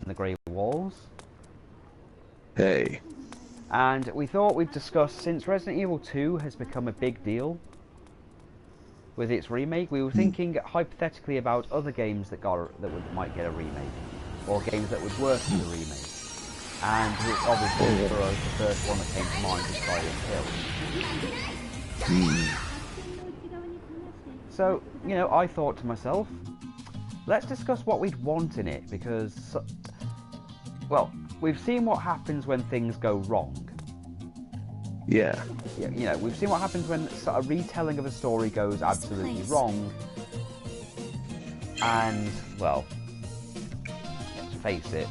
the Grey Walls. Hey. And we thought we'd discuss, since Resident Evil 2 has become a big deal with its remake, we were thinking hypothetically about other games that might get a remake, or games that would work as a remake. And obviously for us, the first one that came to mind was Silent Hill. So, you know, I thought to myself, let's discuss what we'd want in it, because, well, we've seen what happens when things go wrong. Yeah. You know, we've seen what happens when a retelling of a story goes absolutely wrong. And, well, let's face it,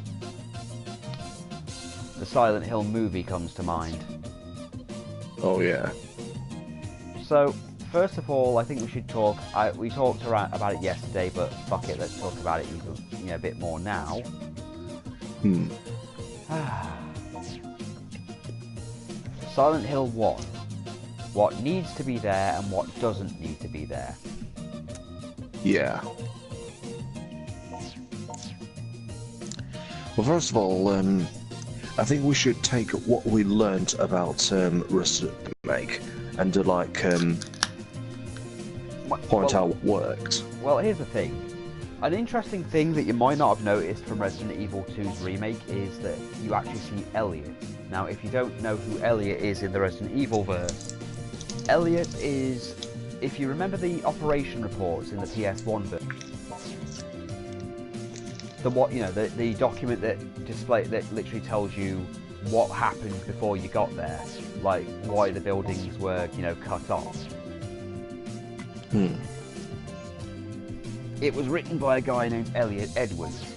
the Silent Hill movie comes to mind. Oh, yeah. So, first of all, I think we should talk. We talked about it yesterday, but fuck it, let's talk about it even, a bit more now. Silent Hill 1. What needs to be there and what doesn't need to be there. Yeah. Well, first of all, I think we should take what we learnt about remake and point out what worked. Well, here's the thing. An interesting thing that you might not have noticed from Resident Evil 2's remake is that you actually see Elliot. Now, if you don't know who Elliot is in the Resident Evil verse, Elliot is, if you remember the operation reports in the PS1 version, the document that literally tells you what happened before you got there, like why the buildings were, cut off. It was written by a guy named Elliot Edwards.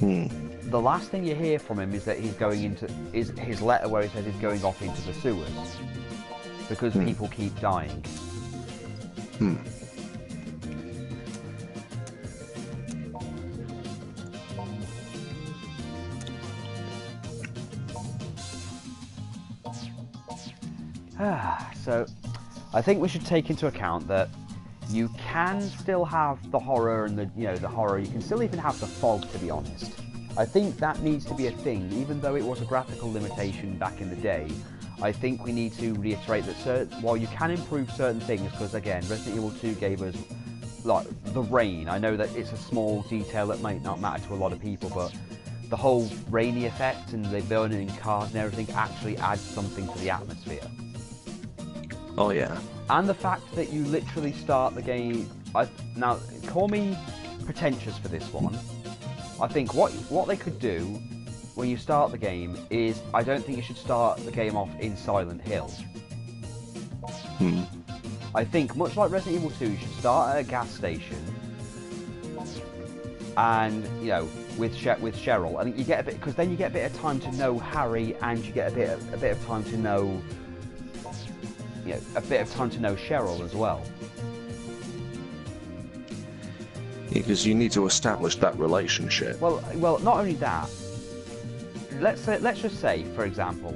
The last thing you hear from him is that he's going into his letter where he says he's going off into the sewers because people keep dying. So, I think we should take into account that you can still have the horror and the horror. You can still even have the fog, to be honest. I think that needs to be a thing, even though it was a graphical limitation back in the day. I think we need to reiterate that while you can improve certain things, because again, Resident Evil 2 gave us like the rain. I know that it's a small detail that might not matter to a lot of people, but the whole rainy effect and the burning cars and everything actually adds something to the atmosphere. Oh yeah. And the fact that you literally start the game. Now, call me pretentious for this one. I think what they could do when you start the game is, I don't think you should start the game off in Silent Hill. I think, much like Resident Evil 2, you should start at a gas station, and with Cheryl. I think you get a bit, because then you get a bit of time to know Harry, and you get a bit of time to know. A bit of time to know Cheryl as well. Because you need to establish that relationship. Well, not only that. Let's just say, for example,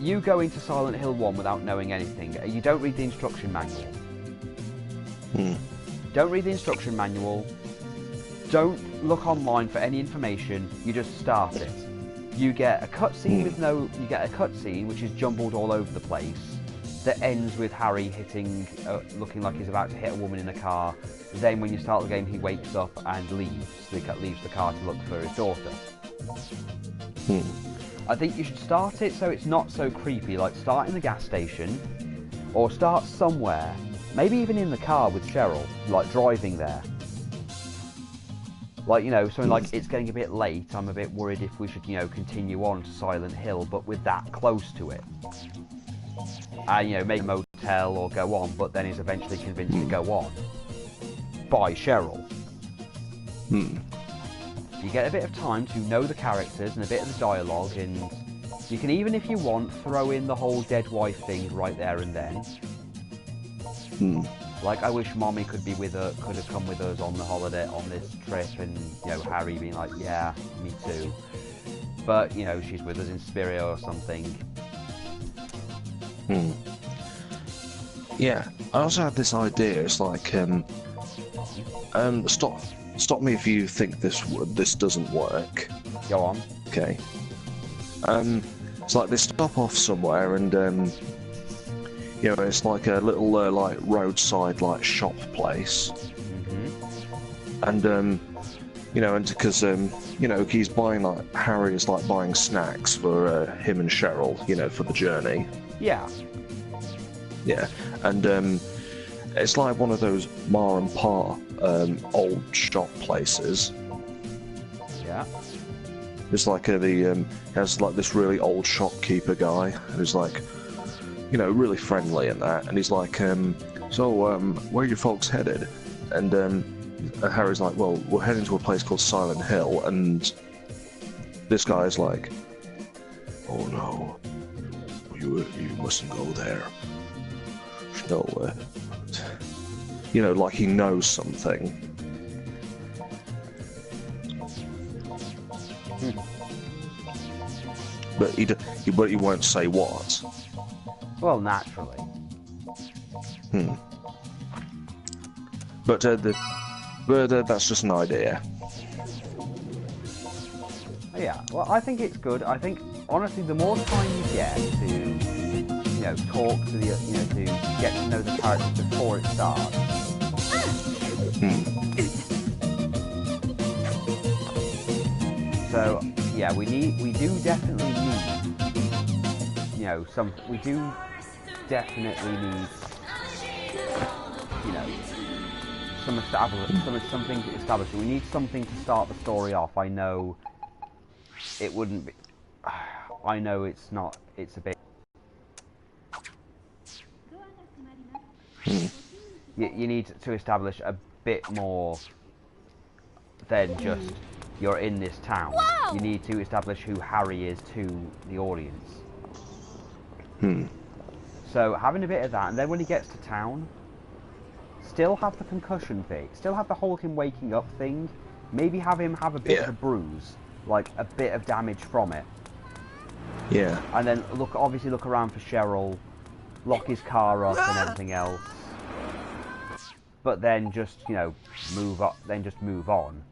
you go into Silent Hill 1 without knowing anything. You don't read the instruction manual. Don't read the instruction manual. Don't look online for any information. You just start it. You get a cutscene You get a cutscene which is jumbled all over the place. That ends with Harry looking like he's about to hit a woman in a car. Then when you start the game, he wakes up and leaves. He leaves the car to look for his daughter. I think you should start it so it's not so creepy, like start in the gas station, or start somewhere, maybe even in the car with Cheryl, like driving there. Like, something like, it's getting a bit late, I'm a bit worried if we should, continue on to Silent Hill, but with that close to it. And, make a motel or go on, but then is eventually convinced to go on by Cheryl. You get a bit of time to know the characters and a bit of the dialogue, and you can even, if you want, throw in the whole dead wife thing right there and then. Like, I wish Mommy could have come with us on the holiday, on this trip, and, Harry being like, yeah, me too. But, she's with us in spirit or something. Yeah, I also had this idea. It's like, stop me if you think this doesn't work. Go on. Okay. It's like they stop off somewhere, and you know, it's like a little like roadside like shop place, and you know, and because you know, he's buying like Harry is like buying snacks for him and Cheryl, you know, for the journey. Yeah. Yeah, and it's like one of those Ma and Pa old shop places. Yeah. It's like has like this really old shopkeeper guy who's like, you know, really friendly and that, and he's like, so where are you folks headed? And Harry's like, well, we're heading to a place called Silent Hill, and this guy's like, oh no, you mustn't go there. No, you know, like he knows something. But he won't say what. Well, naturally. But that's just an idea. Yeah. Well, I think it's good. I think honestly, the more time you get to, you know, talk to the, you know, to get to know the characters before it starts. So yeah, we do definitely need, you know, we do definitely need, you know, something established. We need something to start the story off. I know it wouldn't be. I know it's not. It's a bit. You need to establish a bit more than just you're in this town. Whoa! You need to establish who Harry is to the audience. So having a bit of that, and then when he gets to town, still have the concussion thing, still have the whole him waking up thing, maybe have him have a bit of a bruise, like a bit of damage from it. Yeah. And then obviously look around for Cheryl, lock his car up and everything else. But then just, you know, move on.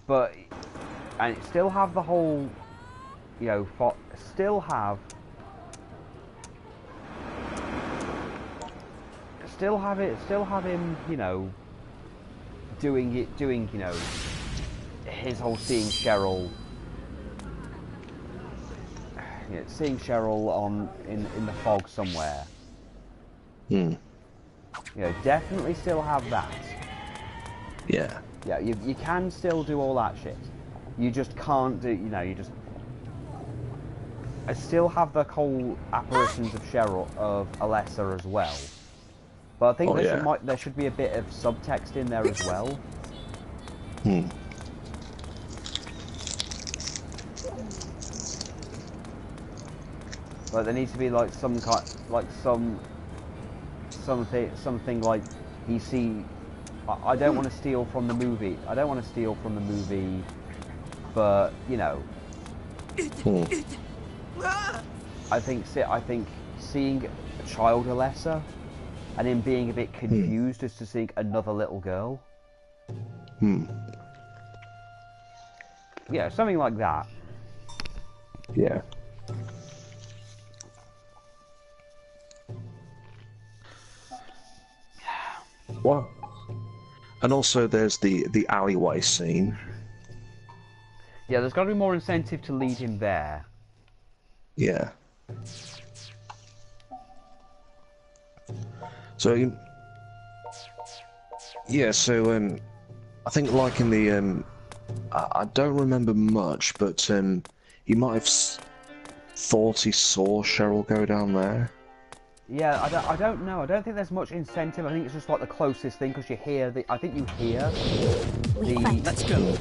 But, and still have the whole, you know, still have him, you know, doing, you know, his whole seeing Cheryl in the fog somewhere. You know, definitely still have that. Yeah. Yeah, you can still do all that shit. You just can't do, you know, I still have the whole apparitions of Alessa as well. But I think there should be a bit of subtext in there as well. But there needs to be like some kind, like something like he see. I don't want to steal from the movie. But you know, I think seeing a child Alessa and him being a bit confused as to seeing another little girl. Yeah, something like that. Yeah. What? And also there's the alleyway scene. Yeah, there's got to be more incentive to lead him there. Yeah. So, yeah, so, I think like in the, I don't remember much, but, he might have thought he saw Cheryl go down there. Yeah, I don't know. I don't think there's much incentive. I think it's just like the closest thing, because you hear the... I think you hear the... Let's go.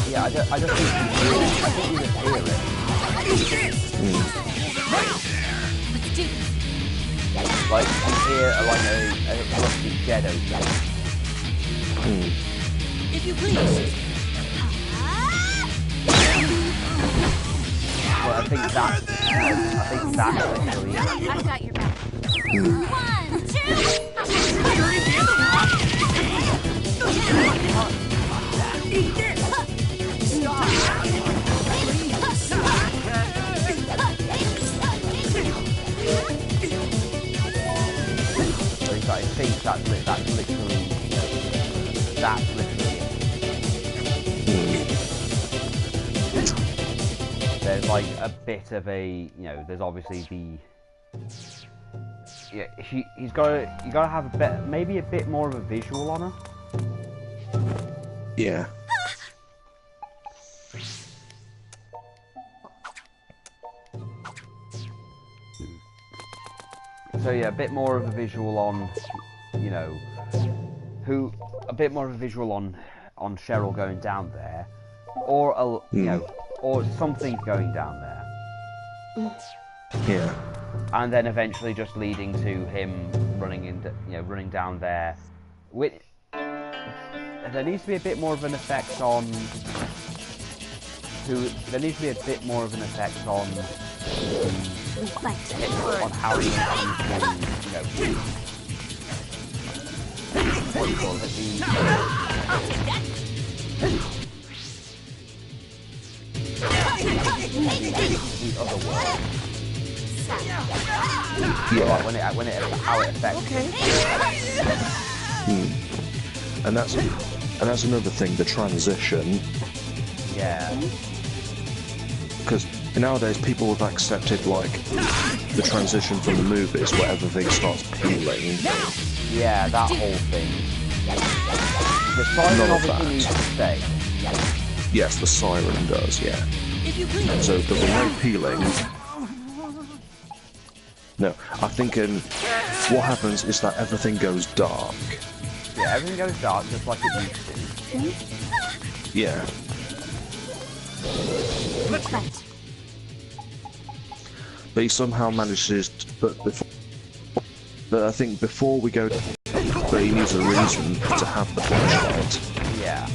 Yeah, I just think you hear it. I think you just hear it. Let's do this. Like, you hear like a rusty shed open. If you please. but I think that's literally. I've got your back. 1, 2. Eat this. I think that's literally, you know, that's literally it. There's like a bit of a, you know, there's obviously the, yeah, you gotta have a bit, maybe a bit more of a visual on her. Yeah. So yeah, a bit more of a visual on, you know, a bit more of a visual on Cheryl going down there, or you know, or something going down there. Yeah. And then eventually just leading to him running down there. There needs to be a bit more of an effect on There needs to be a bit more of an effect on how he seems to, you know, what do you call it? The other world. Yeah. Like when it how it affects. Okay. And that's another thing, the transition. Yeah. Because nowadays people have accepted like the transition from the movies where everything starts peeling. Yeah, that whole thing. The siren obviously needs to stay. Yes, the siren does, yeah. If you please. So the remote peeling. No, I think what happens is that everything goes dark. Yeah, everything goes dark just like it used to. Yeah. But he somehow manages but I think before we go, but he needs a reason to have the flashlight. Yeah.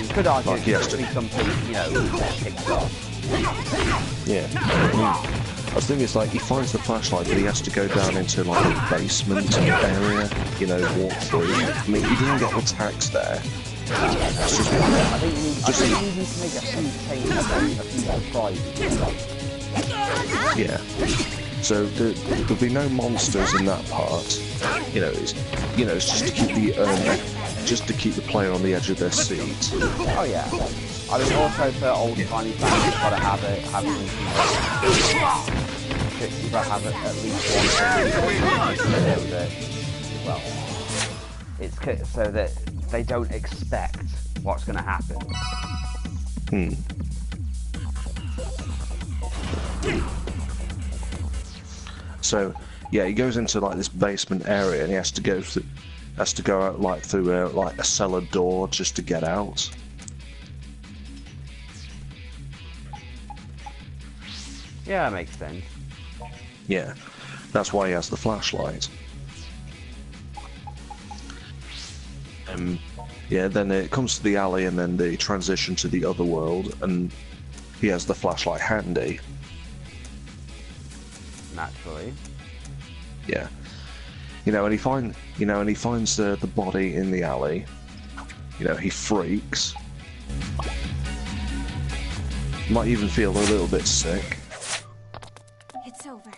You could argue Like, it could be something, you know, picked up. Yeah. I think it's like he finds the flashlight, but he has to go down into like a basement area, you know, walk through. I mean, he didn't get attacked there. I think you need to make a few changes, a few surprises. Yeah. So there'll be no monsters in that part. You know, it's just to keep the player on the edge of their seat. Oh yeah. I mean, also for old-timey fans, you've got to have you've got to have at least one thing that, well, it's so that they don't expect what's going to happen. So, yeah, he goes into like this basement area, and he has to go out like through like a cellar door just to get out. Yeah, that makes sense. Yeah, that's why he has the flashlight. Yeah, then it comes to the alley, and then the transition to the other world, and he has the flashlight handy. Naturally. Yeah, and he finds the body in the alley. You know, he freaks. Might even feel a little bit sick. It's over.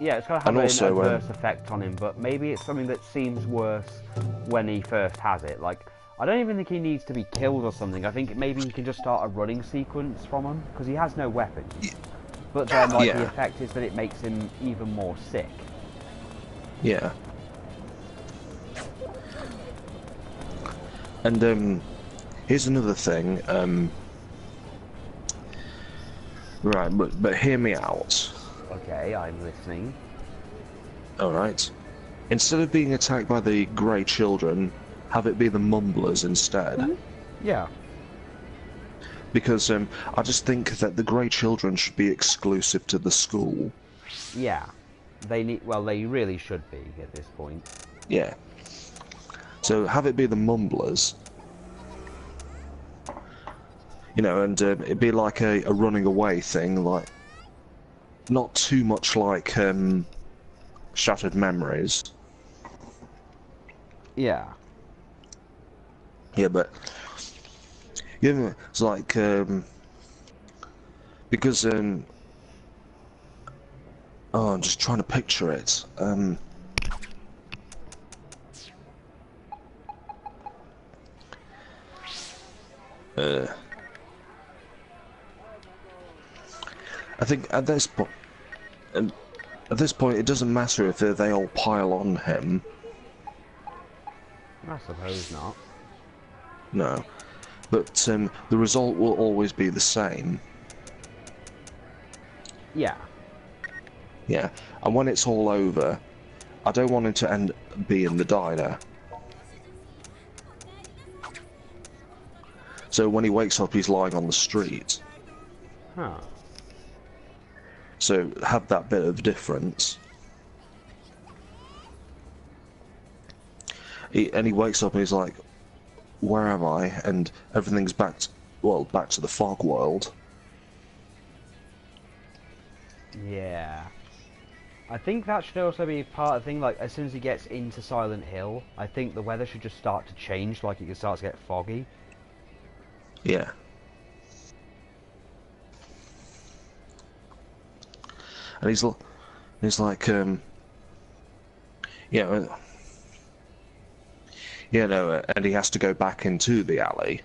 Yeah, it's going to have an adverse effect on him, but maybe it's something that seems worse when he first has it. Like, I don't even think he needs to be killed or something. I think maybe he can just start a running sequence from him, because he has no weapons. But then, like, the effect is that it makes him even more sick. Yeah. And, here's another thing, right, but hear me out. Okay, I'm listening. Alright. Instead of being attacked by the grey children, have it be the mumblers instead. Yeah. Because I just think that the grey children should be exclusive to the school. Yeah. They really should be at this point. Yeah. So have it be the mumblers. You know, and it'd be like a running away thing, like not too much like Shattered Memories. Yeah. Yeah, but yeah, it's like because oh, I'm just trying to picture it. I think at this point, it doesn't matter if they all pile on him. I suppose not. No, but the result will always be the same. Yeah. Yeah, and when it's all over, I don't want him to be in the diner. So when he wakes up, he's lying on the street. Huh. So have that bit of difference. And he wakes up and he's like, where am I? And everything's back to the fog world. Yeah. I think that should also be part of the thing, like, as soon as he gets into Silent Hill, I think the weather should just start to change, like it can start to get foggy. Yeah. And he's like, yeah, you know, and he has to go back into the alley.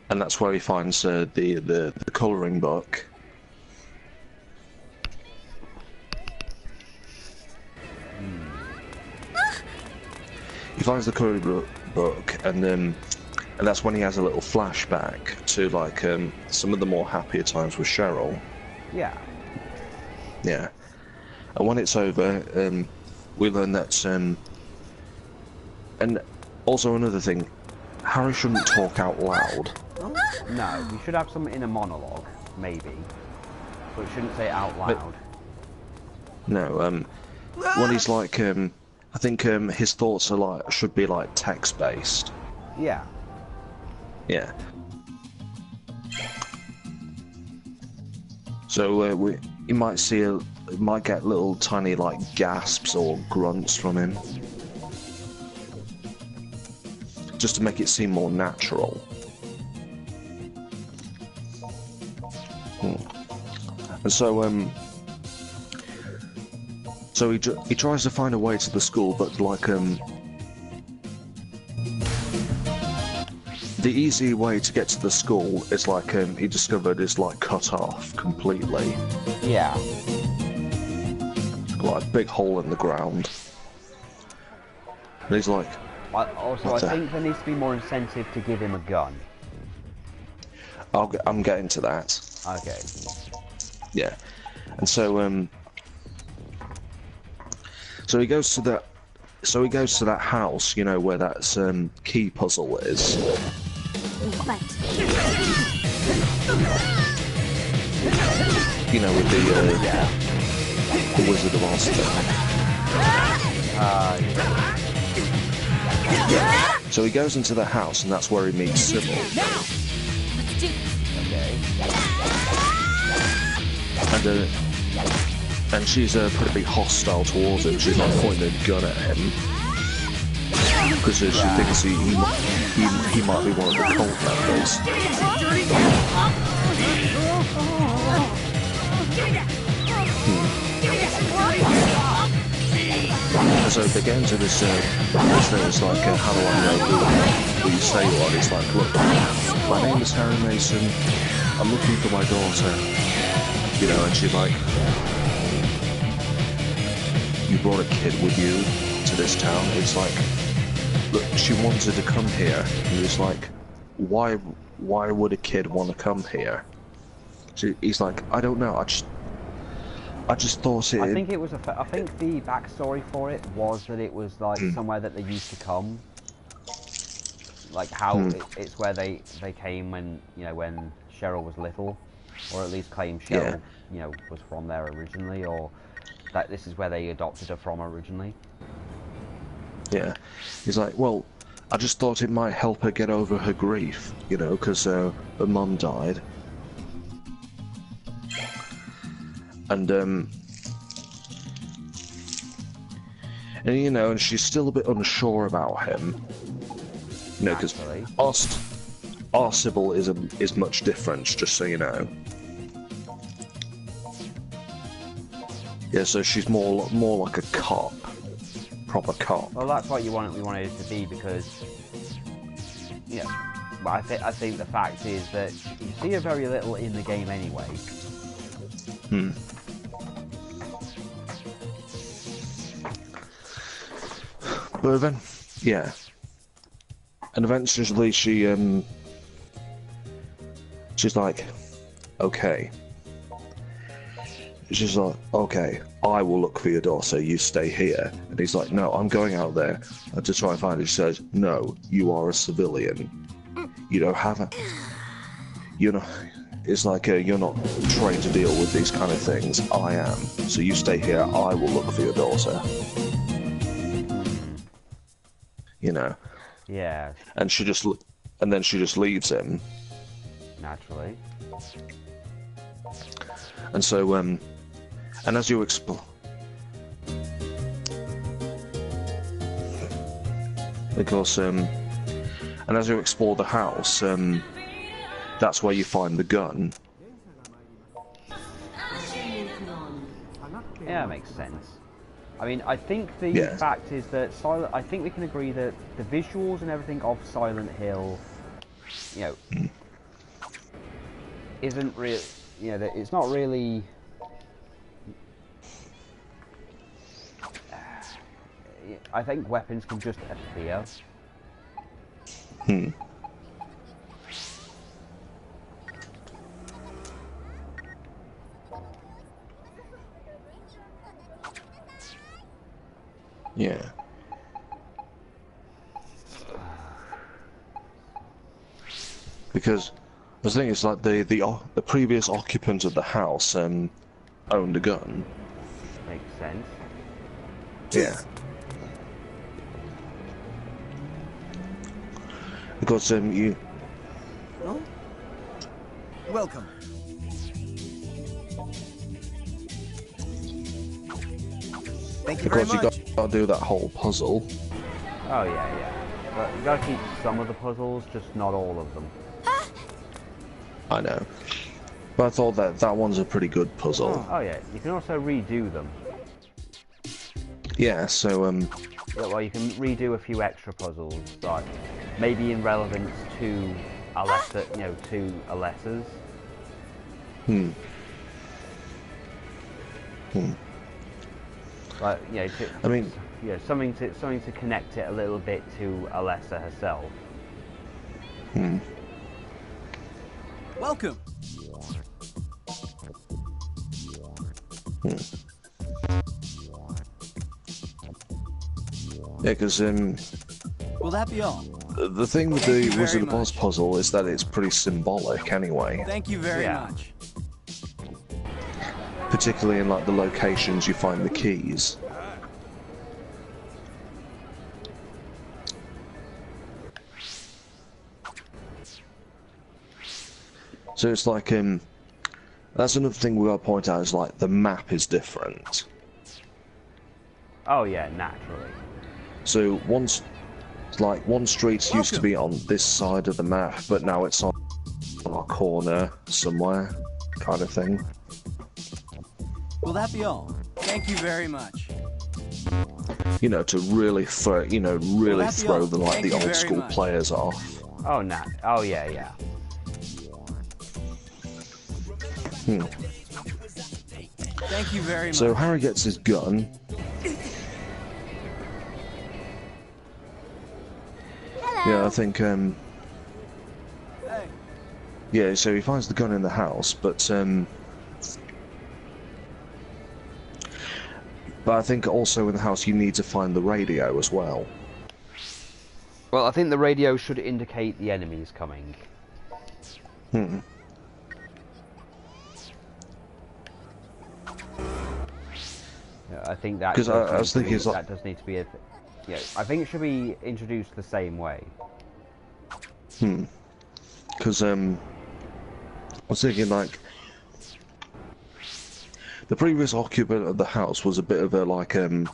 And that's where he finds the colouring book. He finds the colouring book, and that's when he has a little flashback to like some of the more happier times with Cheryl. Yeah. Yeah. And when it's over, we learn that and also another thing, Harry shouldn't talk out loud. No, we should have some inner monologue, maybe. But we shouldn't say it out loud. No, when he's like, I think his thoughts are should be like text-based. Yeah. Yeah. So you might get little tiny like gasps or grunts from him, just to make it seem more natural. And so he tries to find a way to the school, but like the easy way to get to the school is like he discovered is like cut off completely. Yeah. Like a big hole in the ground. And he's like, I think there needs to be more incentive to give him a gun. I'm getting to that. Okay. Yeah. And so he goes to that house, you know, where that key puzzle is. You know, with the Wizard of Oz thing. Yeah. So he goes into the house, and that's where he meets Sybil. Okay. And she's pretty hostile towards him. She's like pointing a gun at him because she thinks he might be one of the cult members. So they get into this it's like, how do I know who you say you are? It's like, look, my name is Harry Mason, I'm looking for my daughter. You know, and she's like, you brought a kid with you to this town? It's like, look, she wanted to come here. And it's like, why would a kid want to come here? He's like, I don't know, I just thought it... I think it was I think the backstory for it was that it was like somewhere that they used to come. Like how it's where they came when, you know, when Cheryl was little, or at least claim Cheryl, you know, was from there originally, or that this is where they adopted her from originally. Yeah. He's like, well, I just thought it might help her get over her grief, you know, because her mum died. And you know, and she's still a bit unsure about him. You know, because our Sybil is much different, just so you know. Yeah, so she's more like a cop, proper cop. Well, that's what we wanted it to be, because, you know, but I think the fact is that you see her very little in the game anyway. But then, yeah. And eventually she's like, okay. She's like, okay, I will look for your daughter, you stay here. And he's like, no, I'm going out there to try and find her. She says, no, you are a civilian. You don't have a... You're not... It's like, you're not trained to deal with these kind of things. I am. So you stay here, I will look for your daughter. You know? Yeah. And then she just leaves him. Naturally. And so, and as you explore... Because, and as you explore the house, that's where you find the gun. Yeah, that makes sense. I mean, I think the fact is that I think we can agree that the visuals and everything of Silent Hill, you know, isn't real. You know, it's not really. I think weapons can just appear. Yeah. Because the thing is, like, the previous occupant of the house owned a gun. Makes sense. Yeah. Because you. Oh? Welcome. Thank you very Because much. you got to do that whole puzzle. Oh yeah. But you gotta keep some of the puzzles, just not all of them. I know. But I thought that one's a pretty good puzzle. Oh yeah, you can also redo them. Yeah, so Yeah, well, you can redo a few extra puzzles, like maybe in relevance to a lesser, you know, to a lessers. Like, you know, I mean, you know, something to connect it a little bit to Alessa herself. Welcome. yeah, because Will that be all? the thing with Thank you the very Wizard of Oz much. puzzle is that it's pretty symbolic anyway. Thank you very Yeah. much. Particularly in like the locations you find the keys. So it's like that's another thing we gotta point out is like the map is different. Oh yeah, naturally. So one street used to be on this side of the map, but now it's on a corner somewhere, kind of thing. Will that be all? Thank you very much. You know, to really throw, you know, really that be throw all? the like Thank the you old very school much. players off. Oh oh yeah. Thank you very much. So Harry gets his gun. Yeah, I think Hey. yeah, so he finds the gun in the house, but I think also in the house you need to find the radio as well. Well, I think the radio should indicate the enemies coming. Yeah, I think that. Because I was thinking it's like, that does need to be a. yeah, I think it should be introduced the same way. Because I was thinking like the previous occupant of the house was a bit of a like you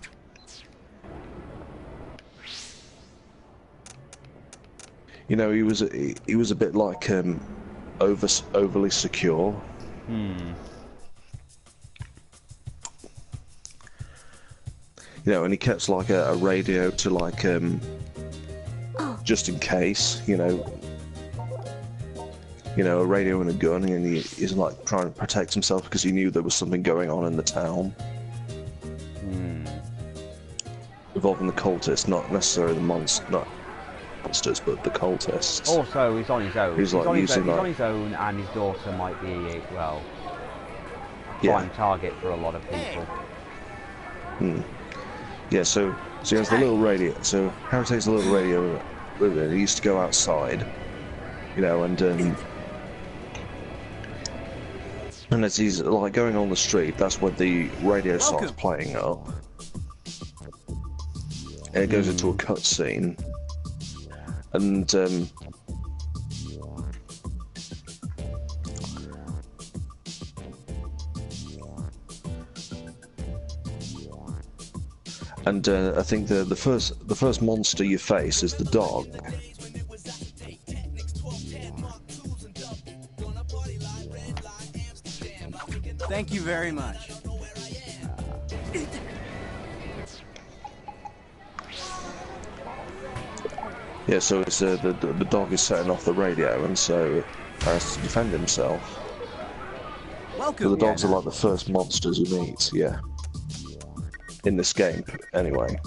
know, he was a bit like overly secure. You know, and he kept like a radio to like just in case, you know, a radio and a gun, and he's like trying to protect himself because he knew there was something going on in the town involving the cultists, not necessarily the monsters, but the cultists. Also, he's on his own. He's like on using he's like on his own, and his daughter might be, well, yeah, prime target for a lot of people. yeah. So he has the little radio. So Harry takes the little radio with him. He used to go outside, you know, and as he's like going on the street, that's when the radio starts playing up, and it goes into a cutscene, and I think the first monster you face is the dog. Thank you very much. Yeah, so it's the dog is setting off the radio, and so has to defend himself. Welcome. So the dogs are like the first monsters you meet, yeah. In this game, anyway.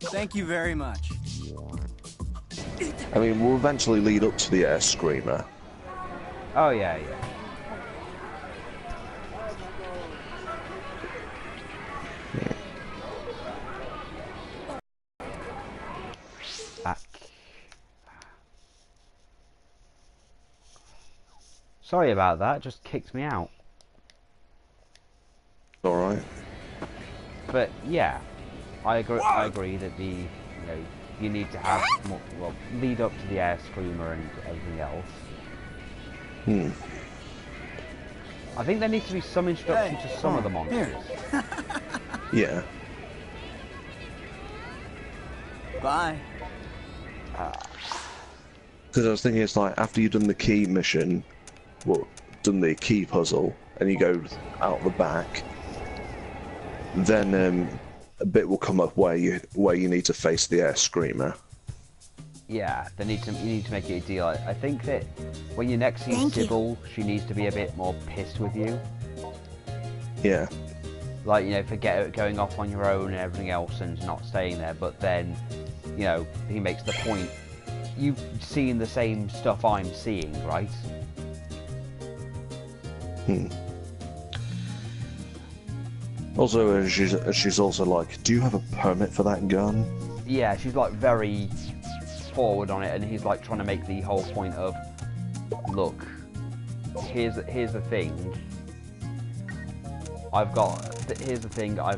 Thank you very much. I mean, we'll eventually lead up to the air screamer. Oh yeah. Sorry about that, just kicked me out. Alright. But yeah, I agree that you need to have more, well, lead up to the air screamer and everything else. I think there needs to be some introduction to some of the monsters. Yeah. Bye. Because I was thinking, it's like after you've done the key mission, well, done the key puzzle, and you go out the back, then a bit will come up where you need to face the air screamer. Yeah, you need to make it a deal. I think that when you next see Sybil, she needs to be a bit more pissed with you. Yeah. Like, you know, forget going off on your own and everything else and not staying there, but then, you know, he makes the point, you've seen the same stuff I'm seeing, right? Also, she's also like, do you have a permit for that gun? Yeah, she's like very forward on it, and he's like trying to make the whole point of, look, here's the thing. Here's the thing. I've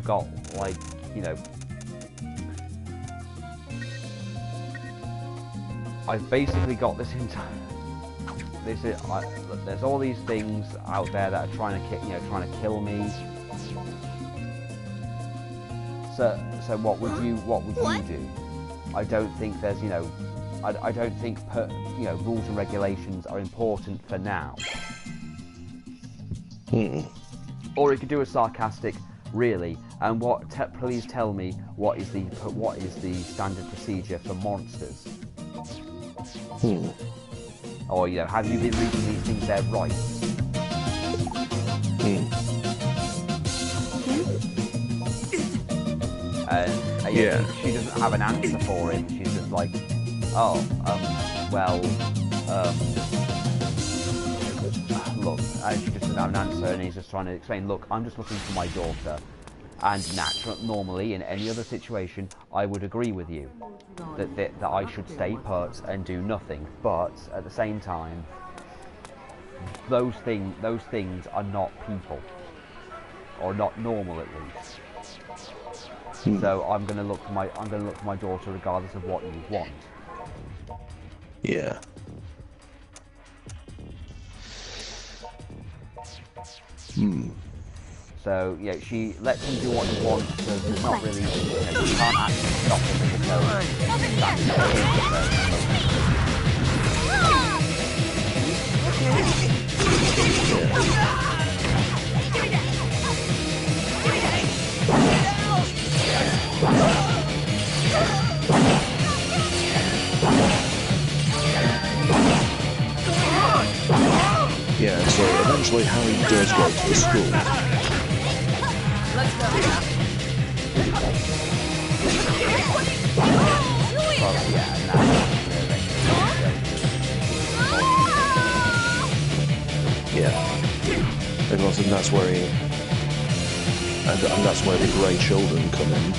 got, like, you know, I've basically got this entire. There's all these things out there that are trying to kill me. So what would you do? I don't think there's, you know, I don't think rules and regulations are important for now. Or you could do a sarcastic, really. And please tell me what is the standard procedure for monsters? Or, you know, have you been reading these things? They're right. Yeah. She doesn't have an answer for him. She's just like, look, she just doesn't have an answer, and he's just trying to explain, look, I'm just looking for my daughter. And normally, in any other situation, I would agree with you that I should stay put and do nothing. But at the same time, those things are not people, or not normal at least. So I'm gonna look for my daughter regardless of what you want. Yeah. So yeah, she lets him do what he wants because there's not really, she can't actually stop him in the zone. Yeah, so eventually Harry does go to the school. Let's go. Yeah. Because and that's where and that's where the grey children come in.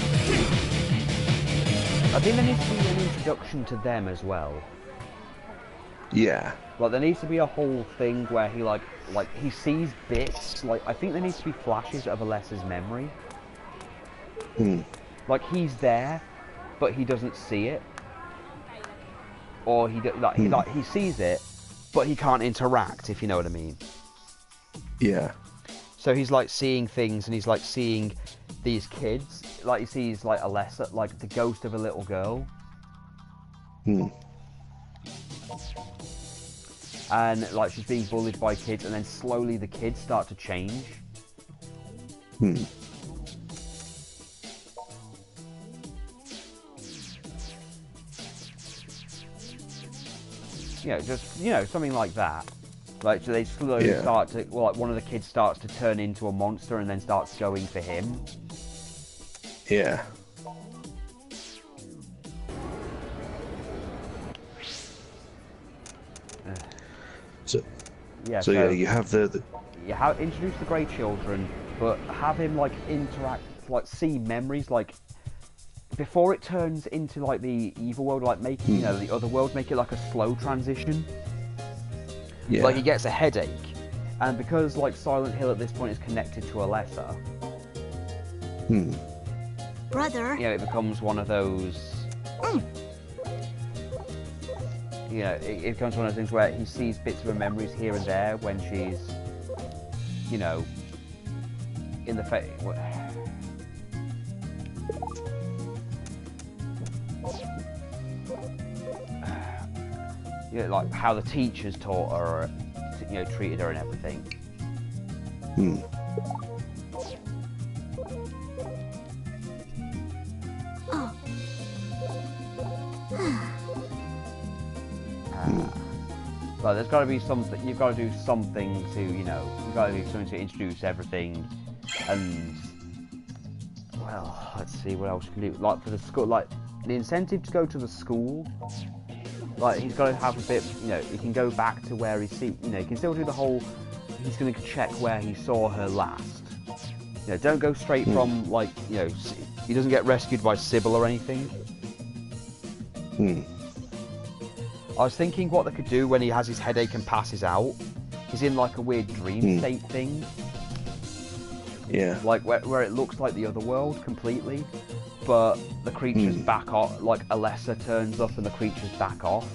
I think there needs to be an introduction to them as well. Yeah. Like there needs to be a whole thing where he like he sees bits. Like I think there needs to be flashes of Alessa's memory. Like he's there, but he doesn't see it, or he sees it, but he can't interact. If you know what I mean. Yeah. So he's like seeing things, and he's like seeing these kids. Like he sees like Alessa, like the ghost of a little girl. And like she's being bullied by kids, and then slowly the kids start to change. Just something like that. Like so they slowly start to, well, like one of the kids starts to turn into a monster and then starts going for him. Yeah. So yeah, you have introduce the Grey Children, but have him like interact, like see memories, like before it turns into like the evil world, like making the other world, make it like a slow transition. Yeah. Like he gets a headache, and because like Silent Hill at this point is connected to Alessa, Brother. it becomes one of those. It becomes one of those things where he sees bits of her memories here and there when she's, in the face. Like how the teachers taught her, or, treated her and everything. But there's got to be something. You've got to do something to, you've got to do something to introduce everything. And well, let's see what else you can do. Like for the school, like the incentive to go to the school. Like he's got to have a bit. He can go back to where he see. He can still do the whole. He's going to check where he saw her last. Don't go straight from like. He doesn't get rescued by Sybil or anything. I was thinking what they could do when he has his headache and passes out. He's in like a weird dream state thing. Yeah. Like where it looks like the other world completely, but the creatures back off. Like Alessa turns up and the creatures back off.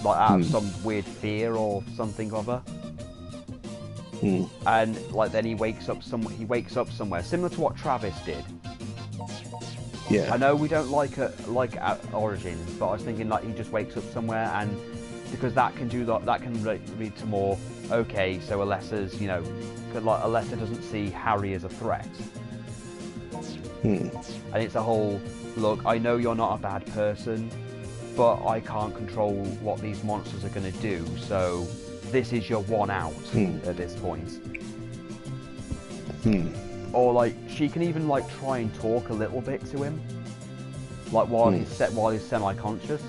Like out of some weird fear or something of her. And like then he wakes up somewhere similar to what Travis did. Yeah. I know we don't like Origins, but I was thinking like he just wakes up somewhere, and because that can do that can lead to more. Okay, so Alessa's, like Alessa doesn't see Harry as a threat, and it's a whole look. I know you're not a bad person, but I can't control what these monsters are going to do. So this is your one out at this point. Or like she can even like try and talk a little bit to him, like while he's semi-conscious,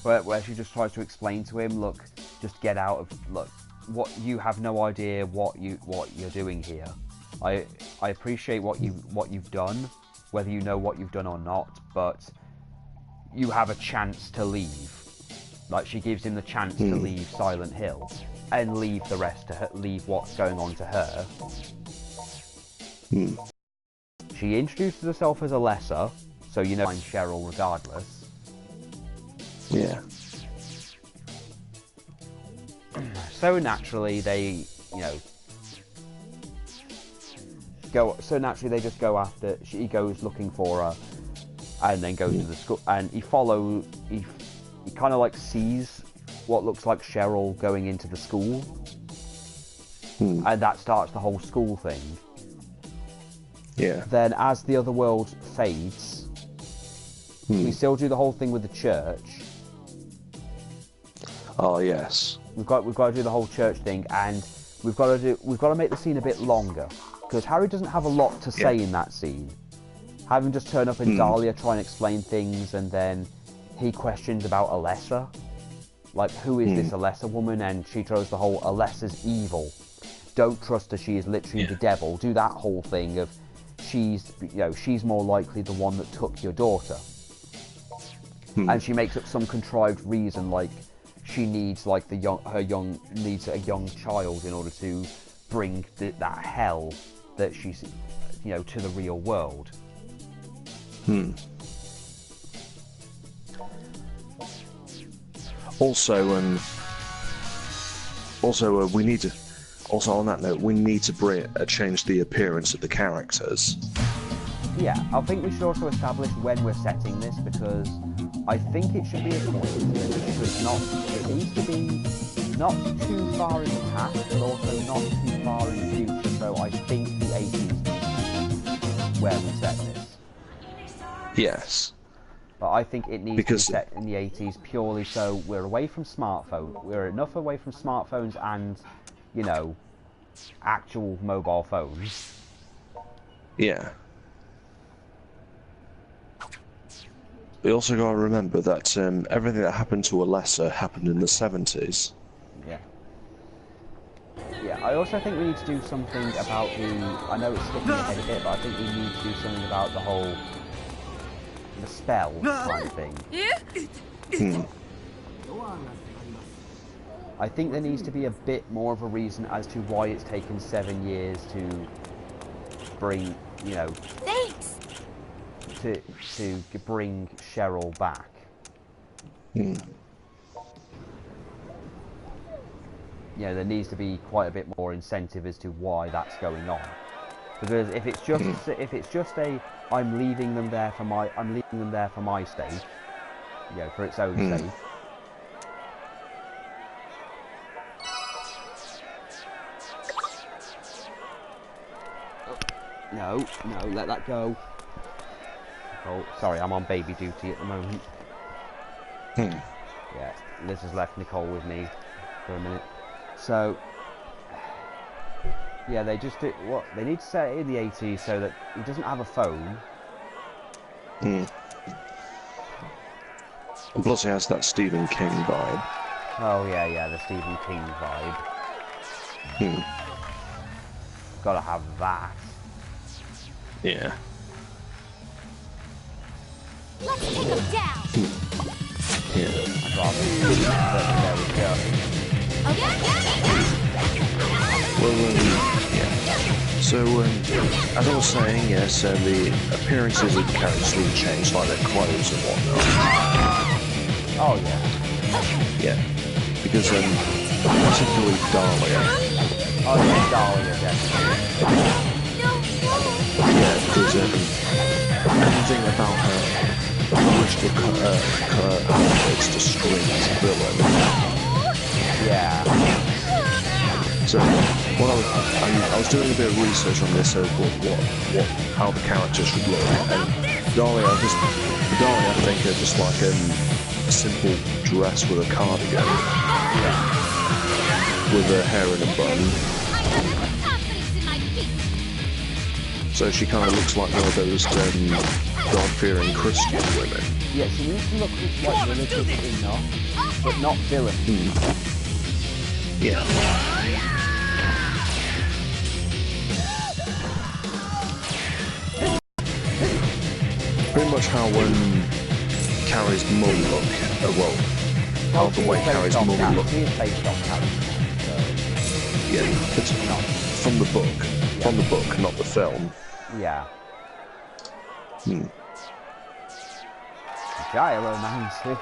where she just tries to explain to him, look, just get out of what you have no idea what you're doing here. I appreciate what you've done, whether you know what you've done or not, but you have a chance to leave. Like she gives him the chance to leave Silent Hill. And leave the rest to her, leave what's going on to her, She introduces herself as a lesser, so you know I'm Cheryl regardless. Yeah. So naturally they, you know, so naturally they just go after, he goes looking for her, and then goes to the school, and he kind of like sees what looks like Cheryl going into the school, and that starts the whole school thing. Yeah. Then as the other world fades, we still do the whole thing with the church. Oh yes. We've got to do the whole church thing, and we've got to make the scene a bit longer, because Harry doesn't have a lot to say in that scene. Having just turn up in Dahlia, try and explain things, and then he questions about Alessa. Like, who is this Alessa woman? And she throws the whole Alessa's evil. Don't trust her, she is literally the devil. Do that whole thing of she's more likely the one that took your daughter. And she makes up some contrived reason, like she needs like needs a young child in order to bring that hell that she's, you know, to the real world. Also, we need to. Also, on that note, we need to change the appearance of the characters. Yeah, I think we should also establish when we're setting this, because I think it should be a point it needs to be not too far in the past, but also not too far in the future. So I think the 80s where we set this. Yes. But I think it needs to be set in the 80s purely so we're away from smartphones. We're enough away from smartphones and, you know, actual mobile phones. Yeah. We also got to remember that everything that happened to Alessa happened in the 70s. Yeah. Yeah, I also think we need to do something about I know it's skipping ahead a bit, but I think we need to do something about the spell kind of thing. I think there needs to be a bit more of a reason as to why it's taken 7 years to bring, you know... Thanks! To bring Cheryl back. You know, there needs to be quite a bit more incentive as to why that's going on. Because if it's just I'm leaving them there for my sake, you know, for its own sake. No, let that go. Oh, sorry, I'm on baby duty at the moment. Yeah, Liz has left Nicole with me for a minute. So, yeah, they need to set it in the 80s so that he doesn't have a phone. And plus he has that Stephen King vibe. Oh yeah, the Stephen King vibe. Gotta have that. Yeah. Let's take him down! Yeah. I'd rather there we go. Well, yeah. So, as I was saying, yes, the appearances of the characters will change, like their clothes and whatnot. Oh yeah. Yeah. Because, particularly Dahlia. Oh yeah, Dahlia, definitely. Yeah, because, everything about her it's to straight villain. Yeah. So I was doing a bit of research on this, so how the characters should look. And Dahlia, I think, are just like a simple dress with a cardigan, with her hair in a bun. So she kind of looks like one of those God-fearing Christian women. Yeah, she needs to look like religious enough, but not villain. Yeah. Pretty much how Carrie's mum look. How the way Carrie's mum look. She is based on character. Yeah, it's not from the book. Yeah. from the book, not the film. Yeah. Hmm. Gyromancy.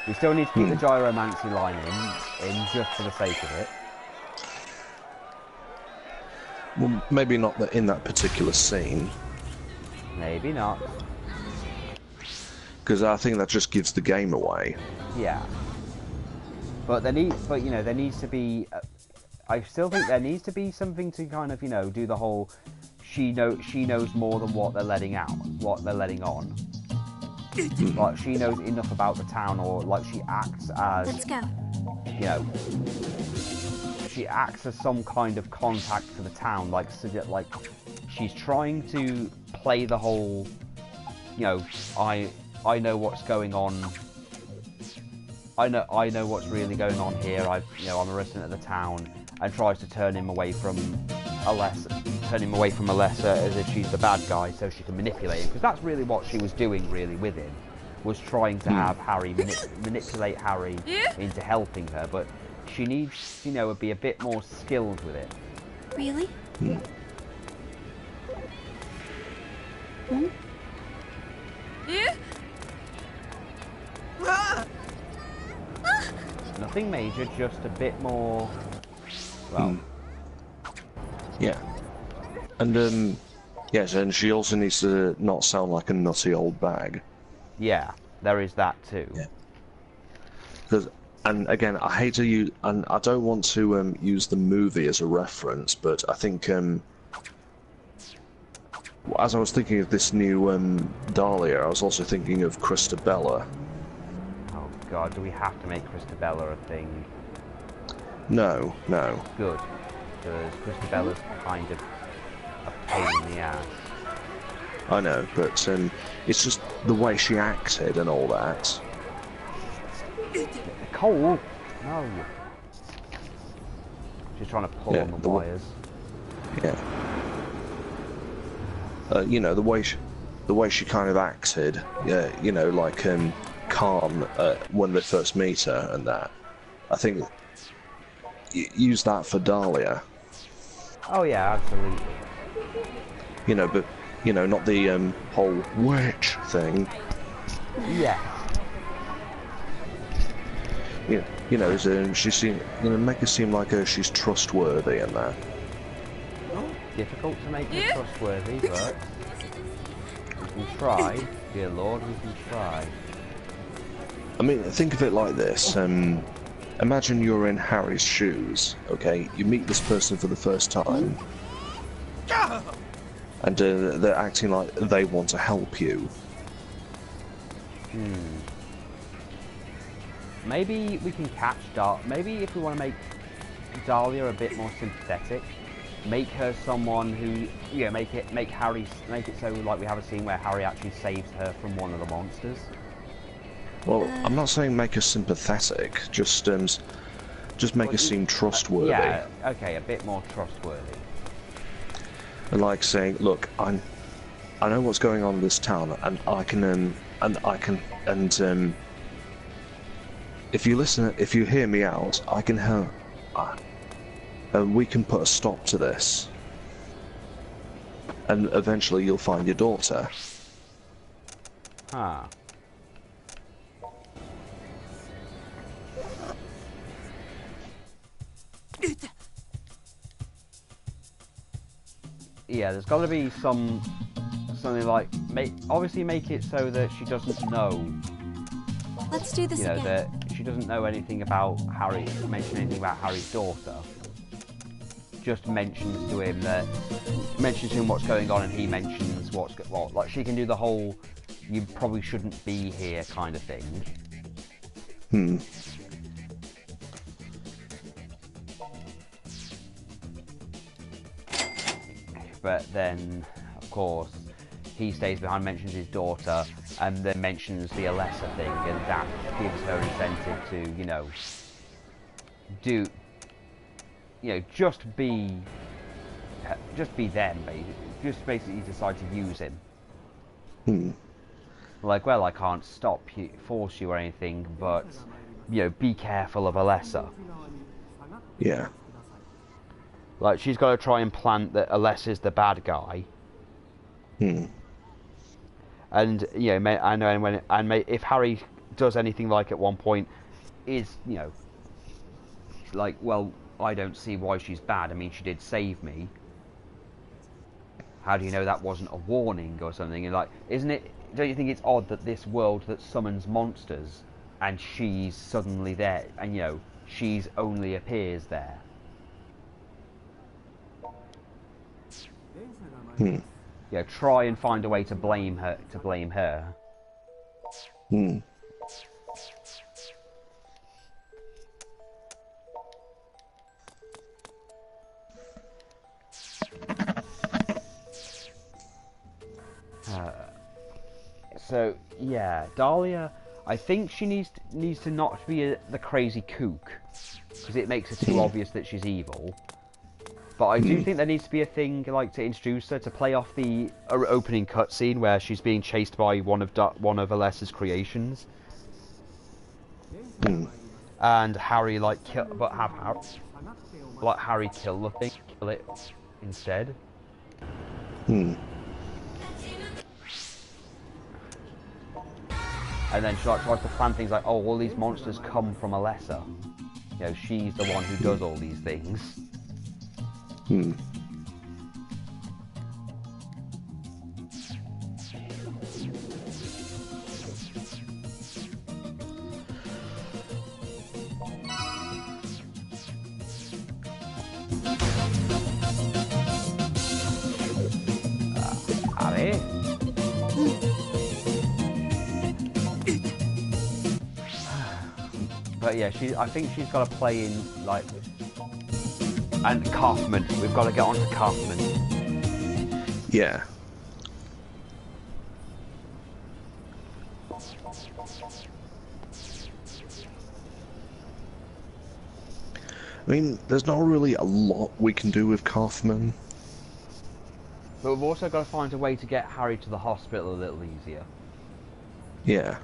We still need to keep the gyromancy line in just for the sake of it. Well, maybe not in that particular scene. Maybe not. Because I think that just gives the game away. Yeah. But there needs to be. I still think there needs to be something to kind of, do the whole. She knows more than what they're letting on. Like she knows enough about the town, or like she acts as. Let's go. She acts as some kind of contact for the town, like she's trying to play the whole. I know what's going on. I know what's really going on here. I'm a resident of the town, and tries to turn him away from Alessa as if she's the bad guy, so she can manipulate him. Because that's really what she was doing, really, with him, was trying to have Harry manipulate Harry into helping her. But she needs, to be a bit more skilled with it. Really? Nothing major, just a bit more. Well. Yeah. And yes, and she also needs to not sound like a nutty old bag. Yeah, there is that too. Yeah. Because, and again, I hate to use, and I don't want to use the movie as a reference, but I think as I was thinking of this new Dahlia, I was also thinking of Christabella. Oh God, do we have to make Christabella a thing? No. Good, because Christabella's kind of a pain in the ass. I know, but it's just the way she acted and all that. Cole! No. She's trying to pull on the wires. Yeah. The way she kind of acted, yeah, like calm when they first meet her and that. I think use that for Dahlia. Oh yeah, absolutely. But not the whole witch thing. Yeah. She seems, make her seem like she's trustworthy and that. Difficult to make her trustworthy, but we can try. Dear Lord, we can try. I mean, think of it like this. Imagine you're in Harry's shoes, okay? You meet this person for the first time. And they're acting like they want to help you. Maybe we can catch maybe if we want to make Dahlia a bit more sympathetic, make her someone who, make it so like we have a scene where Harry actually saves her from one of the monsters. Well, I'm not saying make her sympathetic, just make her seem trustworthy. Yeah, okay, a bit more trustworthy. And like saying, look, I know what's going on in this town, and if you hear me out, I can help, and we can put a stop to this, and eventually you'll find your daughter. Huh. Yeah, there's got to be something like obviously make it so that she doesn't know. Let's do this again. That she doesn't know anything about mention anything about Harry's daughter. Just mentions to him what's going on, and he mentions like she can do the whole "you probably shouldn't be here" kind of thing. But then, of course, he stays behind, mentions his daughter, and then mentions the Alessa thing, and that gives her incentive to, just be them, basically. Just basically decide to use him. Like, well, I can't force you or anything, but, be careful of Alessa. Yeah. Like, she's got to try and plant that Alessa's the bad guy. And, you know, I know if Harry does anything like at one point, is, you know, like, well, I don't see why she's bad. I mean, she did save me. How do you know that wasn't a warning or something? And, like, isn't it, don't you think it's odd that this world that summons monsters, and she's suddenly there, and, you know, she's only appears there? Yeah, try and find a way to blame her. So yeah, Dahlia, I think she needs to not be the crazy kook, because it makes it too obvious that she's evil. But I do think there needs to be a thing, like, to introduce her, to play off the opening cutscene where she's being chased by one of Alessa's creations, and Harry Harry kill the thing, kill it instead. And then she, like, tries to plan things like, oh, all these monsters come from Alessa. You know, she's the one who does all these things. Harry? But yeah, I think she's got to play in, like... And Kaufman. We've got to get on to Kaufman. Yeah. I mean, there's not really a lot we can do with Kaufman. But we've also got to find a way to get Harry to the hospital a little easier. Yeah.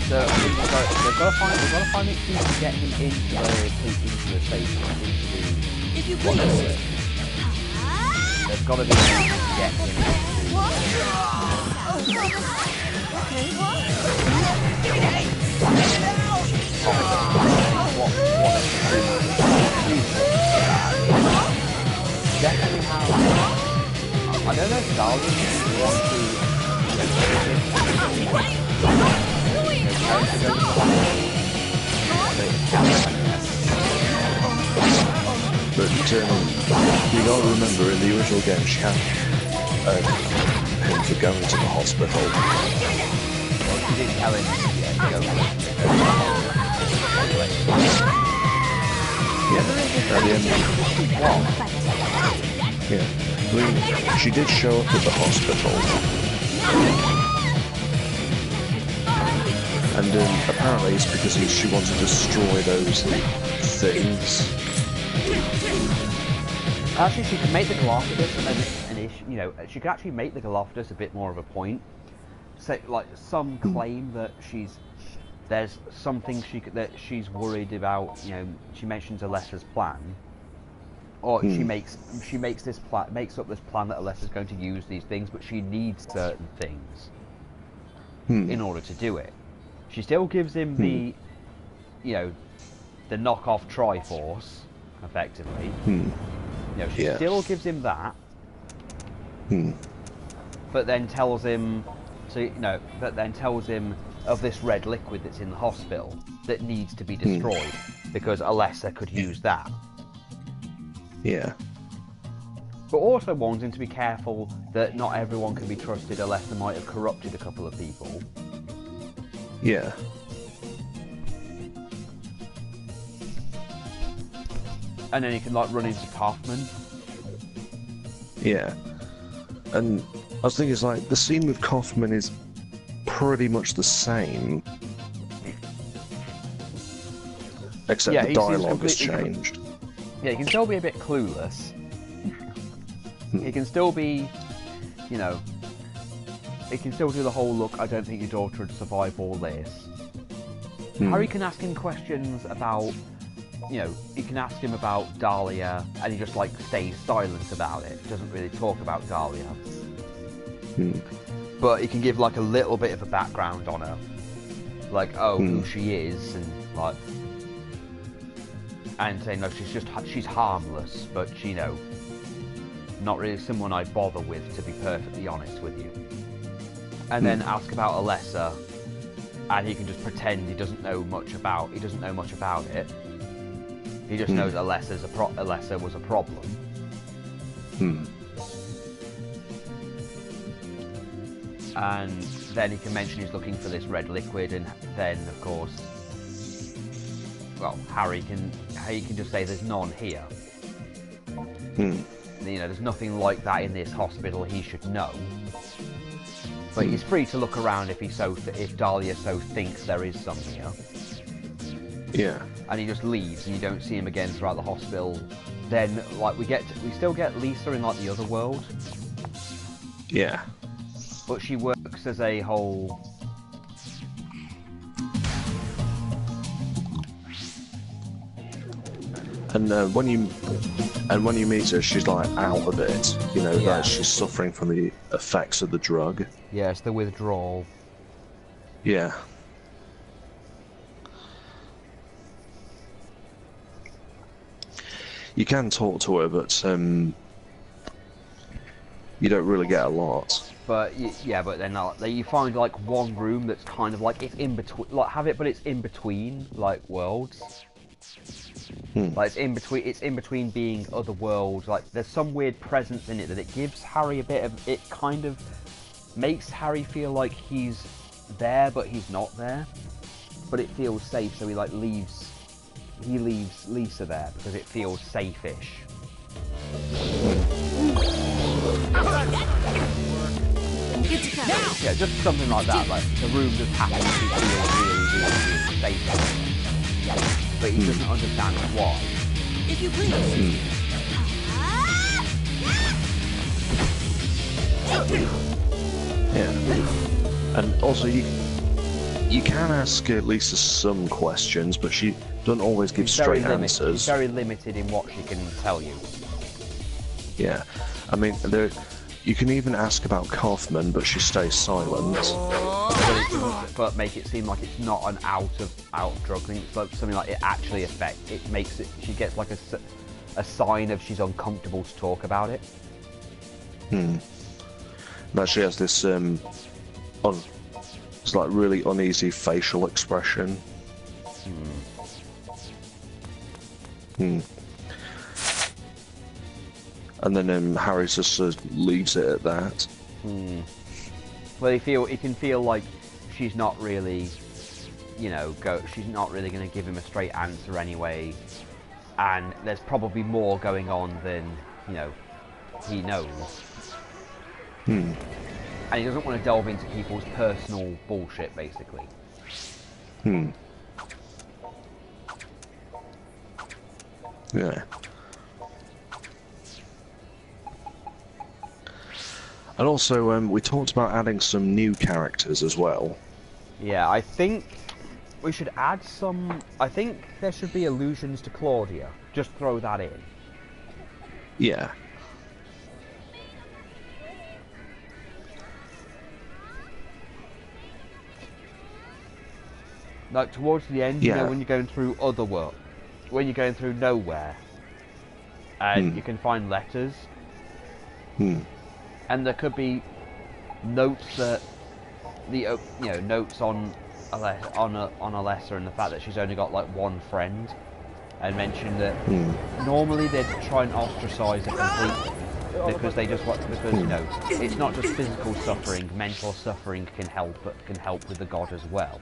So we've got to find an excuse to get him into the safe, If you what please. There's got to be a way to get him definitely have. I don't know if Dahlia wants to. But you gotta remember, in the original game, she had him for going to the hospital. Well, she didn't tell him yet to go. Yeah, at the end. Yeah, I mean, she did show up at the hospital. And apparently it's because she wants to destroy those things. Actually, she could make the Galapagos an issue. You know, she could actually make the Galapagos a bit more of a point. Say, like, some claim that there's something that she's worried about. You know, she mentions Alessa's plan, or she makes up this plan that Alessa's going to use these things, but she needs certain things in order to do it. She still gives him the, you know, the knockoff Triforce, effectively. You know, she still gives him that, but then tells him of this red liquid that's in the hospital that needs to be destroyed because Alessa could use that. Yeah. But also warns him to be careful that not everyone can be trusted. Alessa might have corrupted a couple of people. Yeah. And then you can, like, run into Kaufman. Yeah. And I was thinking, it's like, the scene with Kaufman is pretty much the same, except Yeah, the he seems dialogue has completely- changed. Yeah, he can still be a bit clueless. He can still be, you know, he can still do the whole look, I don't think your daughter would survive all this. Harry can ask him questions about, you know, he can ask him about Dahlia, and he just, like, stays silent about it. Doesn't really talk about Dahlia. But he can give, like, a little bit of a background on her. Like, oh, who she is, and, like... And saying, no, she's harmless, but, you know, not really someone I'd bother with, to be perfectly honest with you. And then ask about Alessa, and he can just pretend he doesn't know much about it. He just knows Alessa was a problem. And then he can mention he's looking for this red liquid, and then, of course, well, Harry can just say there's none here. You know, there's nothing like that in this hospital. He should know. But he's free to look around if Dahlia so thinks there is some here. Yeah. And he just leaves, and you don't see him again throughout the hospital. Then, like, we still get Lisa in, like, the other world. Yeah. But she works as a whole... And when you meet her, she's like out a bit. You know, Yeah. like she's suffering from the effects of the drug. Yeah, it's the withdrawal. Yeah. You can talk to her, but you don't really get a lot. But yeah, but then you find like one room that's kind of like it's in between, but it's in between like worlds. Like it's in between being other worlds. Like there's some weird presence in it that it gives Harry a bit of. It kind of makes Harry feel like he's there, but he's not there. But it feels safe, so he like leaves. He leaves Lisa there because it feels safe-ish. Yeah, just something like that. Like the room just happens to feel really safe. But he doesn't understand why. If you please. Yeah. And also, you can ask Lisa some questions, but she doesn't always give straight answers. She's very limited in what she can tell you. Yeah. I mean, you can even ask about Kaufman, but she stays silent. But make it seem like it's not an out of drug thing. It's like something like it actually affects. It makes it. She gets like a sign of she's uncomfortable to talk about it. Now she has this it's like really uneasy facial expression. And then Harry just leaves it at that. Well, he can feel like she's not really, you know, she's not really going to give him a straight answer anyway, and there's probably more going on than, you know, he knows. And he doesn't want to delve into people's personal bullshit, basically. Yeah. And also, we talked about adding some new characters as well. Yeah, I think we should add some... I think there should be allusions to Claudia. Just throw that in. Yeah. Like, towards the end, you know, when you're going through Otherworld, when you're going through Nowhere, and you can find letters, and there could be notes that notes on Alessa and the fact that she's only got like one friend, and mention that normally they'd try and ostracize her completely because you know it's not just physical suffering, mental suffering can help with the god as well.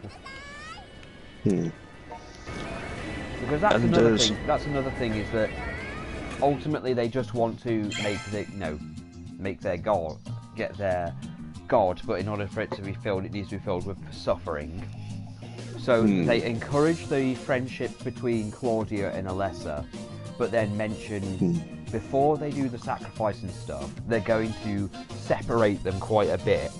Because that's another thing. That's another thing is that ultimately they just want to make their goal, get their God, but in order for it to be filled, it needs to be filled with suffering. So they encourage the friendship between Claudia and Alessa, but then mention before they do the sacrifice and stuff, they're going to separate them quite a bit.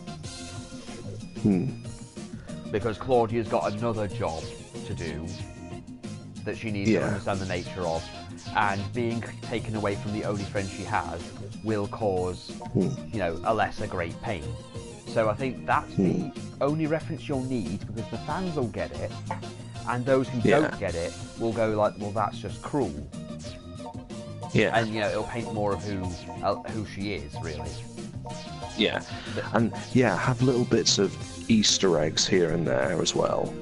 Because Claudia's got another job to do that she needs to understand the nature of, and being taken away from the only friend she has will cause, you know, Alessa great pain. So I think that's the only reference you'll need, because the fans will get it, and those who don't get it will go like, well, that's just cruel. Yeah. And, you know, it'll paint more of who she is, really. Yeah. And, have little bits of Easter eggs here and there as well.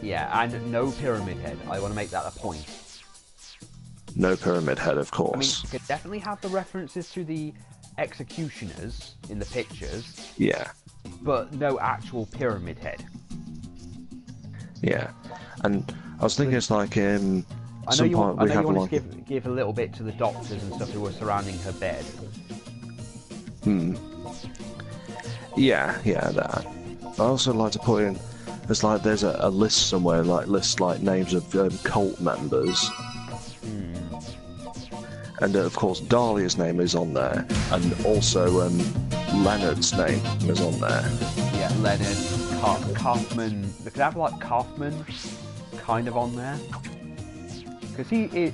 Yeah, and no Pyramid Head. I want to make that a point. No Pyramid Head, of course. I mean, you could definitely have the references to the executioners in the pictures. Yeah. But no actual Pyramid Head. Yeah. And I was thinking it's like I know you want to give a little bit to the doctors and stuff who were surrounding her bed. Yeah, that. I also like to put in, there's a list somewhere, lists names of cult members. And of course Dahlia's name is on there, and also Leonard's name is on there. Yeah, Leonard, Kaufman. They could have like Kaufman kind of on there, because he's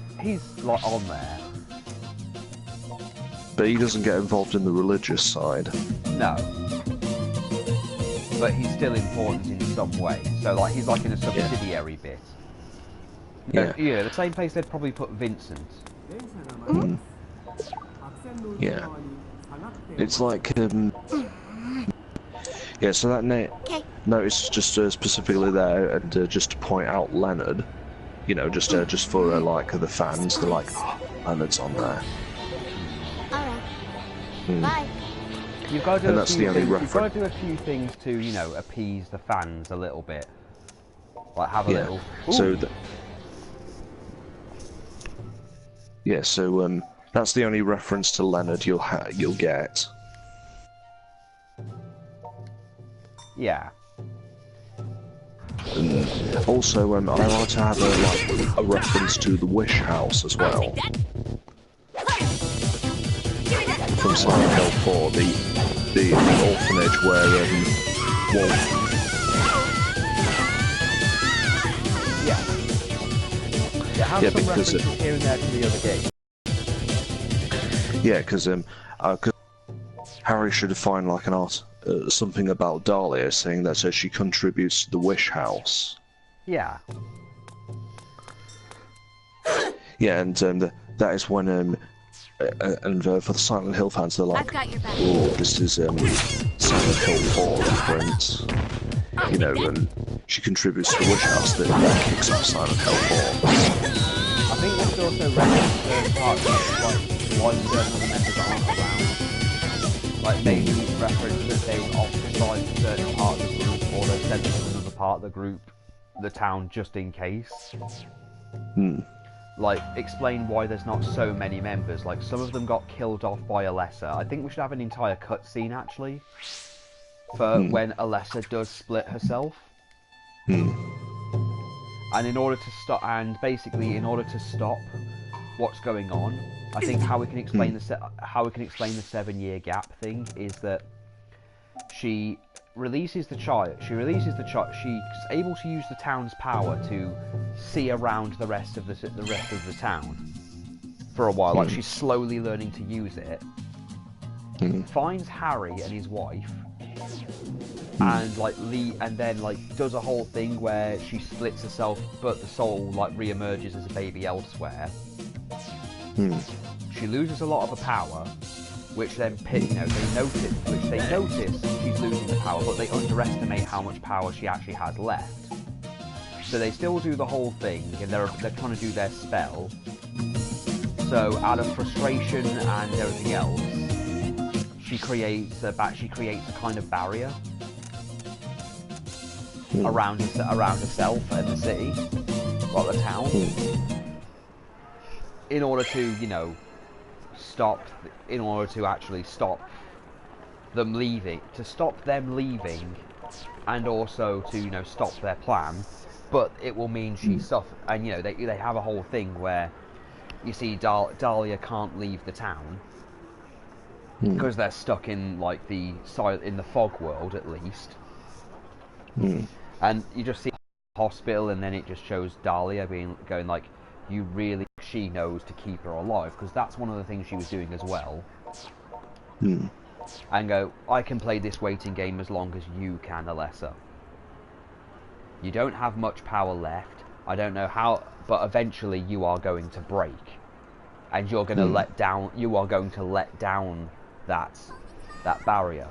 like on there. But he doesn't get involved in the religious side. No. But he's still important in some way. So like he's like in a subsidiary bit. Yeah. Yeah, the same place they'd probably put Vincent. Yeah. It's like yeah, so that notice just specifically there, and just to point out Leonard, you know, just for like the fans, they're like, oh, Leonard's on there. Alright. Bye. You've got to do And that's the only reference. You've got to do a few things to, you know, appease the fans a little bit. Like have a little. Ooh. So so that's the only reference to Leonard you'll get. Yeah. Also, I like to have a reference to the Wish House as well. From Silent Hill 4, the orphanage where Wolf. Yeah, have some references here and there to the other game. Yeah, because Harry should find like an something about Dahlia saying that she contributes to the Wish House. Yeah. Yeah, and that is when and for the Silent Hill fans, they're like, "Oh, this is Silent Hill 4 reference." You know, and she contributes to the Wish House that kicks off Silent Hill 4. I think there's also reference to parts like why certain members aren't around. Like maybe reference that they've ostracized certain parts of the group, or they've sent them to another part of the group, the town, just in case. Like, explain why there's not so many members. Like, some of them got killed off by Alessa. I think we should have an entire cutscene, actually, for when Alessa does split herself. And in order to stop, basically, in order to stop what's going on, I think how we can explain the 7-year gap thing is that she releases the child. She's able to use the town's power to see around the rest of the town for a while. Like, she's slowly learning to use it. Finds Harry and his wife, and then does a whole thing where she splits herself, but the soul re-emerges as a baby elsewhere. She loses a lot of her power, which then they notice she's losing the power, but they underestimate how much power she actually has left. So they still do the whole thing, and they're trying to do their spell. So out of frustration and everything else, she creates a kind of barrier around herself and the city, well, the town, in order to actually stop them leaving, and also to stop their plan. But it will mean she suffers, and they have a whole thing where you see Dahlia can't leave the town because they're stuck in like the fog world at least. And you just see the hospital, and then it just shows Dahlia going like, you really, she knows to keep her alive, because that's one of the things she was doing as well. And go, I can play this waiting game as long as you can, Alessa. You don't have much power left. I don't know how, but eventually you are going to break, and you're going to let down. You are going to let down that barrier.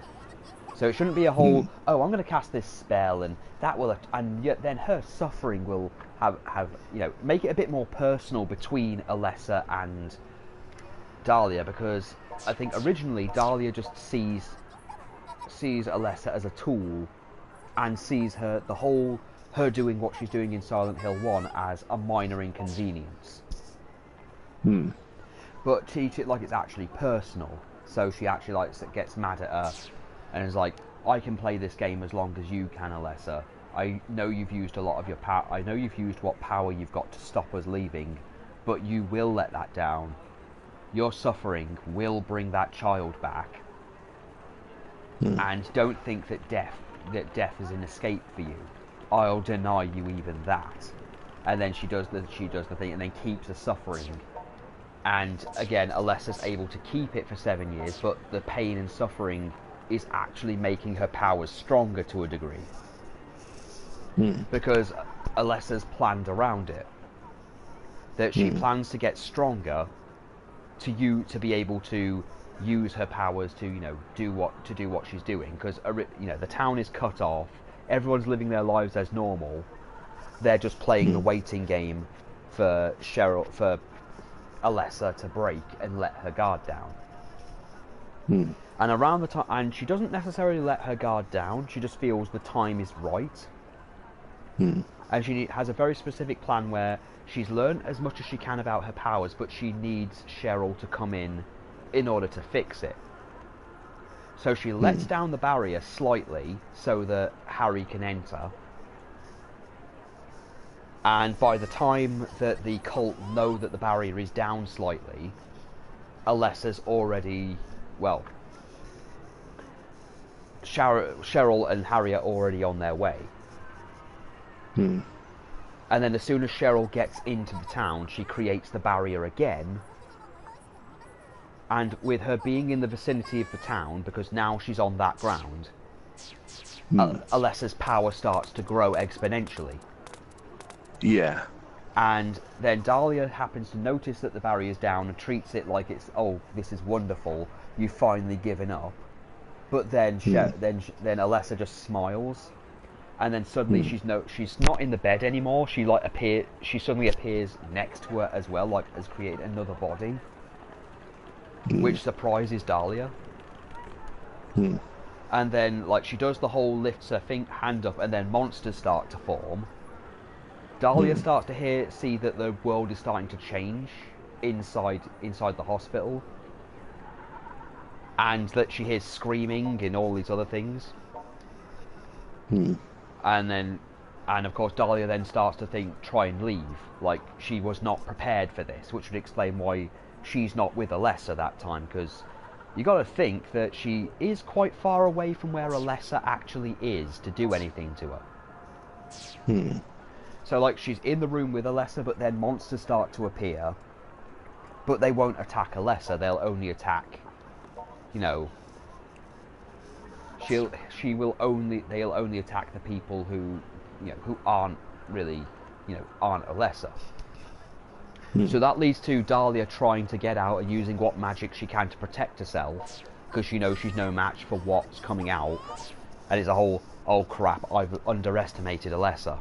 So it shouldn't be a whole. Oh, I'm going to cast this spell, and that will, and yet then her suffering will have make it a bit more personal between Alessa and Dahlia, because I think originally Dahlia just sees Alessa as a tool, and sees her doing what she's doing in Silent Hill 1 as a minor inconvenience. But treat it like it's actually personal. So she actually gets mad at her and is like, I can play this game as long as you can, Alessa. I know you've used a lot of your power. I know you've used what power you've got to stop us leaving, but you will let that down. Your suffering will bring that child back. And don't think that death is an escape for you. I'll deny you even that. And then she does the thing, and then keeps the suffering. And again, Alessa's able to keep it for 7 years, but the pain and suffering is actually making her powers stronger to a degree. Because Alessa's planned around it. That she plans to get stronger to be able to use her powers to do what she's doing, because the town is cut off. Everyone's living their lives as normal. They're just playing the waiting game for Alessa to break and let her guard down. And around the time, and she doesn't necessarily let her guard down. She just feels the time is right. And she has a very specific plan where she's learned as much as she can about her powers, but she needs Cheryl to come in order to fix it. So she lets down the barrier slightly so that Harry can enter. And by the time that the cult know that the barrier is down slightly, Alessa's already, Cheryl and Harry are already on their way. And then as soon as Cheryl gets into the town, she creates the barrier again. And with her being in the vicinity of the town, because now she's on that ground, Alessa's power starts to grow exponentially. Yeah. And then Dahlia happens to notice that the barrier's down and treats it like it's, oh, this is wonderful, you've finally given up. But then then Alessa just smiles, and then suddenly she's not in the bed anymore. She suddenly appears next to her as well, like has created another body. Which surprises Dahlia. And then she does the whole lifts her hand up, and then monsters start to form. Dahlia starts to see that the world is starting to change inside the hospital, and that she hears screaming and all these other things. And of course Dahlia then starts to try and leave, like she was not prepared for this, which would explain why she's not with Alessa that time, because you got to think that she is quite far away from where Alessa actually is to do anything to her. So she's in the room with Alessa, but then monsters start to appear, but they won't attack Alessa. They'll only attack, they'll only attack the people who aren't really, aren't Alessa. So that leads to Dahlia trying to get out and using what magic she can to protect herself, because she knows she's no match for what's coming out. And it's a whole, oh crap, I've underestimated Alessa.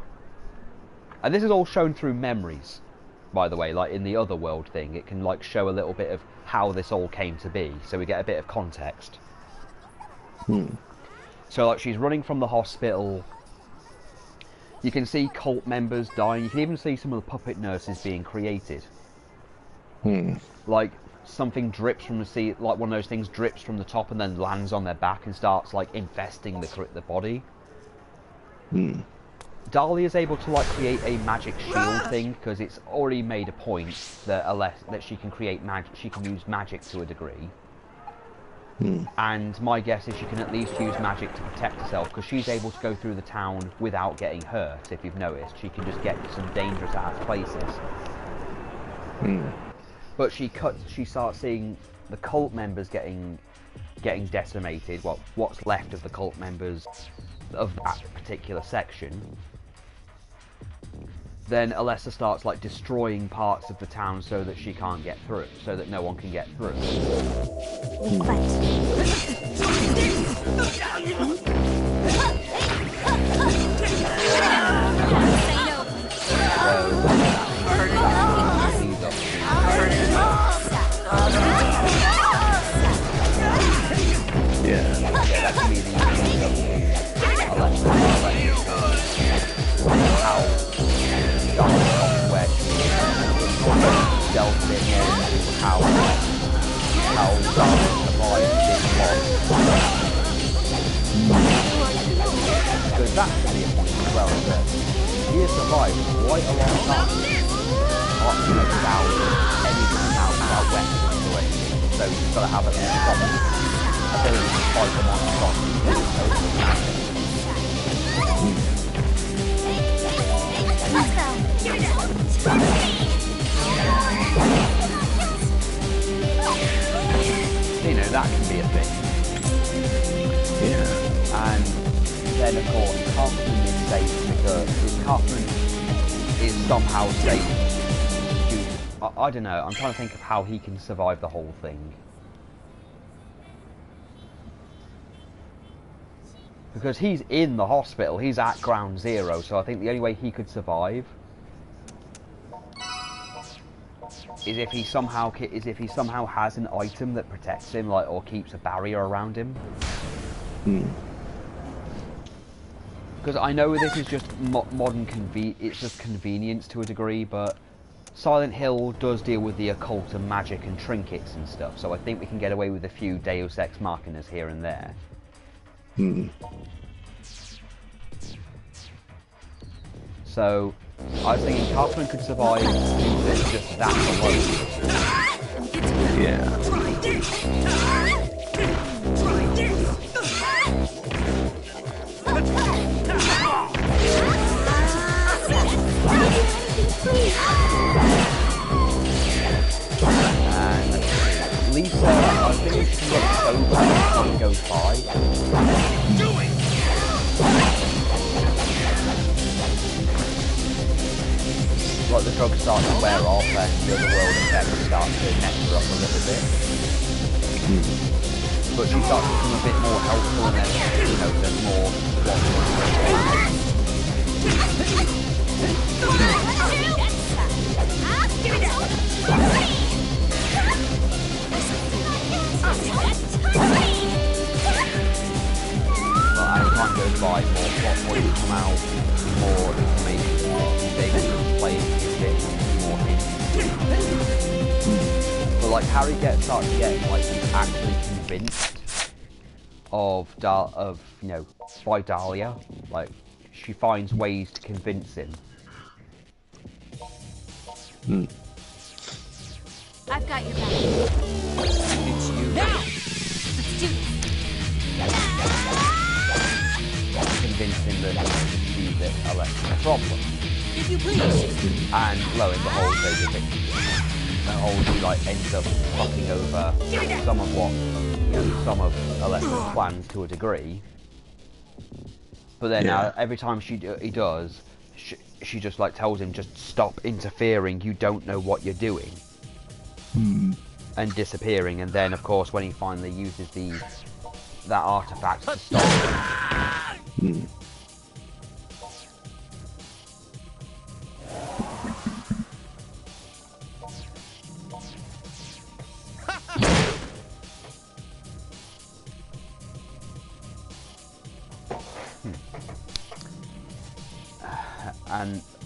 And this is all shown through memories, by the way, in the other world thing. It can show a little bit of how this all came to be, so we get a bit of context. So she's running from the hospital. You can see cult members dying. You can even see some of the puppet nurses being created. something drips from the sea, like one of those things drips from the top and then lands on their back and starts like infesting the body. Dahlia is able to like create a magic shield thing because it's already made a point that that she can create magic, she can use magic to a degree. And my guess is she can at least use magic to protect herself because she's able to go through the town without getting hurt. If you've noticed, she can just get to some dangerous ass places. But she starts seeing the cult members getting decimated. Well, what's left of the cult members of that particular section. Then Alessa starts like destroying parts of the town so that she can't get through, so that no one can get through. That can be the use of Alessa. How where she delved in into how Dark survived this loss. Because that could be a point as well, that he has survived quite a long time. Without anything out, without weapons or anything. So he's got to have a solid ability to fight them on top. You know, that can be a thing. Yeah. And then, of course, Kaufman is safe because Kaufman is somehow safe. I don't know, I'm trying to think of how he can survive the whole thing. Because he's in the hospital, he's at ground zero, so I think the only way he could survive is if he somehow has an item that protects him, like, or keeps a barrier around him. Because I know this is just it's just convenience to a degree, but Silent Hill does deal with the occult and magic and trinkets and stuff, so I think we can get away with a few Deus Ex Machinas here and there. So, I was thinking Kaufman could survive just that alone. Yeah. And Lisa, I think she can get sober as time goes by. Like the drugs start to wear off and the other world effects start to mess her up a little bit. But she starts to become a bit more helpful and then, you know, there's more But as time goes by, more plot points come out, more information, she's able to explain a bit more hints. But like Harry starts to get like he's actually convinced of you know, by Dahlia. Like she finds ways to convince him. I've got your back. It's you. Now! Let's do this. Convince him that he can see that Alessa's problem. If you please. And lo and behold, they defeat him. And he like ends up fucking over some of what, you know, some of Alessa's plans to a degree. But then every time he does, she just like tells him, just stop interfering, you don't know what you're doing. And disappearing, and then of course when he finally uses that artifact to stop him.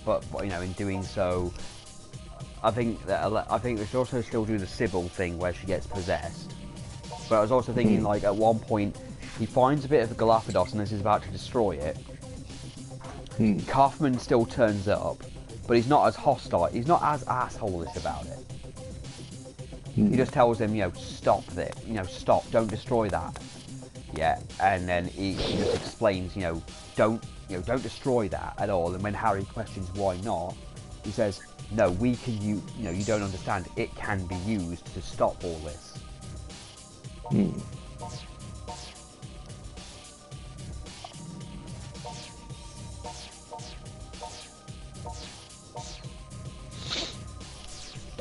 But you know, in doing so, I think they should also still do the Sybil thing where she gets possessed. But I was also thinking, like, at one point, he finds a bit of the Galapagos and is about to destroy it. Kaufman still turns up, but he's not as hostile. He's not as asshole-ish about it. He just tells him, stop this. Stop. Don't destroy that. Yeah, and then he just explains, don't destroy that at all. And when Harry questions why not, he says, no, we can use, you don't understand. It can be used to stop all this.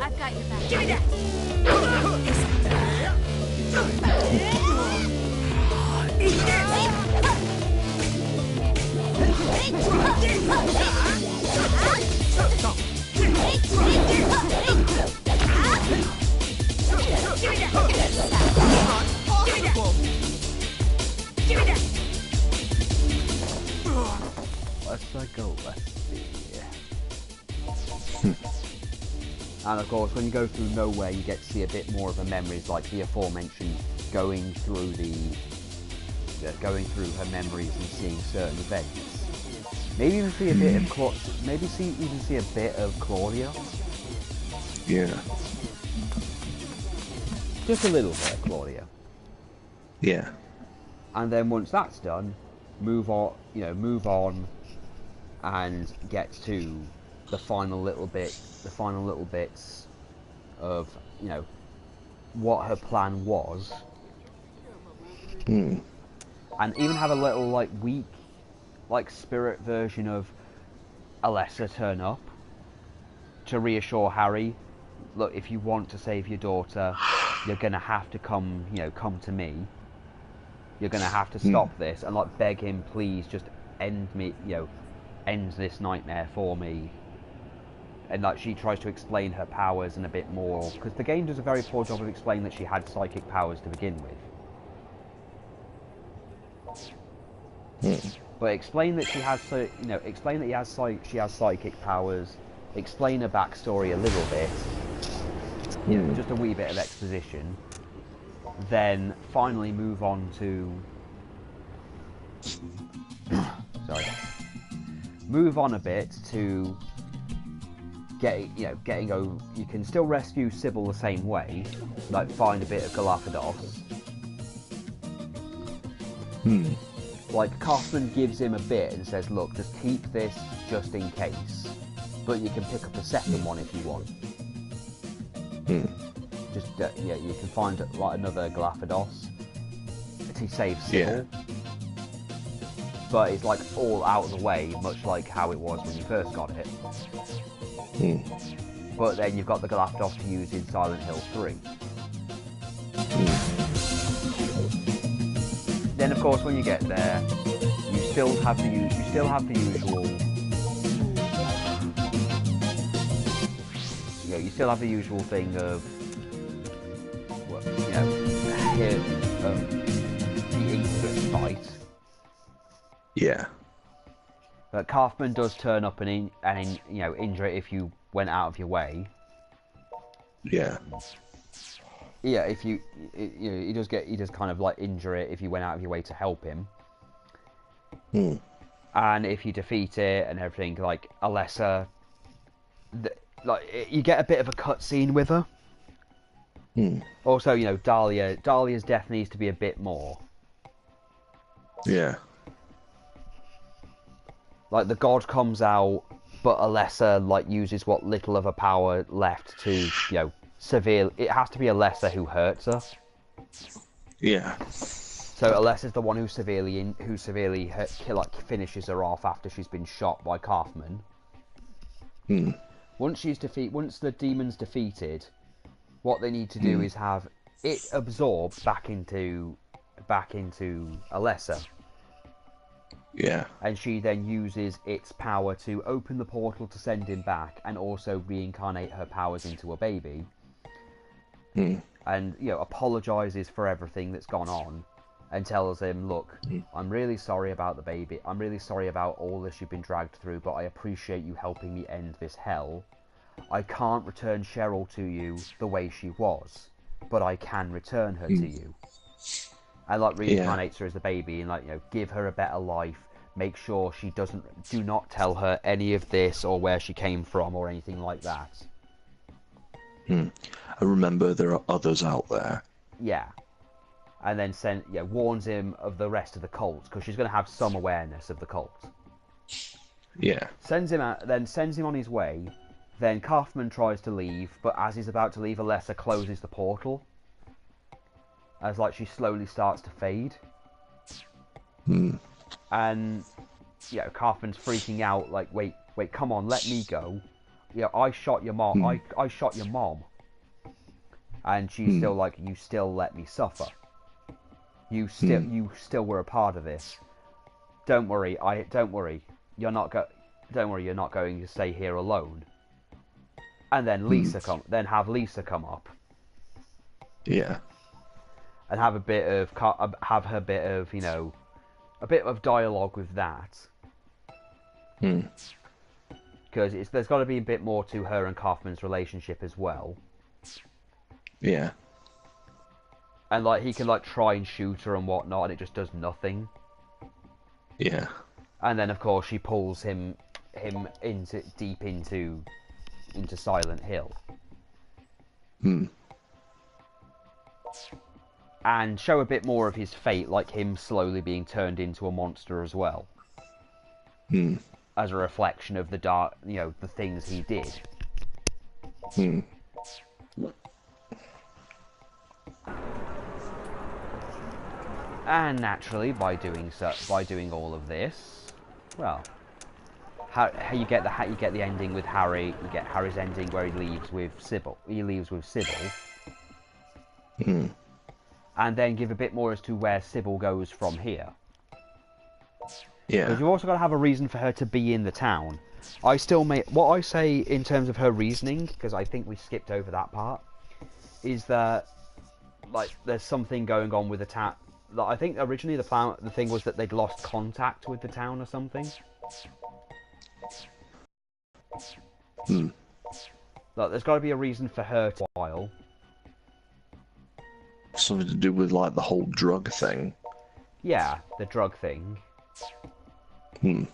I've got your back. Give me that! Let's see. And of course, when you go through Nowhere, you get to see a bit more of her memories, like the aforementioned going through her memories and seeing certain events. Maybe even see a bit of even see a bit of Claudia. Yeah. Just a little bit of Claudia. Yeah. And then once that's done, move on, and get to the final little bits of, what her plan was. And even have a little, weak, spirit version of Alessa turn up to reassure Harry, look, if you want to save your daughter, you're gonna have to come to me. You're gonna have to stop this, and beg him, please, just end this nightmare for me. And she tries to explain her powers and a bit more, because the game does a very poor job of explaining that she had psychic powers to begin with. But explain that she has, explain that she has psychic powers. Explain her backstory a little bit. Just a wee bit of exposition. Then finally move on to. Sorry. Move on a bit to getting over. You can still rescue Sybil the same way, find a bit of Galapagos. Kaufman gives him a bit and says, look, just keep this just in case, but you can pick up a second one if you want. Just you can find another Galapagos to save Sybil. But it's all out of the way, much like how it was when you first got it. But then you've got the Galapagos to use in Silent Hill 3. Then of course when you get there, you still have the usual. You still have the usual thing of, the infamous fight. Yeah. But Kaufman does turn up and injure it if you went out of your way. Yeah. Yeah, he does kind of injure it if you went out of your way to help him. And if you defeat it and everything, Alessa, you get a bit of a cutscene with her. Also, Dahlia's death needs to be a bit more. Yeah. The god comes out, but Alessa uses what little of her power left to, severely. It has to be Alessa who hurts her. Yeah. So Alessa's the one who severely finishes her off after she's been shot by Kaufman. Once the demon's defeated, what they need to do is have it absorbed back into Alessa. Yeah. And she then uses its power to open the portal to send him back, and also reincarnate her powers into a baby. And apologizes for everything that's gone on, and tells him, look, I'm really sorry about the baby. I'm really sorry about all this you've been dragged through, but I appreciate you helping me end this hell. I can't return Cheryl to you the way she was, but I can return her to you. And like reincarnates her as the baby, and like, you know, give her a better life. Make sure she do not tell her any of this or where she came from or anything like that. I remember there are others out there. Yeah. And then warns him of the rest of the cult, because she's going to have some awareness of the cult. Yeah. Sends him on his way. Then Kaufman tries to leave, but as he's about to leave, Alessa closes the portal. As like she slowly starts to fade. And Kaufman's freaking out, like, wait, come on, let me go. I shot your mom. I shot your mom. And she's still like, you still let me suffer. You still were a part of this. Don't worry. You're not going to stay here alone. And then have Lisa come up. Yeah. And have a bit of dialogue with that. Because there's got to be a bit more to her and Kaufman's relationship as well. Yeah. And like he can like try and shoot her and whatnot, and it just does nothing. Yeah. And then of course she pulls him deep into Silent Hill. And show a bit more of his fate, like him slowly being turned into a monster as well. As a reflection of the dark, the things he did. And naturally, by doing all of this, well, how you get the ending with Harry. You get Harry's ending where he leaves with Sybil. And then give a bit more as to where Sybil goes from here. Yeah. Because you've also got to have a reason for her to be in the town. What I say in terms of her reasoning, because I think we skipped over that part, is that like there's something going on with the town. I think originally the thing was that they'd lost contact with the town or something. Like, there's got to be a reason for her to while. Something to do with like the whole drug thing. Yeah, the drug thing. Yeah.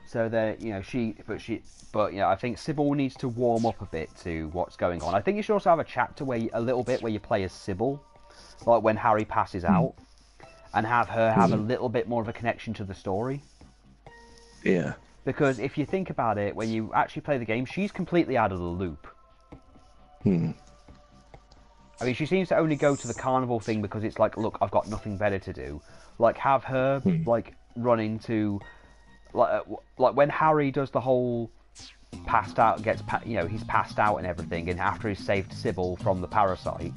So there, I think Sybil needs to warm up a bit to what's going on. I think you should also have a chapter where you play as Sybil, like when Harry passes out, and have her have a little bit more of a connection to the story. Yeah. Because if you think about it, when you actually play the game, she's completely out of the loop. I mean, she seems to only go to the carnival thing because it's like, look, I've got nothing better to do. Like, have her like run into. Like when Harry does the whole passed out, he's passed out and everything, and after he's saved Sybil from the parasite,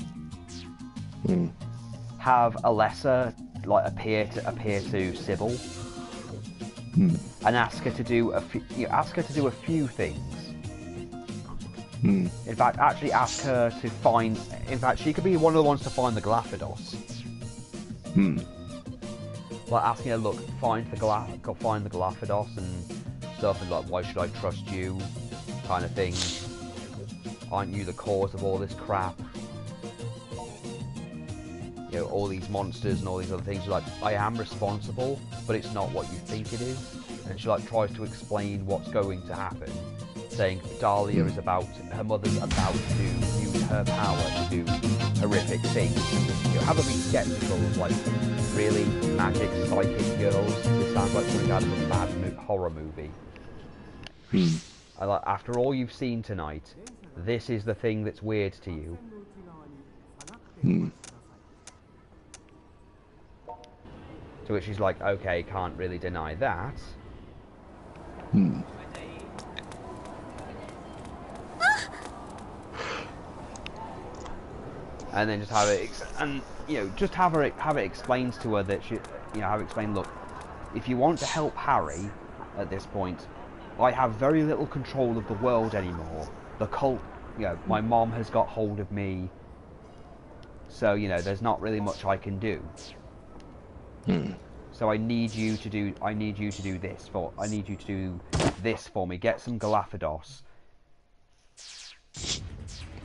have Alessa like appear to Sybil and ask her to do a few things. In fact, actually ask her to find. In fact, she could be one of the ones to find the Galapagos. Like asking her, look, find the Galapagos and stuff, and like, why should I trust you, kind of thing. Aren't you the cause of all this crap? All these monsters and all these other things. She's like, I am responsible, but it's not what you think it is. And she like tries to explain what's going to happen, saying Dahlia is her mother's about to use her power to do horrific things. Have a be skeptical of like, really, magic psychic girls? This sounds like something out of a bad horror movie. And like, after all you've seen tonight, this is the thing that's weird to you. To which she's like, okay, can't really deny that. And then just have it, just have it explains to her that have it explained, look, if you want to help Harry at this point, I have very little control of the world anymore. The cult, my mom has got hold of me, so, there's not really much I can do. So I need you to do this for me. Get some Galapagos.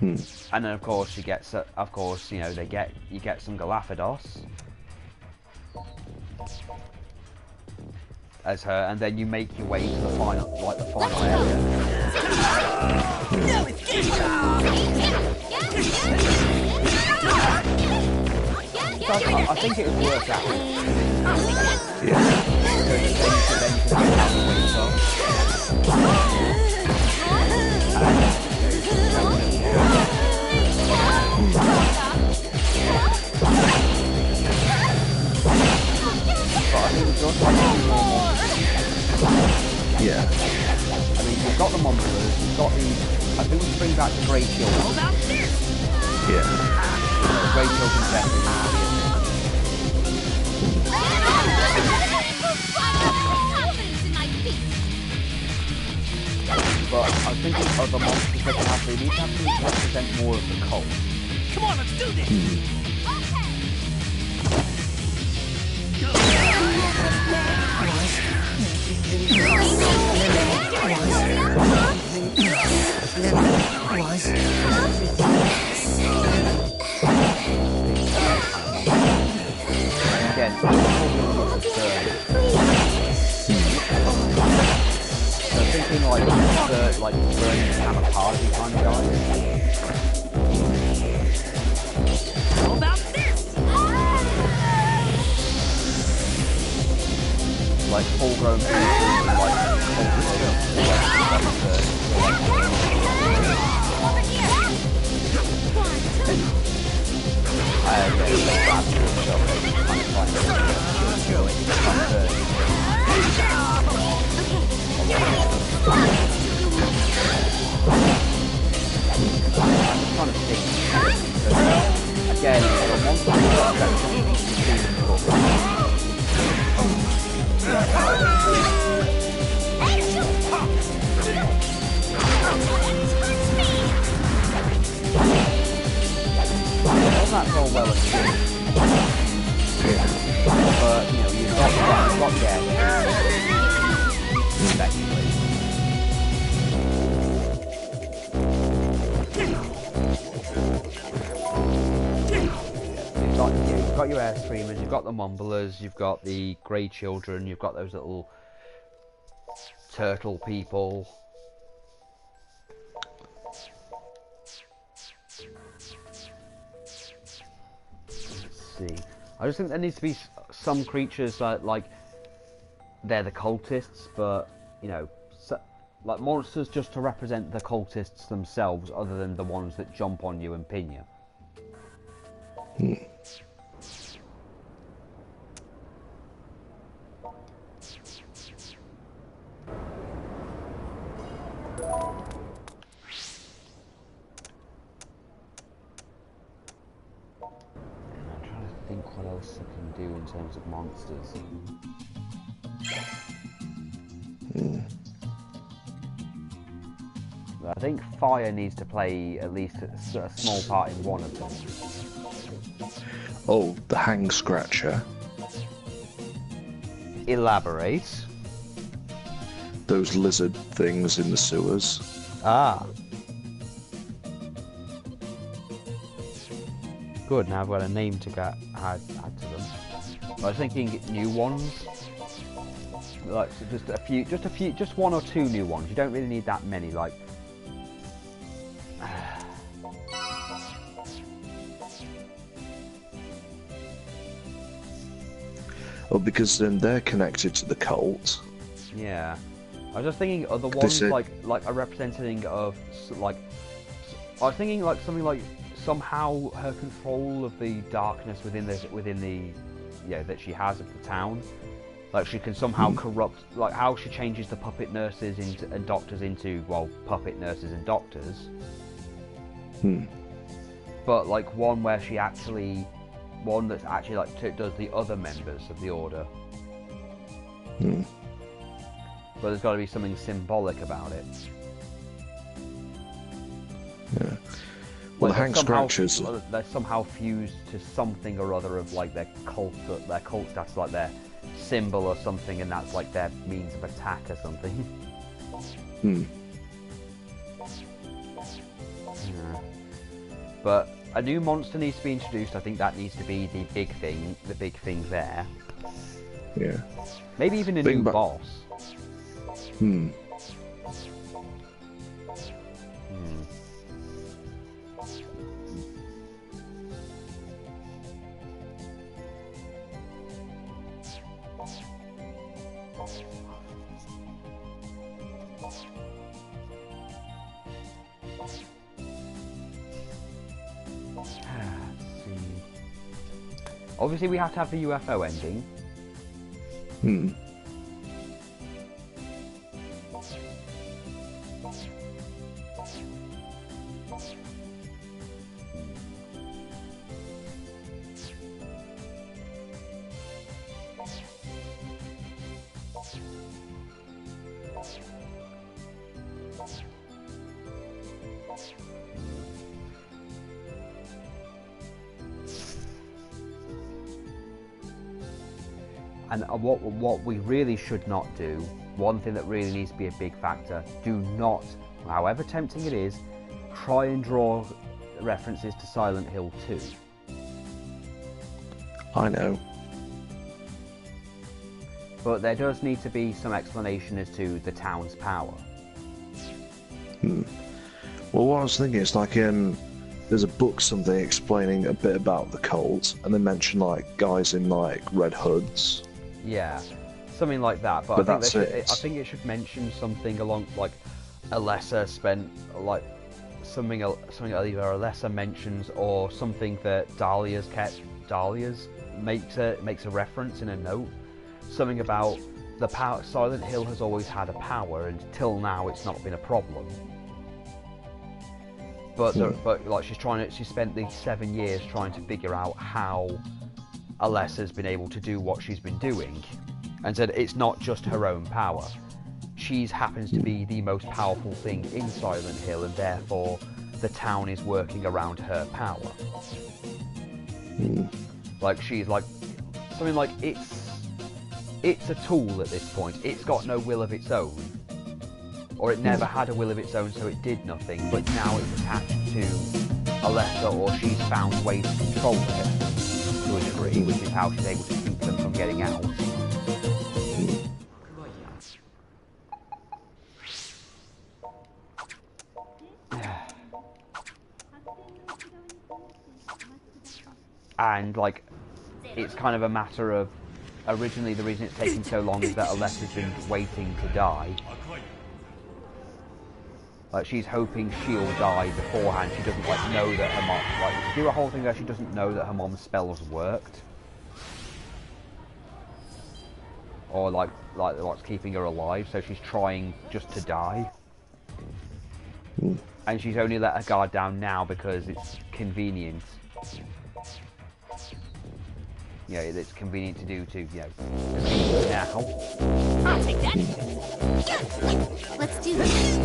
And then of course you get you get some Galapagos as her, and then you make your way to the final area. I think it would work out. Yeah. Then you can get out the way top. Yeah. I mean, you've got the monsters, you've got the... I think we should bring back the Grey Children. Yeah. The Grey Children definitely. But I think of the monsters that they need to actually represent more of the cult. Come on, let's do this! Again, so thinking like burning kamikaze kind of guys. How about this? Like full-grown people, like again, that's all well and good. But, you know, you've got effectively. You've got your air screamers, you've got the mumblers, you've got the Grey Children, you've got those little turtle people. See. I just think there needs to be some creatures that, like, they're the cultists, but, you know, like monsters just to represent the cultists themselves, other than the ones that jump on you and pin you. What else I can do in terms of monsters? I think fire needs to play at least a small part in one of them. Oh, the hang scratcher. Elaborate. Those lizard things in the sewers. Ah. Good, now I've got a name to add to them. I was thinking new ones. Like so just one or two new ones. You don't really need that many, like Well, because then they're connected to the cult. yeah. I was just thinking other ones like a representing of like I was thinking like something like somehow her control of the darkness within the that she has of the town, like she can somehow corrupt, like how she changes the puppet nurses and doctors into puppet nurses and doctors. But like one that's actually like does the other members of the order. But there's got to be something symbolic about it. Yeah. Well, Like, the hang scratchers. they're somehow fused to something or other of like their cult status, like their symbol or something, and that's like their means of attack or something. Hmm. Yeah. But a new monster needs to be introduced. I think that needs to be the big thing there. Yeah. Maybe even a Big new ba- boss. Hmm. Let's see. Obviously, we have to have the UFO ending. Hmm. And what we really should not do, one thing that really needs to be a big factor, do not, however tempting it is, try and draw references to Silent Hill 2. I know. But there does need to be some explanation as to the town's power. Hmm. Well, what I was thinking is like, there's a book, something explaining a bit about the cult, and they mention like guys in like red hoods. Yeah, something like that. But I think it should mention something along like Alessa spent like something either Alessa mentions or something that Dahlia's makes a reference in a note. Something about the power. Silent Hill has always had a power, and till now it's not been a problem. But like she spent these 7 years trying to figure out how Alessa's been able to do what she's been doing, and said it's not just her own power. She happens to be the most powerful thing in Silent Hill, and therefore the town is working around her power. Like she's like something like it's a tool at this point. It's got no will of its own, or it never had a will of its own, so it did nothing. But now it's attached to Alessa, or she's found ways to control it to a degree, which is how she's able to keep them from getting out. And like, it's kind of a matter of, originally the reason it's taking so long is that Alessa's been waiting to die. Like, she's hoping she'll die beforehand. She doesn't like know that her mom, like, to do a whole thing where she doesn't know that her mom's spells worked, or like what's keeping her alive. So she's trying just to die, and she's only let her guard down now because it's convenient. You know, it's convenient to do to, you know, now. I'll take that. Let's do this.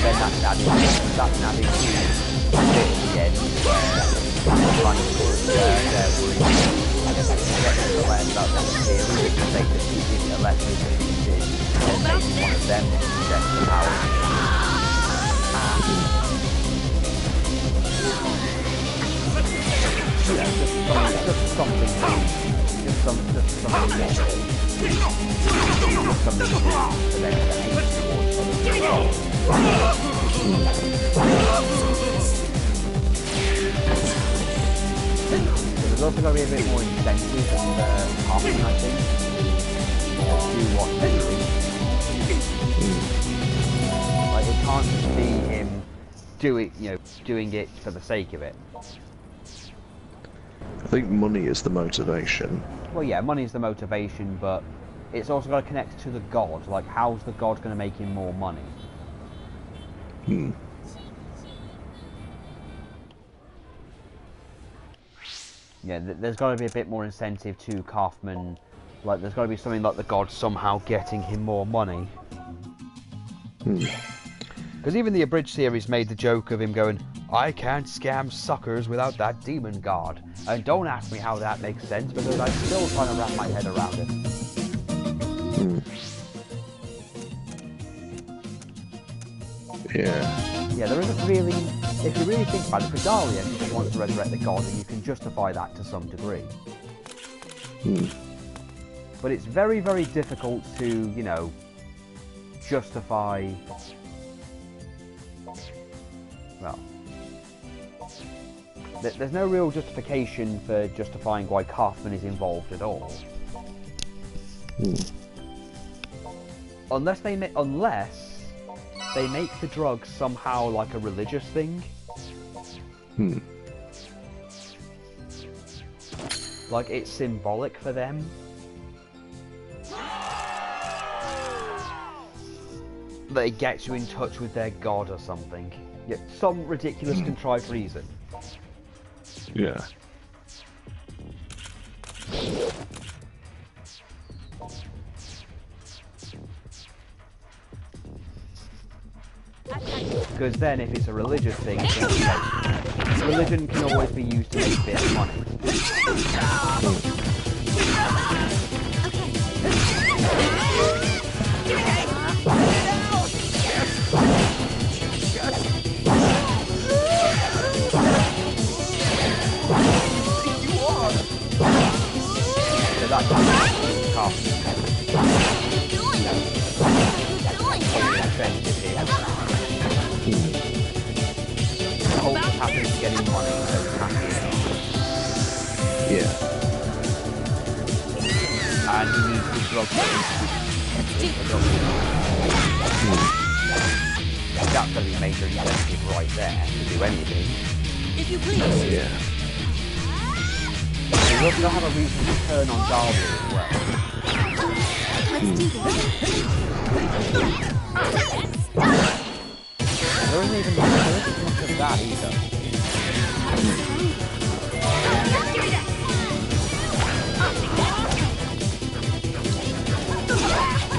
Then that's added to the end where trying to sort of they're worried getting the land about them theory, because they defeated Alessa defeated, and maybe one of them possessed the power. Yeah, just something for them to aim towards other people. There's also going to be a bit more incentive and Hoffman, I think, to do what they're doing. Like, it can't just be him doing it for the sake of it. think money is the motivation. Well, yeah, money is the motivation, but it's also got to connect to the god. Like, how's the god going to make him more money? Yeah, there's got to be a bit more incentive to Kaufman. Like, there's got to be something like the god somehow getting him more money. Because even the abridged series made the joke of him going, I can't scam suckers without that demon god. And don't ask me how that makes sense, because I'm still trying to wrap my head around it. Yeah. Yeah, there isn't really... If you really think about it, for Dahlia, she just wants to resurrect the god, and you can justify that to some degree. But it's very, very difficult to, you know, justify... Well... There's no real justification for justifying why Kaufman is involved at all. Unless they make the drug somehow like a religious thing. Like it's symbolic for them. That it gets you in touch with their god or something. Yeah, some ridiculous contrived reason. Yeah. Because then if it's a religious thing, then, religion can always be used to make a bit of money. So that's offensive here. Hope happens getting money, so happy. Yeah. And he needs the drug That's going to be a major incentive right there to do anything. If you please. Yeah. We're going to have a reason to turn on Dahlia as well. Let's do this. There isn't even much of that either.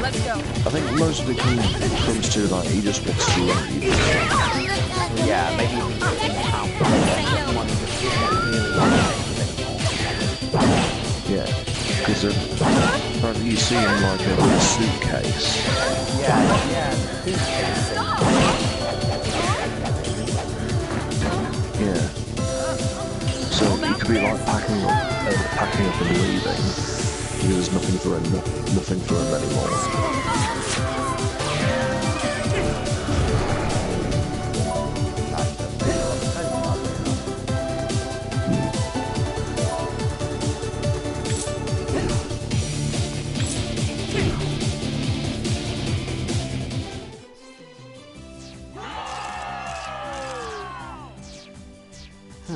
Let's go. I think most of it comes to like he just wants to leave. Yeah, maybe even Yeah, because apparently you see him like a suitcase. Yeah, Yeah. So he could be like packing up and leaving because there's nothing for him anymore.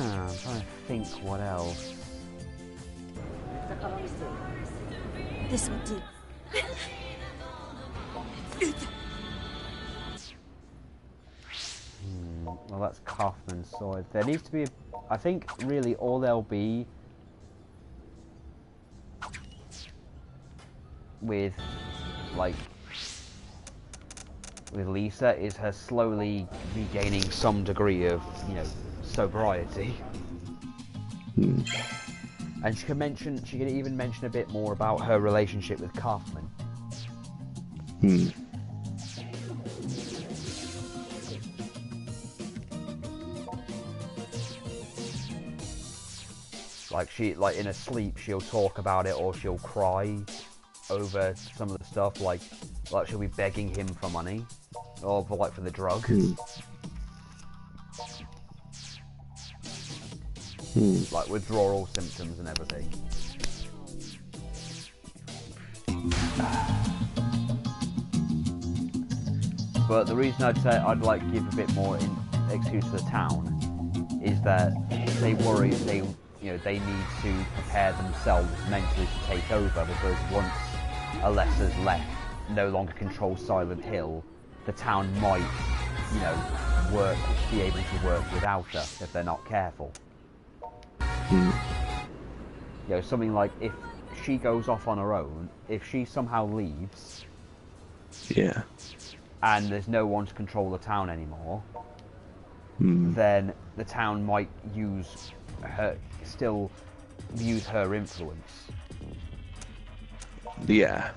I'm trying to think what else. This will do. Well, that's Kaufman's sword. There needs to be, I think, really all there'll be with, like, with Lisa is her slowly regaining some degree of, you know, sobriety. And she can even mention a bit more about her relationship with Kaufman. Like in her sleep, she'll talk about it, or she'll cry over some of the stuff. Like she'll be begging him for money, or for the drug. Like withdrawal symptoms and everything. But the reason I'd say I'd like to give a bit more excuse to the town is that they you know, they need to prepare themselves mentally to take over, because once Alessa's left, no longer controls Silent Hill, the town might, you know, be able to work without her if they're not careful. You know, something like if she goes off on her own, if she somehow leaves, Yeah. and there's no one to control the town anymore, then the town might use her influence. Yeah.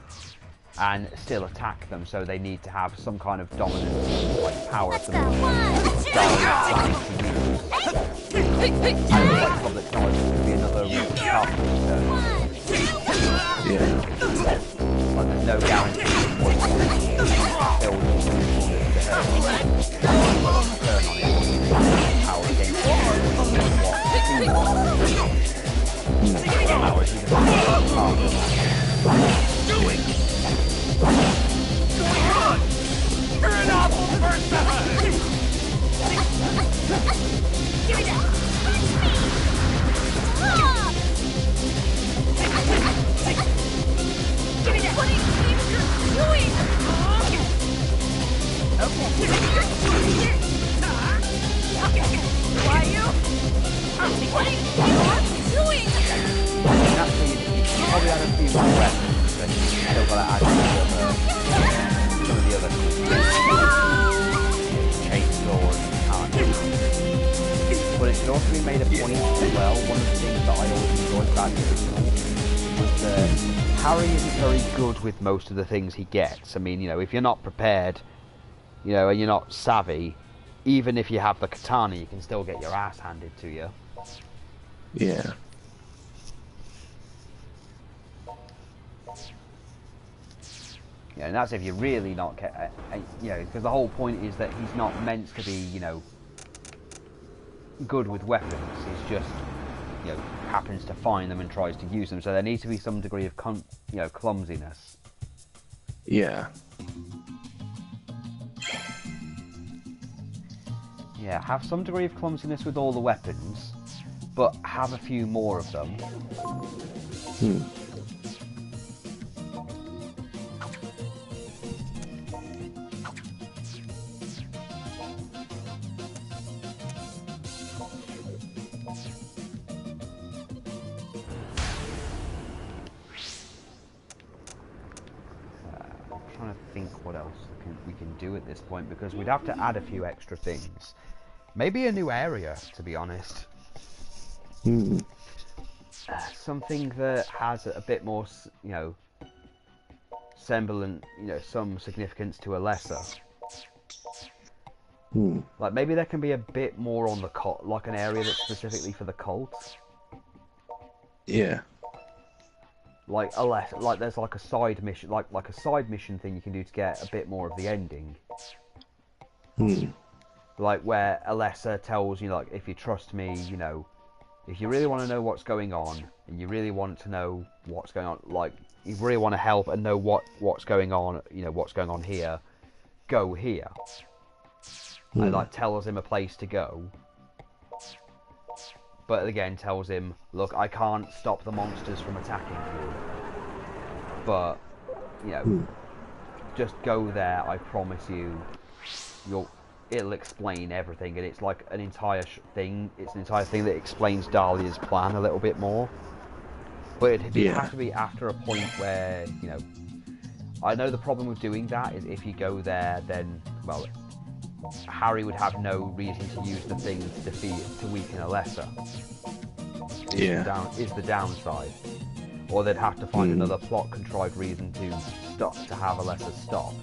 And still attack them, so they need to have some kind of dominant, like, power Let's to go. them. 1, 2, And like public knowledge, it could be another carpentry turn. Yeah. Like, there's no guarantee that once filled with turn on it, power against You're an awful person! Give me that. Give me that. What do you think you're doing? Why you? What are you doing? Naturally, you probably had a few more weapons, but you still got to add some of the other chainsaws and can't. But it should also be made a point as well. One of the things that I always enjoyed about the original was that Harry isn't very good with most of the things he gets. I mean, you know, if you're not prepared, you know, and you're not savvy, even if you have the katana, you can still get your ass handed to you. Yeah. Yeah, and that's if you're really not, you know, because the whole point is that he's not meant to be, you know, good with weapons. He's just, you know, happens to find them and tries to use them. So there needs to be some degree of, you know, clumsiness. Yeah. Yeah, have some degree of clumsiness with all the weapons, but have a few more of them. Trying to think what else we can do at this point, because we'd have to add a few extra things. Maybe a new area, to be honest. Something that has a bit more, you know, semblant, you know, some significance to a lesser. Like maybe there can be a bit more on the cult, like an area that's specifically for the cult. Yeah. Like like there's like a side mission, like a side mission thing you can do to get a bit more of the ending. Like where Alessa tells you, like, if you trust me, you know, if you really want to know what's going on, and you really want to know what's going on, like, you really want to help and know what's going on, you know, what's going on here, go here. And, like, tells him a place to go. But again, tells him, look, I can't stop the monsters from attacking you. But, you know, just go there, I promise you, it'll explain everything, and it's like an entire thing. It's an entire thing that explains Dahlia's plan a little bit more. But it'd have to be after a point where, you know, I know the problem with doing that is if you go there, then, well, Harry would have no reason to use the thing to weaken Alessa. Is the downside. Or they'd have to find another plot-contrived reason to have Alessa stop.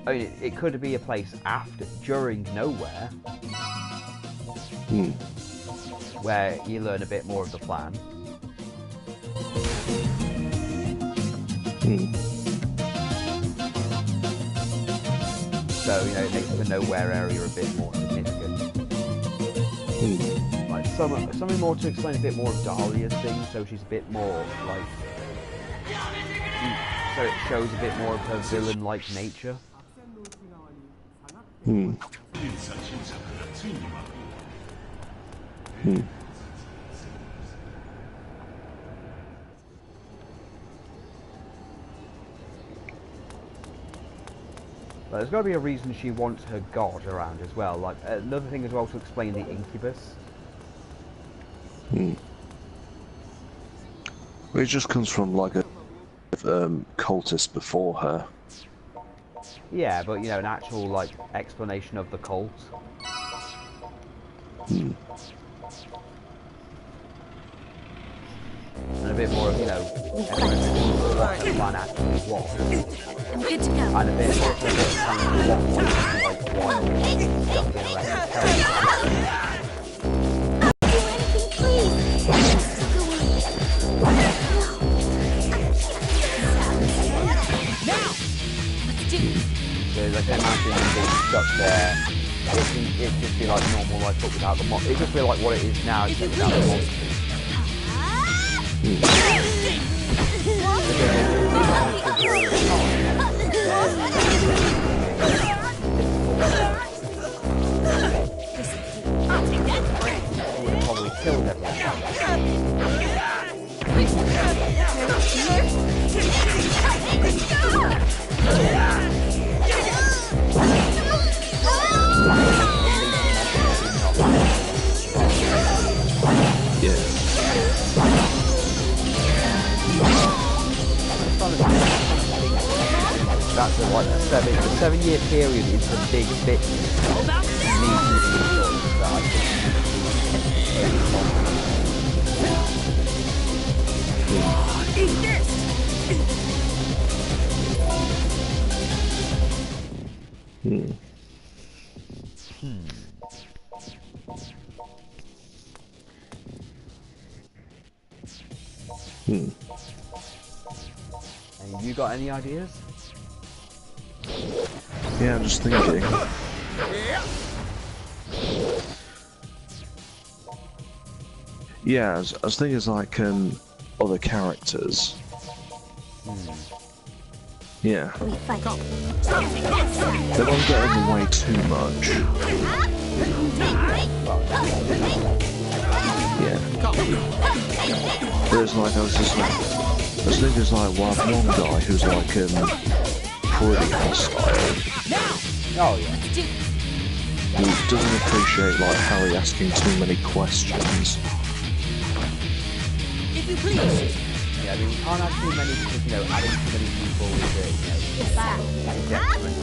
I mean, it could be a place during Nowhere, where you learn a bit more of the plan. So, you know, it makes the Nowhere area a bit more significant. Like something more to explain a bit more of Dahlia's thing, so she's a bit more like, so it shows a bit more of her villain-like nature. Hmm. Hmm. But there's got to be a reason she wants her god around as well. Like another thing as well to explain the incubus. Hmm. Well, it just comes from like a cultist before her. Yeah, but you know, an actual like explanation of the cult. Hmm. And a bit more of, you know, what the plan actually was. I'm good to go. And a bit more of kind of what like wild jumping around and telling. Do anything, please. Go on. Now. Let's do it. So like, I can imagine him being stuck there. It'd just be like normal life, but without the monster. It'd just be like what it is now, except without the monster. Would have probably killed everyone. Yeah. That's a, like a 7-year period is a big bit. Eat this. Hmm. Hmm. And you got any ideas? Yeah, I'm just thinking. Yeah, I was thinking it's like other characters. Yeah. We fight. They don't get in the way too much. Yeah. There's like I was thinking there's like one guy who's like pretty hostile. Oh yeah. Who doesn't appreciate like Harry asking too many questions. If you please. Yeah, I mean we can't have too many because you know adding too many people is detriment.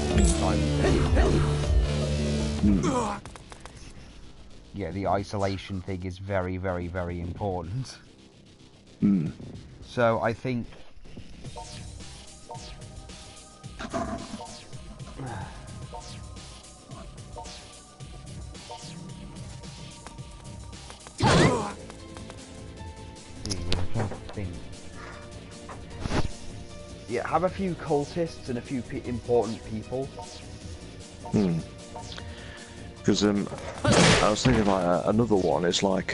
Yeah, the isolation thing is very, very, very important. Hmm. So I think yeah, have a few cultists and a few important people. Hmm. Because I was thinking like another one is like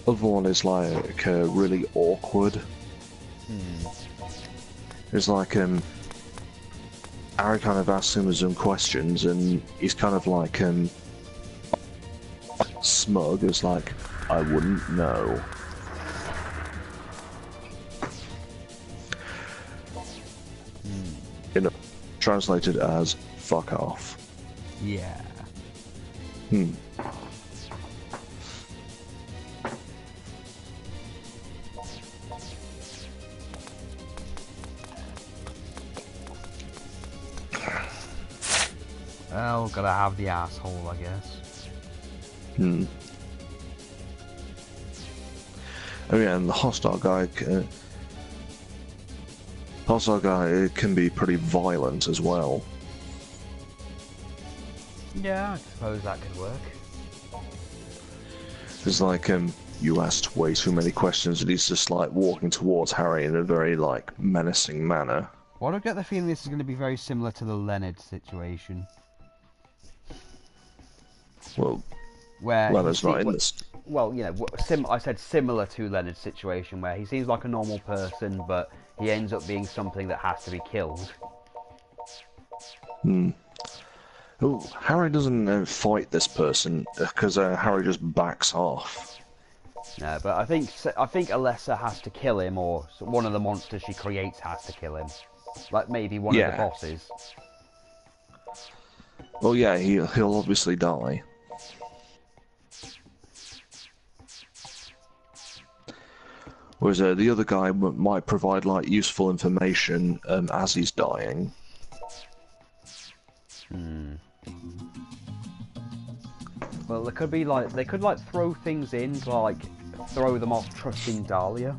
other one is like really awkward. It's like Harry kind of asks him some questions and he's kind of like smug. It's like I wouldn't know. You know, translated as fuck off. Yeah. Hmm. Well, gotta have the asshole, I guess. Hmm. Oh yeah, and the hostile guy can be pretty violent as well. Yeah, I suppose that could work. It's like you asked way too many questions and he's just like walking towards Harry in a very like menacing manner. Well, I get the feeling this is going to be very similar to the Leonard situation. Well, where Leonard's not in this. Well, you know, I said similar to Leonard's situation, where he seems like a normal person, but he ends up being something that has to be killed. Hmm. Oh, Harry doesn't fight this person because Harry just backs off. No, but I think Alessa has to kill him, or one of the monsters she creates has to kill him. Like maybe one of the bosses. Well, yeah, he'll obviously die. Whereas the other guy might provide like useful information as he's dying. Well, they could throw things in to like throw them off trusting Dahlia.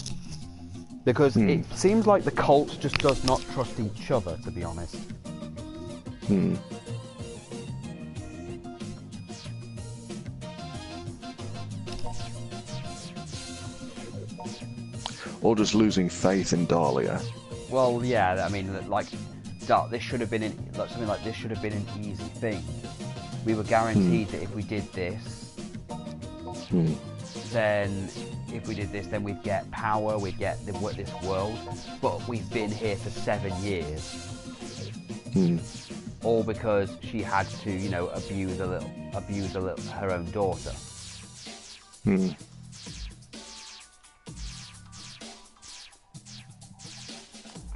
Because it seems like the cult just does not trust each other, to be honest. Or just losing faith in Dahlia. Well, yeah, I mean, like, this should have been something like this should have been an easy thing. We were guaranteed that if we did this, then we'd get power, we'd get this world. But we've been here for 7 years, all because she had to, you know, abuse her own daughter.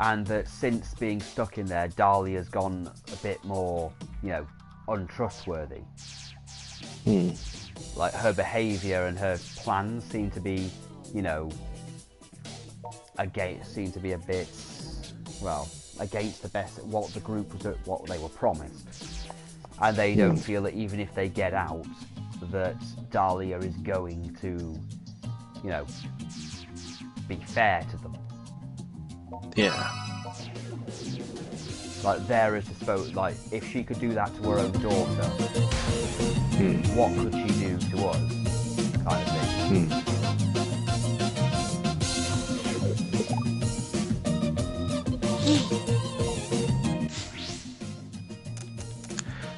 And that since being stuck in there, Dahlia's gone a bit more, you know, untrustworthy. Like her behaviour and her plans seem to be, you know, seem to be a bit, well, against the best, what the group was, what they were promised. And they don't feel that even if they get out, that Dahlia is going to, you know, be fair to them. Yeah. Like Vera's disposed, like if she could do that to her own daughter, what could she do to us? Kind of thing.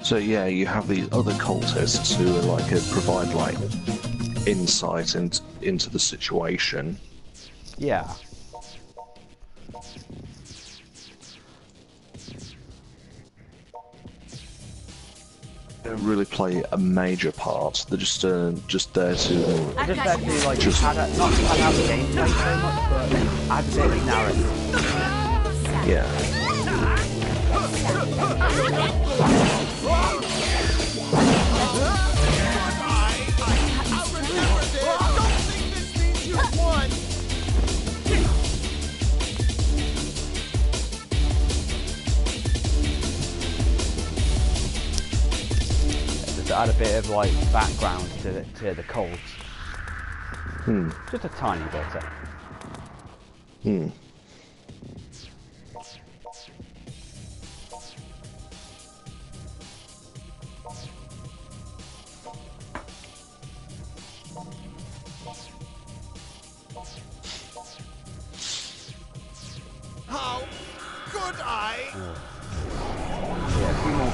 So yeah, you have these other cultists who are like provide like insight into the situation. Yeah. Don't really play a major part. They're just there to Just actually like not add out the gameplay so much, but add a bit of narrative. yeah. Add a bit of like background to the cults. Just a tiny bit. How could I? Yeah, a few more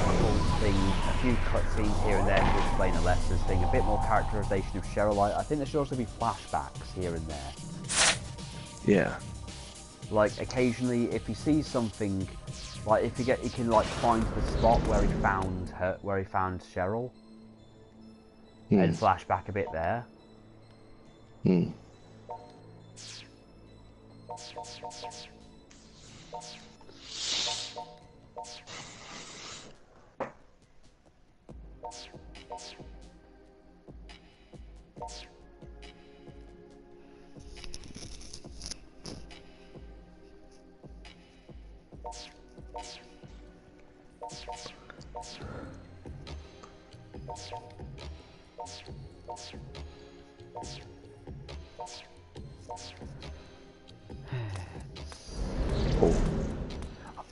things, a few cutscenes here and there to explain Alessa's thing, a bit more characterization of Cheryl. I think there should also be flashbacks here and there. Yeah. Like occasionally, if he sees something, like he can like find the spot where he found Cheryl, and flashback a bit there.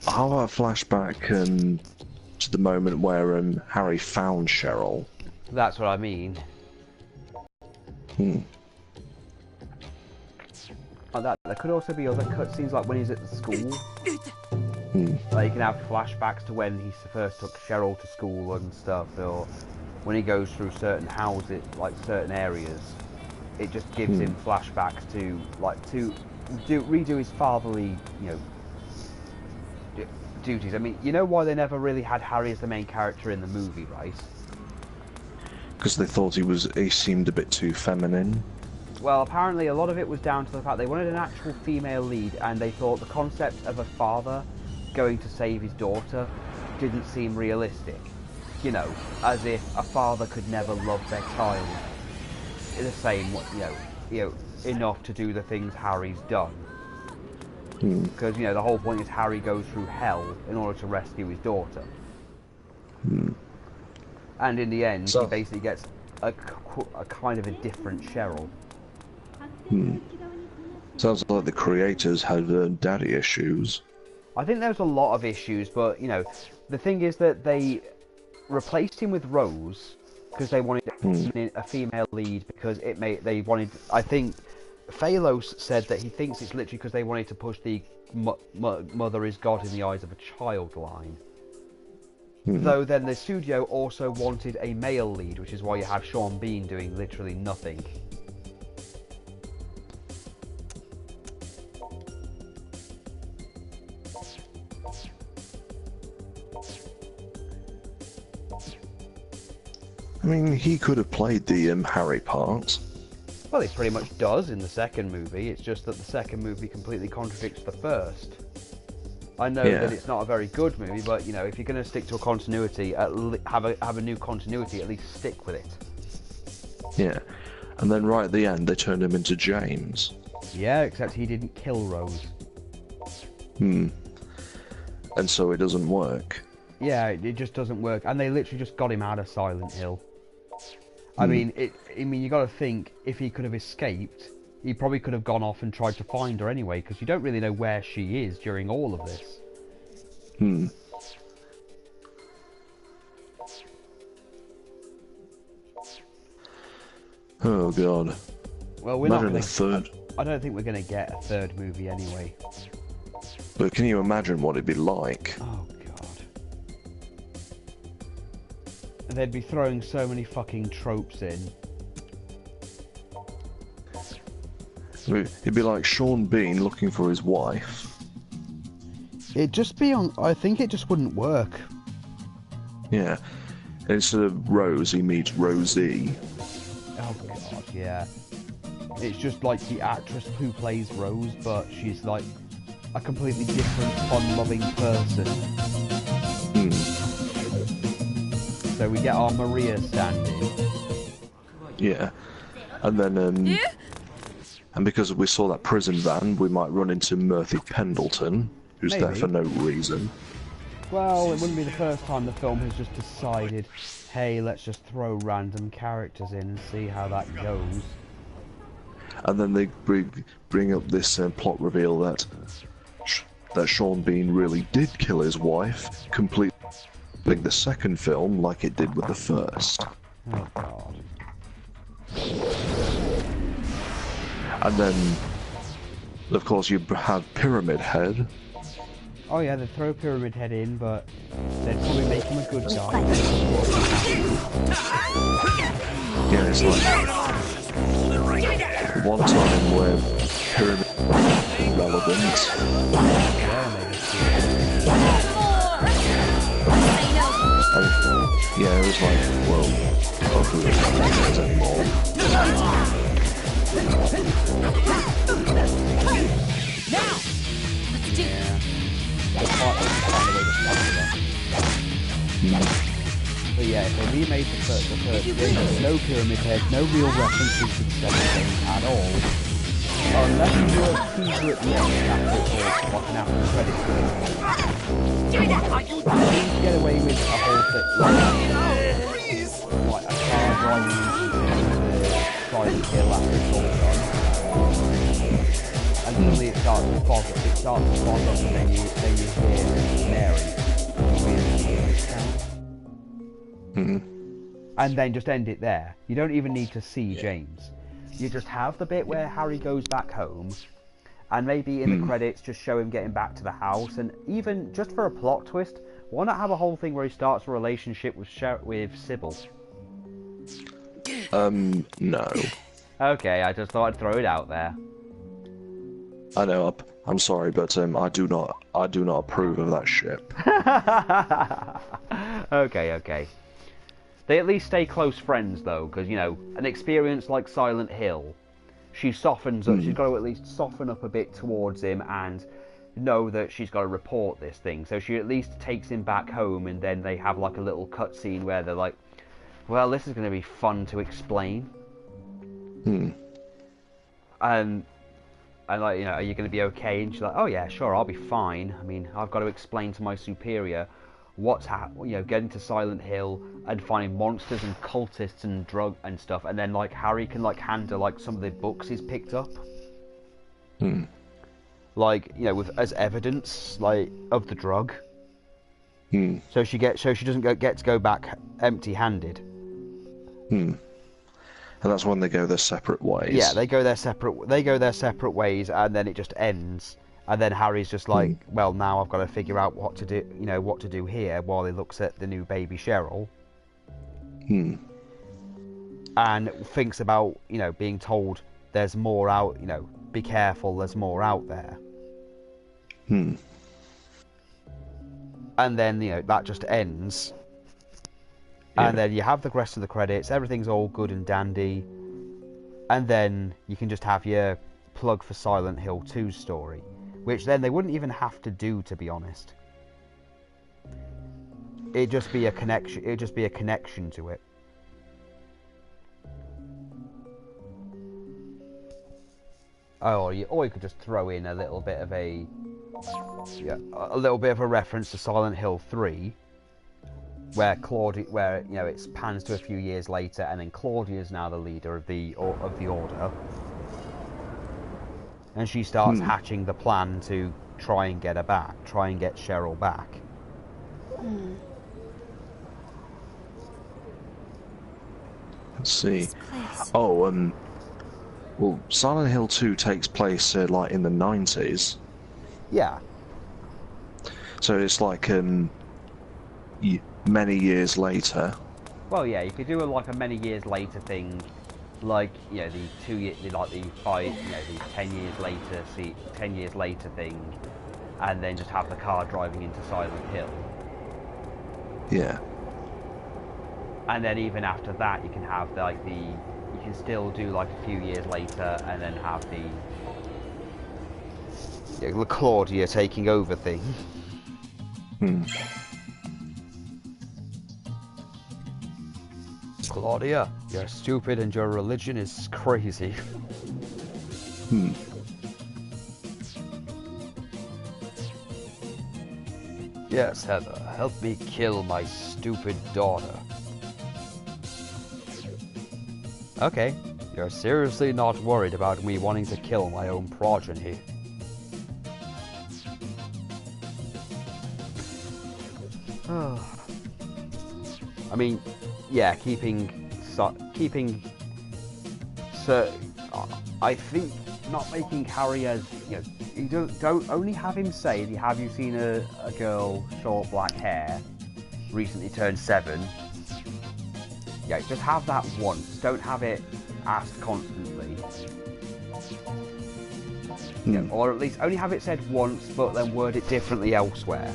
How about a flashback to the moment where Harry found Cheryl? That's what I mean. Like that. There could also be other cutscenes, like when he's at the school. Like you can have flashbacks to when he first took Cheryl to school and stuff, or when he goes through certain houses, like certain areas. It just gives him flashbacks to redo his fatherly, you know, duties. I mean, you know why they never really had Harry as the main character in the movie, right? Because they thought he seemed a bit too feminine. Well, apparently a lot of it was down to the fact they wanted an actual female lead, and they thought the concept of a father going to save his daughter didn't seem realistic. You know, as if a father could never love their child in the same, enough to do the things Harry's done. Because, the whole point is Harry goes through hell in order to rescue his daughter. And in the end, he basically gets a kind of a different Cheryl. Sounds like the creators had daddy issues. I think there's a lot of issues, but, the thing is that they replaced him with Rose because they wanted a female lead because I think Phalos said that he thinks it's literally because they wanted to push the mother is God in the eyes of a child line. Though then the studio also wanted a male lead, which is why you have Sean Bean doing literally nothing. I mean, he could have played the Harry part. Well, he pretty much does in the second movie. It's just that the second movie completely contradicts the first. I know that it's not a very good movie, but if you're going to stick to a continuity, have a new continuity, at least stick with it. Yeah, and then right at the end, they turned him into James. Yeah, except he didn't kill Rose. And so it doesn't work. Yeah, it just doesn't work, and they literally just got him out of Silent Hill. I mean, you got to think if he could have escaped, he probably could have gone off and tried to find her anyway, because you don't really know where she is during all of this. Oh god. Well, we're not Imagine gonna, a third. I don't think we're going to get a third movie anyway. But can you imagine what it'd be like? Oh god. They'd be throwing so many fucking tropes in. It'd be like Sean Bean looking for his wife. It'd just be on. I think it just wouldn't work. Yeah. And instead of Rose, he meets Rosie. Oh god, yeah. It's just like the actress who plays Rose, but she's like a completely different, fun-loving person. So we get our Maria stand-in. Yeah. And then, and because we saw that prison van, we might run into Murphy Pendleton, who's there for no reason. Well, it wouldn't be the first time the film has just decided, hey, let's just throw random characters in and see how that goes. And then they bring up this plot reveal that Sean Bean really did kill his wife, completely the second film like it did with the first. Oh god. And then, of course, you have Pyramid Head. Oh yeah, they'd throw Pyramid Head in, but they'd probably make him a good guy. Yeah, it's like one time where Pyramid Head relevant. Yeah, it was like, well, hopefully we can't make those anymore. Now! Let's do But yeah, if they remade the first game, no Pyramid Head, no real references to the second game at all. Unless you do a teaser at the end after, or like an after credits scene. You get away with a whole thing, like a car driving into the Silent Hill after it's all done. And suddenly it starts to fog up, and then you hear Mary. And then just end it there. You don't even need to see James. You just have the bit where Harry goes back home, and maybe in the credits just show him getting back to the house, and even just for a plot twist, why not have a whole thing where he starts a relationship with Sybil? No. Okay, I just thought I'd throw it out there. I know. I'm sorry, but I do not approve of that shit. Okay. They at least stay close friends, though, because, you know, an experience like Silent Hill, she softens up. She's got to at least soften up a bit towards him and know that she's got to report this thing. So she at least takes him back home, and then they have like a little cutscene where they're like, well, this is going to be fun to explain. And like, you know, are you going to be okay? And she's like, oh yeah, sure, I'll be fine. I mean, I've got to explain to my superior what's getting to Silent Hill and finding monsters and cultists and drug and stuff, and then like Harry can like hand her like some of the books he's picked up, like, you know, with as evidence like of the drug. So she doesn't get to go back empty-handed. And that's when they go their separate ways. Yeah, they go their separate ways, and then it just ends. And then Harry's just like, well, now I've got to figure out what to do, you know, what to do here, while he looks at the new baby Cheryl. And thinks about, you know, being told there's more out, you know, be careful, there's more out there. And then, you know, that just ends. Yeah. And then you have the rest of the credits, everything's all good and dandy. And then you can just have your plug for Silent Hill 2's story, which then they wouldn't even have to do, to be honest. It'd just be a connection to it. Oh, or you could just throw in a little bit of a reference to Silent Hill 3, where you know, it pans to a few years later, and then Claudia is now the leader of the Order, and she starts hatching the plan to try and get Cheryl back. Let's see. Oh, well, Silent Hill 2 takes place like in the 90s. Yeah. So it's like many years later. Well, yeah, you could do a many years later thing, like, you know, the 10 years later thing, and then just have the car driving into Silent Hill. Yeah. And then even after that, you can have you can still do like a few years later, and then have the Claudia taking over thing. Claudia, you're stupid and your religion is crazy. Yes, Heather, help me kill my stupid daughter. Okay, you're seriously not worried about me wanting to kill my own progeny. I mean, yeah, I think not making Harry as, you know, you don't only have him say, have you seen a girl, short black hair, recently turned 7? Yeah, just have that once. Don't have it asked constantly. Yeah, or at least only have it said once, but then word it differently elsewhere.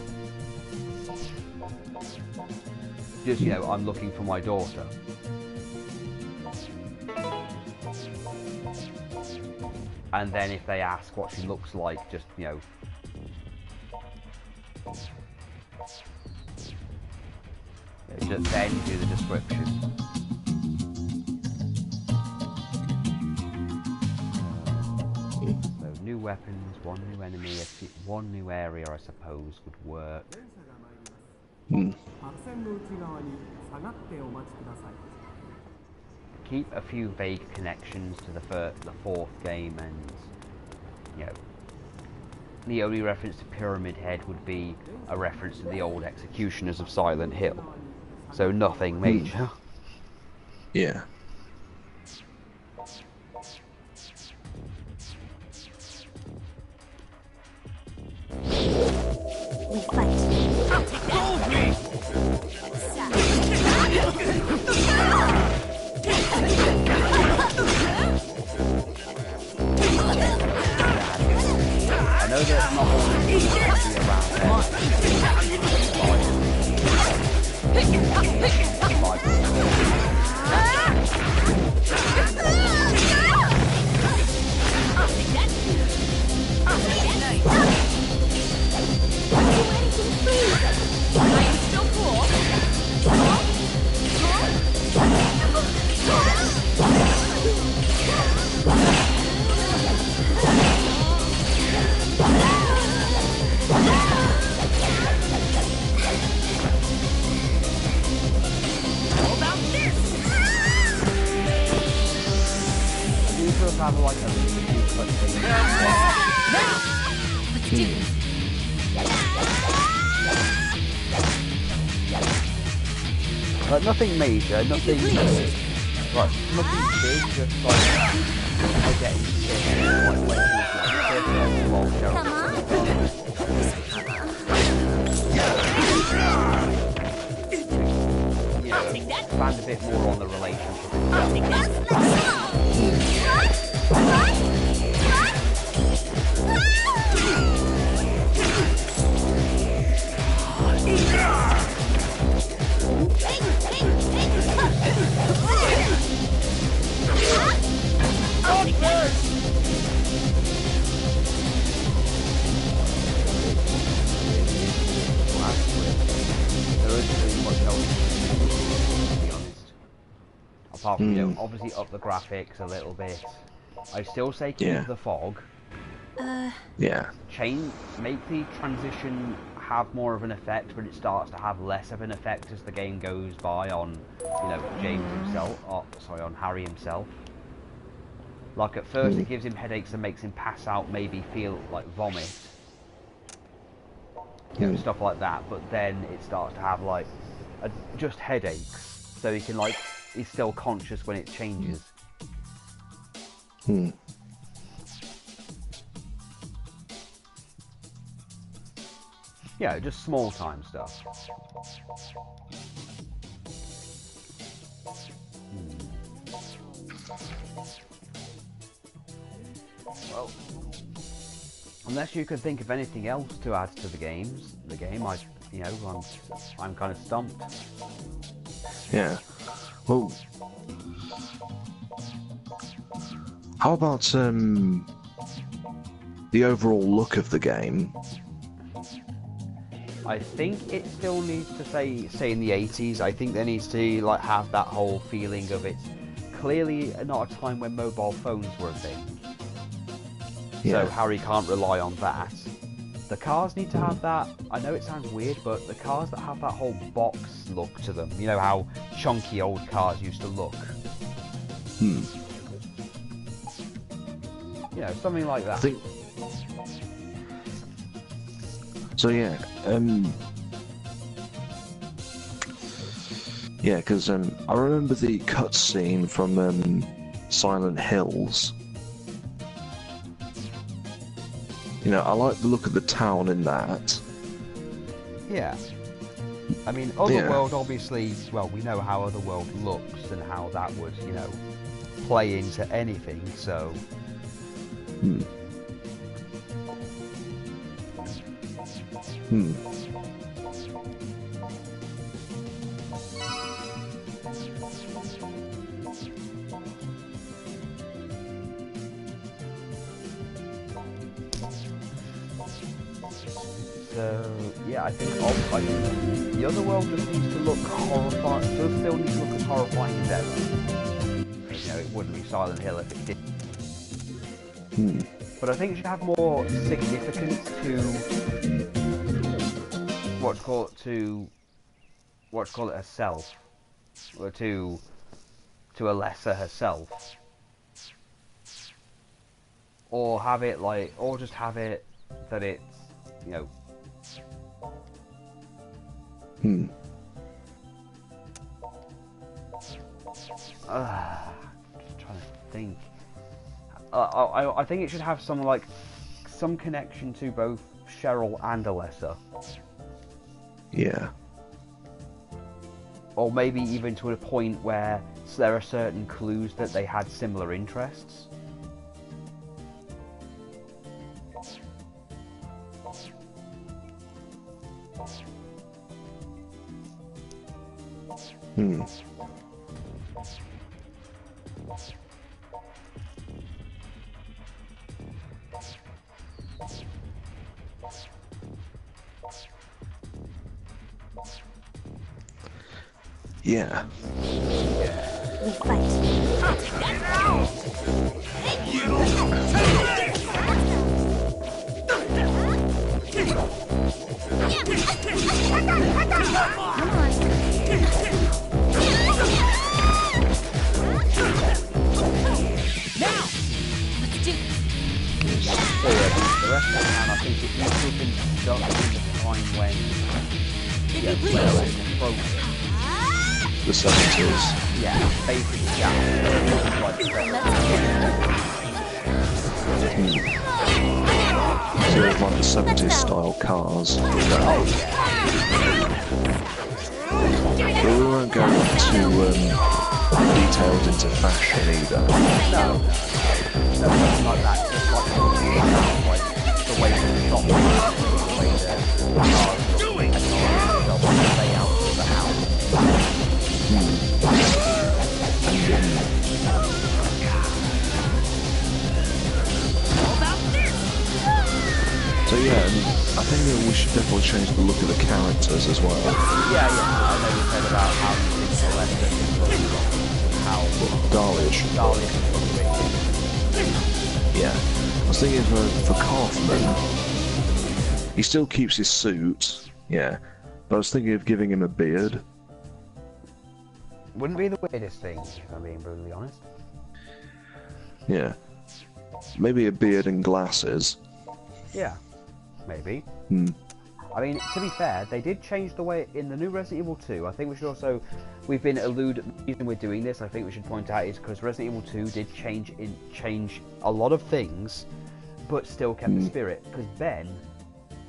Just, you know, I'm looking for my daughter. And then if they ask what she looks like, just, you know, just then do the description. So new weapons, one new enemy, one new area, I suppose, would work. Keep a few vague connections to the fourth game, and, you know, the only reference to Pyramid Head would be a reference to the old executioners of Silent Hill. So nothing major. Yeah. We fight. I'll take that. Are you still cool? How about this? You sort of have like a few cutscenes. Let's do this. Like nothing major, nothing like nothing big, just like I get hit, like when he's like first Come on. I'll take that. expand a bit more on the relationship. I'll take that. Let's I'll take that. There isn't really much else to be honest. Apart from, you know, obviously up the graphics a little bit. I still say keep the fog. Yeah. Make the transition have more of an effect when it starts to have less of an effect as the game goes by on, you know, James himself, on Harry himself. Like at first it gives him headaches and makes him pass out, maybe feel like vomit. You know, stuff like that, but then it starts to have like just headaches, so he can like, he's still conscious when it changes. Yeah, just small time stuff. Well, unless you can think of anything else to add to the game, you know, I'm kind of stumped. Yeah. Well, how about the overall look of the game? I think it still needs to say in the 80s. I think there needs to like have that whole feeling of it's clearly not a time when mobile phones were a thing. Yeah. So Harry can't rely on that. The cars need to have that. I know it sounds weird, but the cars that have that whole box look to them, you know how chunky old cars used to look. You know, something like that. So yeah, yeah, because I remember the cutscene from Silent Hills. You know, I like the look of the town in that. Yeah. I mean, Otherworld obviously, well, we know how Otherworld looks and how that would, you know, play into anything, so... So, yeah, I think the Otherworld just needs to look horrifying, does still need to look as horrifying as ever. You know, it wouldn't be Silent Hill if it did. But I think it should have more significance to herself, or to Alessa herself, or have it like, or just have it that it's, you know. Just trying to think. I think it should have some connection to both Cheryl and Alessa. Yeah. Or maybe even to a point where there are certain clues that they had similar interests. Yeah. We fight. Come on. Now! Let's do So yeah, the rest of the time I think it's still been done in the time when approaching. The 70s. Yeah, basically, yeah. Like, So it was like the 70s style cars. But we won't go too detailed into fashion either. no, nothing like that. Just like the way the shop was, the way the cars look, the layout of the house. So yeah, and I think that we should definitely change the look of the characters as well. Yeah, I know you said about how you think Celeste is how Dahlia is Yeah. I was thinking for Kaufman, he still keeps his suit, yeah, but I was thinking of giving him a beard. Wouldn't be the weirdest thing, if I'm being brutally honest. Yeah. Maybe a beard and glasses. Yeah, maybe. Hmm. I mean, to be fair, they did change the way in the new Resident Evil 2. I think we should also, we've been the reason we're doing this, I think we should point out, is because Resident Evil 2 did change a lot of things, but still kept the spirit. Because Ben,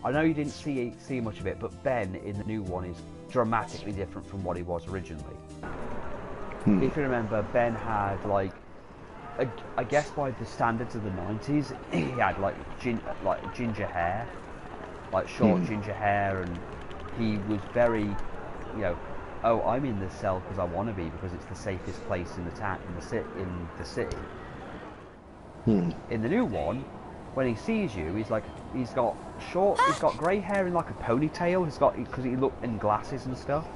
I know you didn't see much of it, but Ben in the new one is dramatically different from what he was originally. If you remember, Ben had like, I guess by the standards of the 90s, he had like ginger hair. Like short ginger hair, and he was very, you know, oh, I'm in this cell because I want to be, because it's the safest place in the town, in the city. In the new one, when he sees you, he's got grey hair in like a ponytail. Because he looked in glasses and stuff.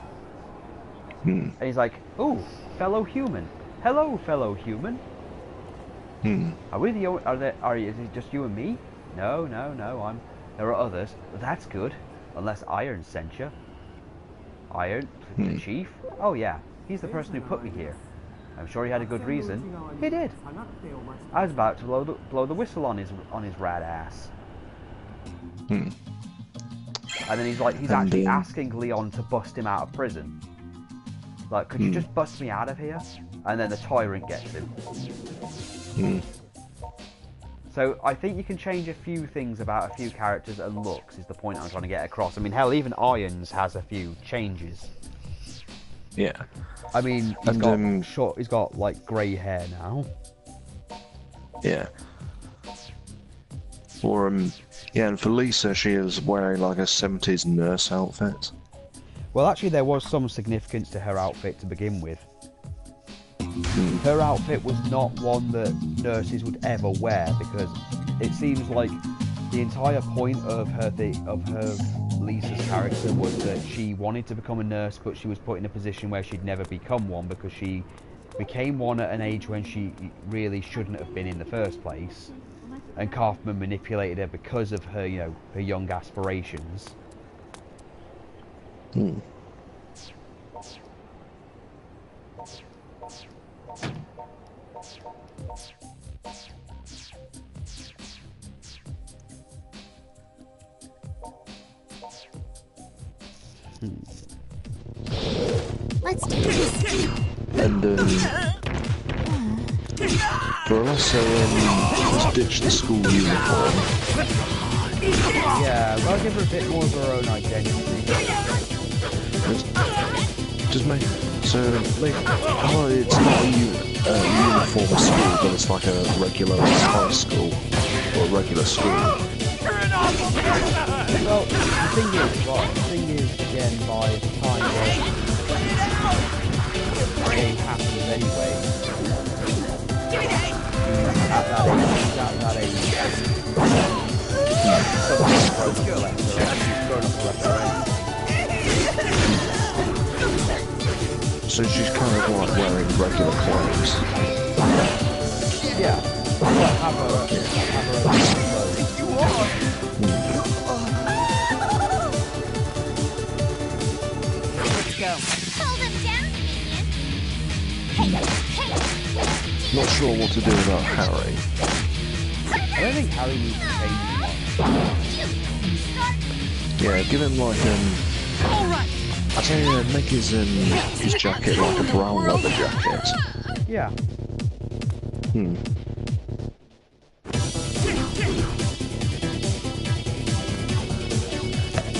And he's like, oh, fellow human, hello, fellow human. Are we the only? Is it just you and me? No, there are others. That's good. Unless Iron sent you. Iron? The chief? Oh yeah, he's the person who put me here. I'm sure he had a good reason. He did. I was about to blow the whistle on his rad ass. And then he's actually asking Leon to bust him out of prison. Like, could you just bust me out of here? And then the tyrant gets him. So I think you can change a few things about a few characters and looks, is the point I'm trying to get across. I mean, hell, even Irons has a few changes. Yeah. I mean, he's got like grey hair now. Yeah. Or yeah, and for Lisa, she is wearing like a 70s nurse outfit. Well, actually, there was some significance to her outfit to begin with. Her outfit was not one that nurses would ever wear, because it seems like the entire point of Lisa's character was that she wanted to become a nurse, but she was put in a position where she'd never become one, because she became one at an age when she really shouldn't have been in the first place, and Kaufman manipulated her because of her, her young aspirations. Let's do this. And we'll also just ditch the school uniform. Yeah, well, give her a bit more of her own identity. Just make it's not a uniform school, but it's like a regular high school or a regular school. Well, the thing is, again, by the time the game happens anyway, at that age, So she's kind of like wearing regular clothes. Yeah. Have her own clothes. Let's go. Hold him down, minion. Hey. Not sure what to do about Harry. I don't think Harry needs to change much. Yeah, give him like All right. I'd say make his jacket like a brown leather jacket. Yeah.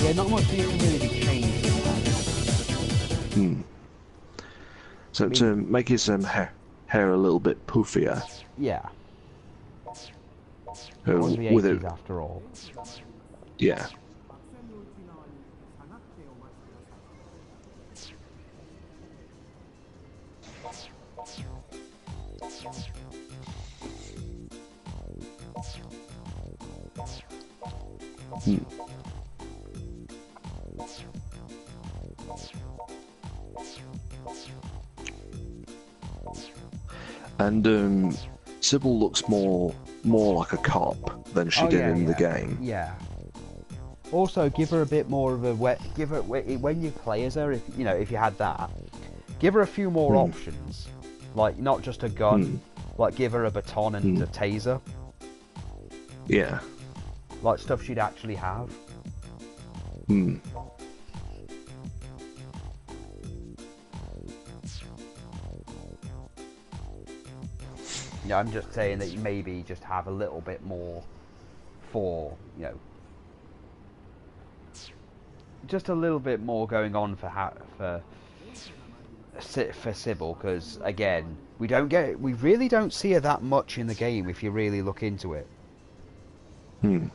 Yeah, not much needs to really be changed. So to make his hair a little bit poofier. Yeah. It was the with 80s it, after all. yeah. And Sybil looks more like a cop than she did in the game. Yeah. Also, give her a bit more of a when you play as her, if you had that, give her a few more options, like not just a gun, like give her a baton and a taser. Yeah. Like stuff she'd actually have. Yeah, I'm just saying that you maybe just have a little bit more for, just a little bit more going on for Sybil, because again, we really don't see her that much in the game if you really look into it. I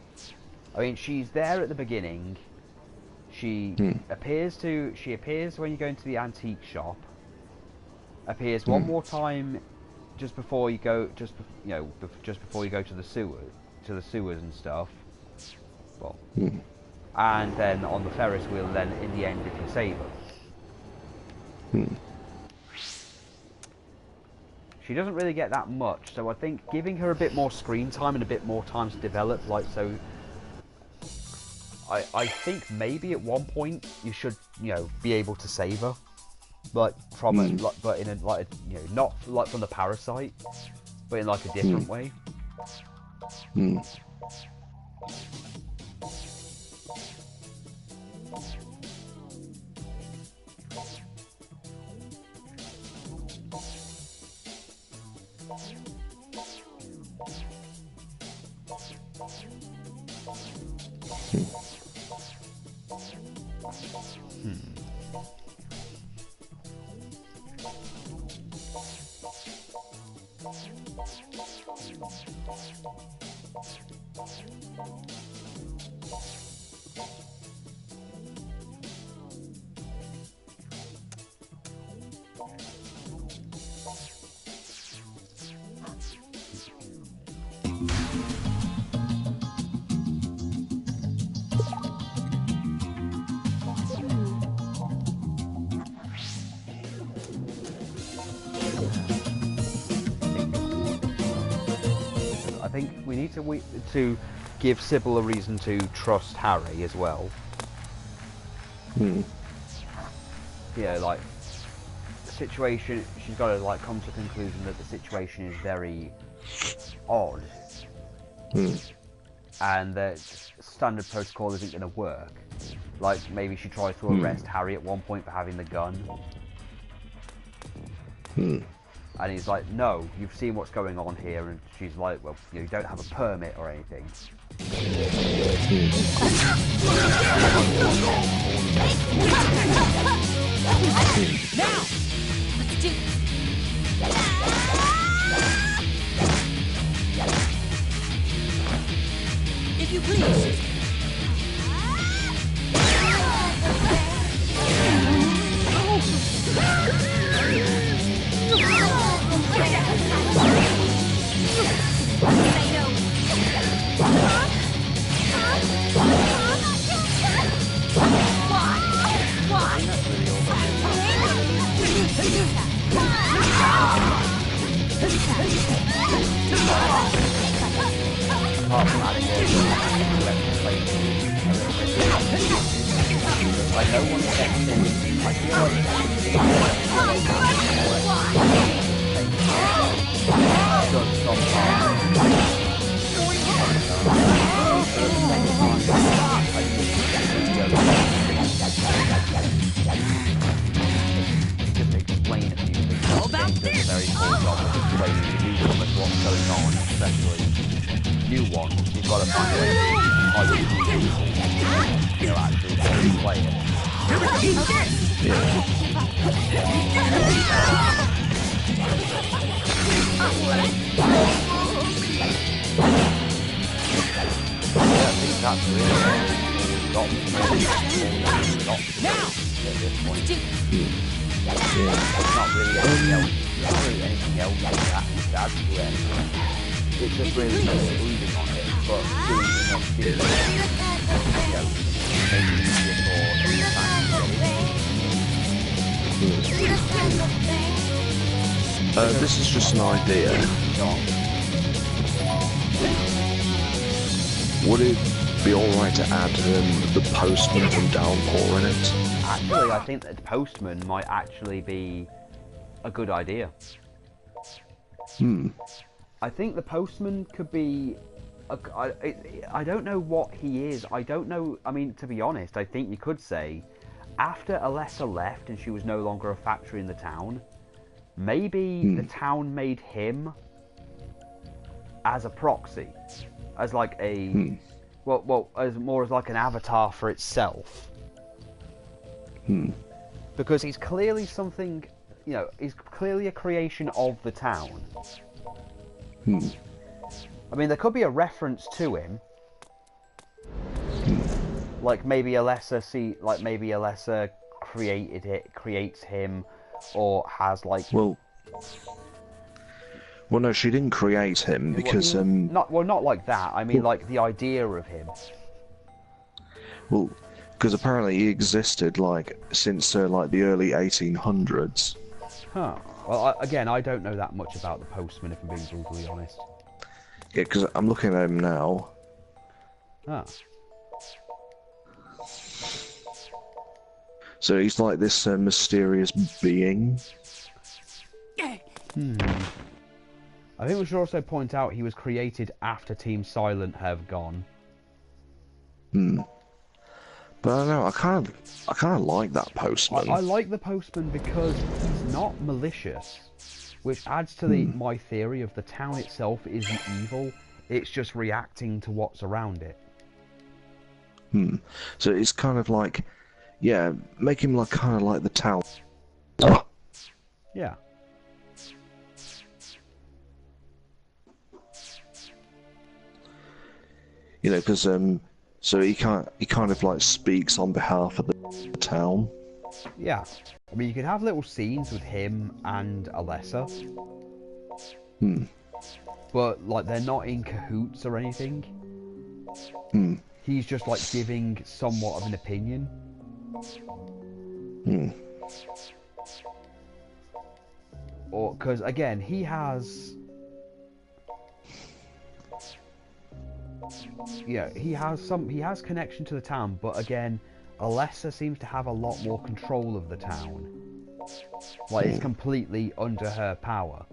mean, she's there at the beginning. She appears when you go into the antique shop. Appears one more time just before you go, just before you go to the sewers and stuff. Well, and then on the Ferris wheel. Then in the end, if you save her, she doesn't really get that much. So I think giving her a bit more screen time and a bit more time to develop, I think maybe at one point you should, be able to save her. But in a not like from the parasite, but in like a different way. I think we need to give Sybil a reason to trust Harry as well. Like the situation, she's got to come to the conclusion that the situation is very odd, and that standard protocol isn't going to work. Like maybe she tries to arrest Harry at one point for having the gun. And he's like, no, you've seen what's going on here. And she's like, well, you don't have a permit or anything. Now! Let's do If you please. Apart from that, it was played a little bit. Like no one gets in. I feel like does sometimes. Just explain a few things. How about this? A very poor job of explaining to newcomers what's going on, especially new ones. You've got to find a way to hide it, you know, actually play it. I think that's really got now at this point. It's not really anything else. Not really anything else that adds to it. It's just really improving on it, but doing enough to, you know, make it easier for new fans to get it. This is just an idea. Would it be alright to add the postman from Downpour in it? Actually, I think that the postman might actually be a good idea. I think the postman could be... I don't know what he is. I don't know... I mean, to be honest, I think you could say, after Alessa left and she was no longer a factory in the town, maybe the town made him as a proxy. As like a... Well, as more as like an avatar for itself. Because he's clearly something... You know, he's clearly a creation of the town. I mean, there could be a reference to him. Like maybe Alessa creates him, or has like... Well, no, she didn't create him because not like that. I mean, like the idea of him. Well, because apparently he existed like since like the early 1800s. Huh. Well, again, I don't know that much about the postman, if I'm being brutally honest. Yeah, because I'm looking at him now. Ah. So he's like this mysterious being. I think we should also point out he was created after Team Silent have gone. But I don't know, I kind of like that postman. I like the postman because he's not malicious, which adds to my theory of the town itself isn't evil. It's just reacting to what's around it. So it's kind of like, yeah, make him like kind of like the town. Yeah. You know, because so he kind of like speaks on behalf of the town. Yeah. I mean, you could have little scenes with him and Alessa. But, like, they're not in cahoots or anything. He's just, like, giving somewhat of an opinion. Or, because, again, he has... Yeah, he has connection to the town, but again, Alessa seems to have a lot more control of the town. Like, it's completely under her power.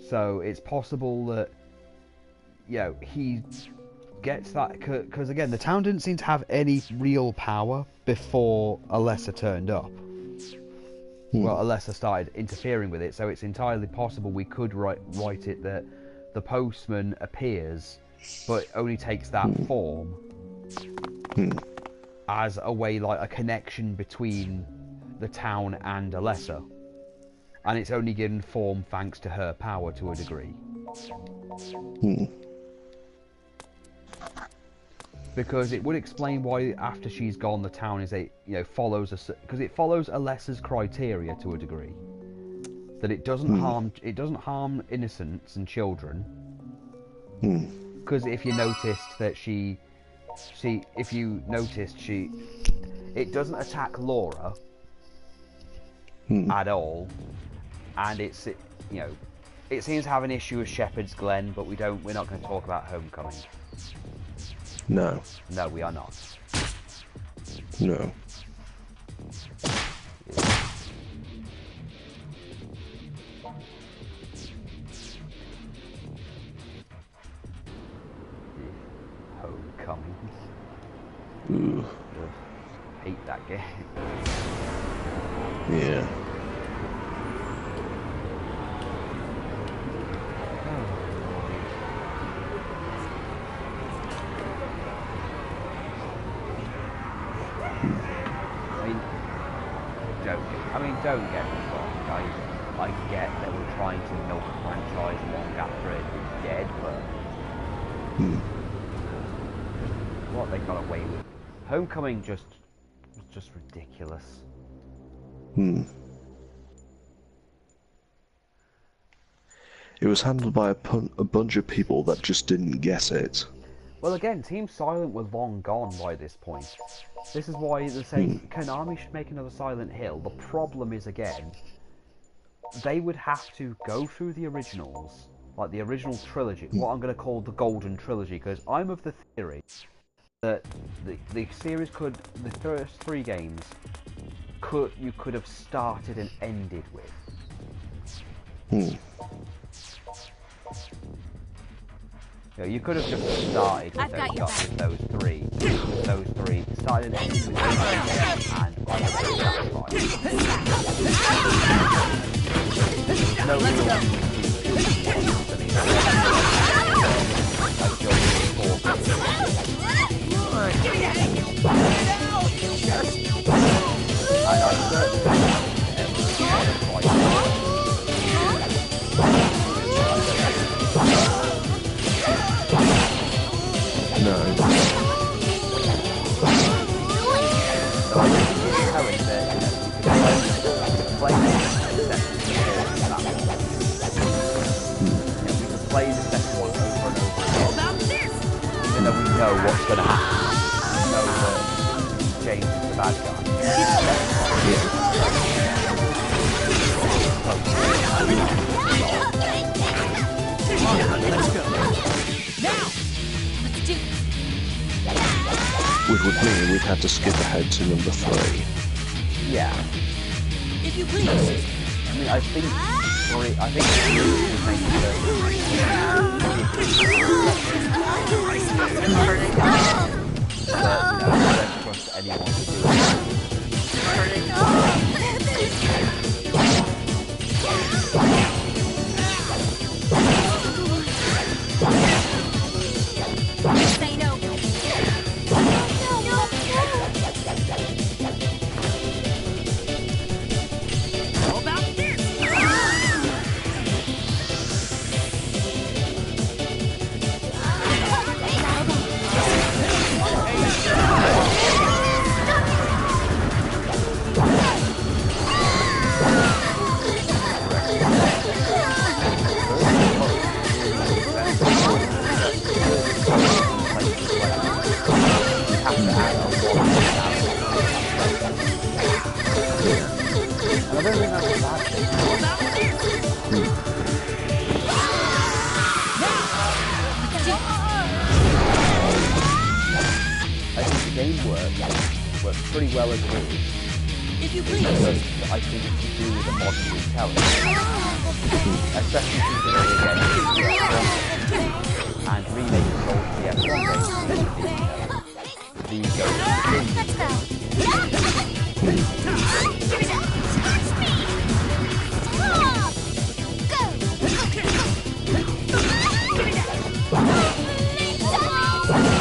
So it's possible that, you know, he gets that, because again, the town didn't seem to have any real power before Alessa turned up. Well, Alessa started interfering with it, so it's entirely possible we could write it that the postman appears, but only takes that form as a way, like a connection between the town and Alessa. And it's only given form thanks to her power to a degree. Because it would explain why after she's gone the town is follows because it follows Alessa's criteria to a degree. That it doesn't harm innocents and children. Because if you noticed that it doesn't attack Laura, at all, and it's, you know, it seems to have an issue with Shepherd's Glen, but we're not going to talk about Homecoming. No. No, we are not. No. Homecoming. Ooh. Ugh, hate that game. Yeah. Don't get me wrong, I get that we're trying to milk the franchise long after it's dead, but what they got away with. Homecoming was just ridiculous. It was handled by a bunch of people that just didn't get it. Well, again, Team Silent were long gone by this point. This is why they're saying Konami should make another Silent Hill. The problem is, again, they would have to go through the originals, like the original trilogy, what I'm going to call the Golden Trilogy, because I'm of the theory that the series could, the first 3 games, you could have started and ended with. You know, you could have just started with those three, started and ended with those 3 games, and I would be satisfied. No real play the second one over and over again. Even though we know what's going to happen. We know that James is the bad guy. Let's go. Now! Let's do Which would mean we'd have to skip ahead to number 3. Yeah. If you please. I mean, I think 3 is but I don't trust anyone to do it. Say no. How about this? Works pretty well as it is. If you please. Because I think it's to do with the modern retelling. Especially considering again and remaking old PS1 games. These go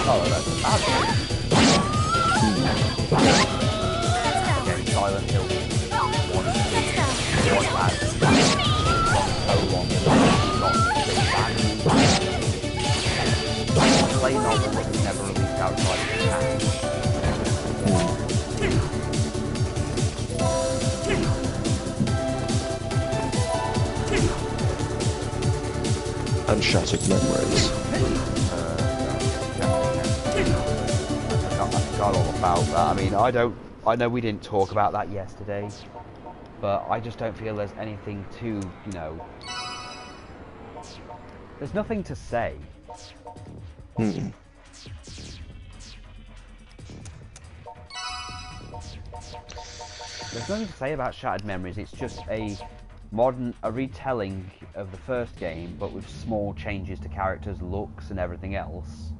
oh, that's a bad one. Again, Silent Hill 1 and 2. One has so long not play novel that was never released outside of Japan. And Shattered Memories. I forgot all about that. I mean, I know we didn't talk about that yesterday, but I just don't feel there's anything to, you know, there's nothing to say. Hmm. There's nothing to say about Shattered Memories. It's just a retelling of the first game, but with small changes to characters' looks and everything else.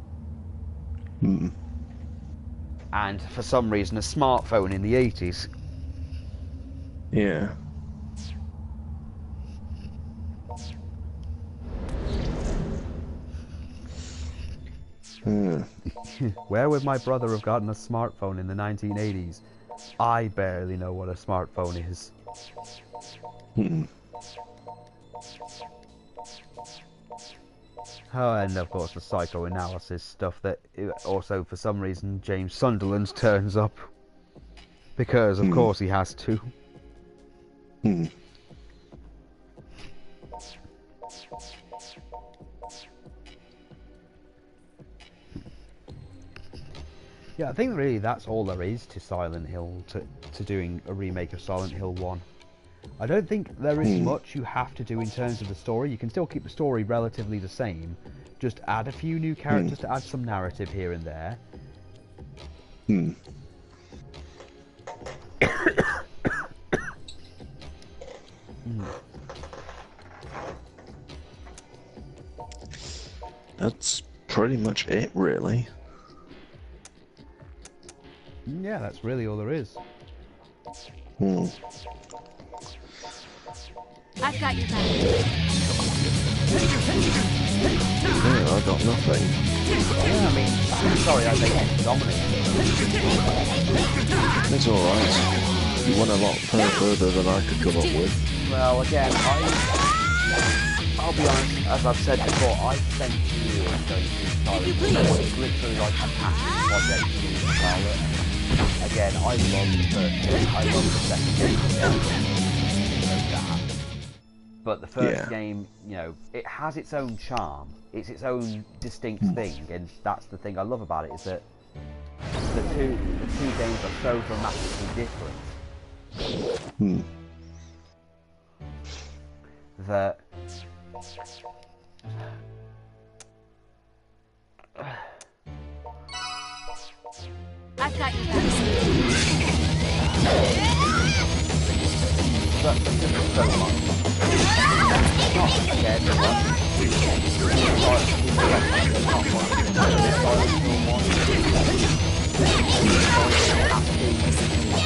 Hmm. And for some reason, a smartphone in the 80s. Yeah. Where would my brother have gotten a smartphone in the 1980s? I barely know what a smartphone is. Hmm. Oh, and of course the psychoanalysis stuff that also, for some reason, James Sunderland turns up. Because, of course, he has to. Hmm. Yeah, I think really that's all there is to Silent Hill, to doing a remake of Silent Hill 1. I don't think there is much you have to do in terms of the story. You can still keep the story relatively the same. Just add a few new characters to add some narrative here and there. Hmm. That's pretty much it, really. Yeah, that's really all there is. Hmm. I've got your back. Yeah, I got nothing. Yeah, I mean, I'm sorry I think dominated. It's alright. You went a lot further than I could come up with. Well, again, I'll be honest, as I've said before, I spent years going through Silent Hill. It's literally like a passion project to do Charlotte. Again, I love the first game, I love the second game, that. But the first game, you know, it has its own charm. It's its own distinct thing, and that's the thing I love about it, is that the two games are so dramatically different. That I've got your back. but there's just so much.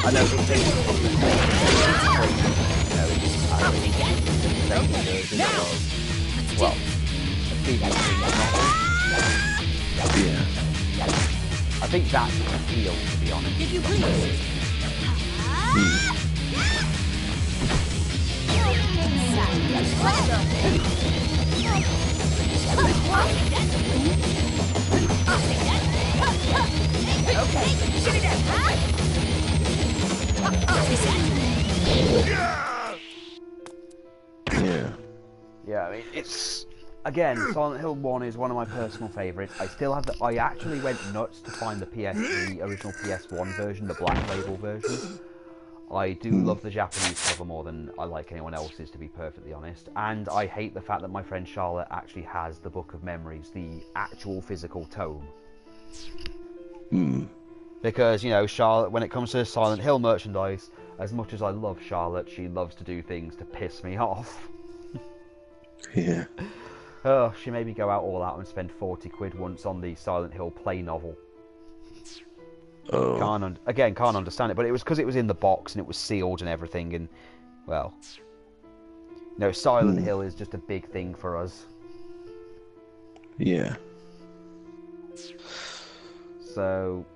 I know it's well, Yeah. I think that's the appeal, to be honest. If you please. Yeah. Yeah, I mean, it's... Again, Silent Hill 1 is one of my personal favourites. I actually went nuts to find the original PS1 version, the Black Label version. I do love the Japanese cover more than I like anyone else's, to be perfectly honest. And I hate the fact that my friend Charlotte actually has the Book of Memories, the actual physical tome. Because, you know, Charlotte, when it comes to Silent Hill merchandise, as much as I love Charlotte, she loves to do things to piss me off. Yeah. Oh, she made me go all out and spend 40 quid once on the Silent Hill play novel. Oh. Can't understand it, but it was because it was in the box and it was sealed and everything, and, well... No, Silent Hill is just a big thing for us. Yeah. So...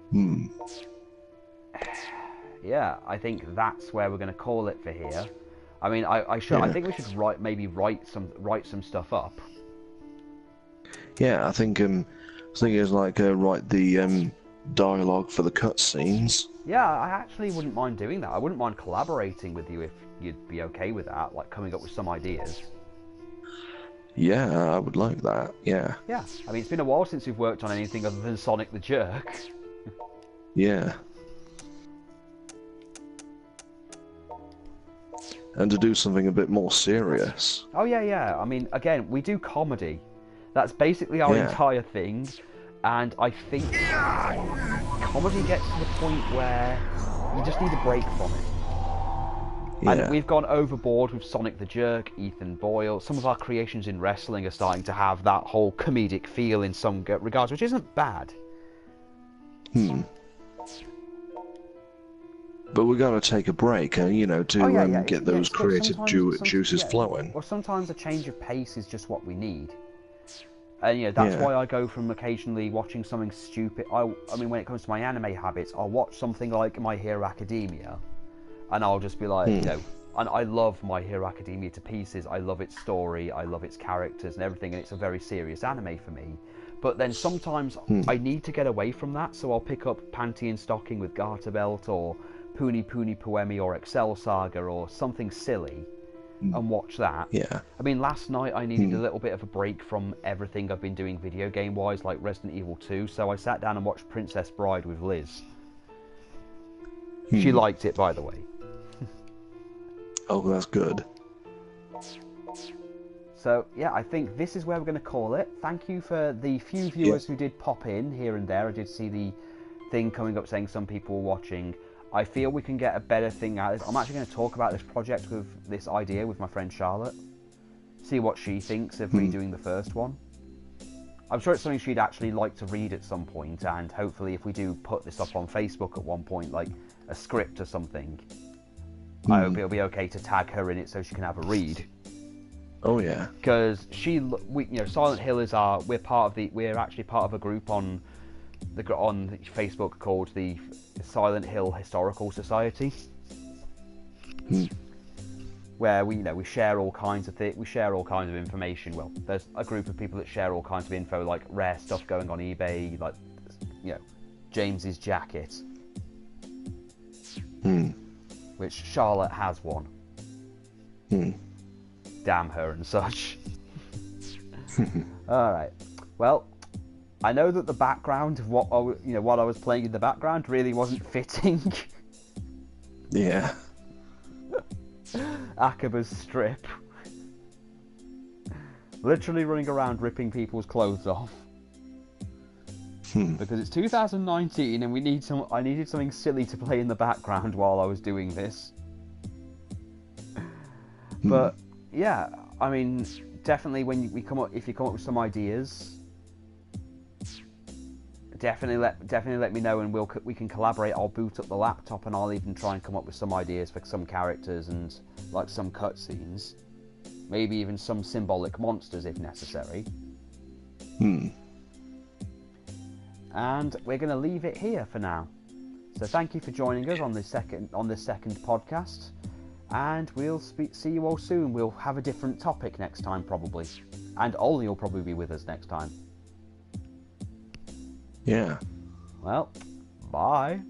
Yeah, I think that's where we're going to call it for here. I mean, I think we should write some stuff up. Yeah, I think it's like write the dialogue for the cutscenes. Yeah, I actually wouldn't mind doing that. I wouldn't mind collaborating with you if you'd be okay with that, like coming up with some ideas. Yeah, I would like that. Yeah. Yeah, I mean, it's been a while since we've worked on anything other than Sonic the Jerk. Yeah. and to do something a bit more serious. Oh yeah. I mean, again, we do comedy. That's basically our entire thing, and I think comedy gets to the point where you just need a break from it. Yeah. And we've gone overboard with Sonic the Jerk, Ethan Boyle. Some of our creations in wrestling are starting to have that whole comedic feel in some regards, which isn't bad. But we're going to take a break, to get those creative juices flowing. Or sometimes a change of pace is just what we need. And that's why I go from occasionally watching something stupid. I mean, when it comes to my anime habits, I'll watch something like My Hero Academia, and I'll just be like, and I love My Hero Academia to pieces. I love its story, I love its characters and everything, and it's a very serious anime for me. But then sometimes I need to get away from that, so I'll pick up Panty and Stocking with Garter Belt, or Puni Puni Poemi, or Excel Saga, or something silly, and watch that. Yeah. I mean, last night I needed a little bit of a break from everything I've been doing video game-wise, like Resident Evil 2, so I sat down and watched Princess Bride with Liz. She liked it, by the way. Oh, that's good. So, yeah, I think this is where we're going to call it. Thank you for the few viewers who did pop in here and there. I did see the thing coming up saying some people were watching. I feel we can get a better thing out of this. I'm actually going to talk about this project with this idea with my friend Charlotte. See what she thinks of redoing the first one. I'm sure it's something she'd actually like to read at some point, and hopefully if we do put this up on Facebook at one point, like a script or something, I hope it'll be okay to tag her in it so she can have a read. Oh yeah. Because Silent Hill is we're actually part of a group on Facebook called the Silent Hill Historical Society, where we share all kinds of we share all kinds of information. Well, there's a group of people that share all kinds of info, like rare stuff going on eBay, like James's jacket, which Charlotte has one. Damn her and such. All right. Well, I know that the background of what I was playing in the background really wasn't fitting. Yeah. Akaba's strip. Literally running around ripping people's clothes off. Because it's 2019 and I needed something silly to play in the background while I was doing this. But yeah, I mean, definitely if you come up with some ideas, definitely let me know, and we can collaborate. I'll boot up the laptop and I'll even try and come up with some ideas for some characters and like some cutscenes, maybe even some symbolic monsters if necessary. And we're going to leave it here for now. So thank you for joining us on this second podcast, and we'll see you all soon. We'll have a different topic next time probably, and Ollie will probably be with us next time. Yeah. Well, bye.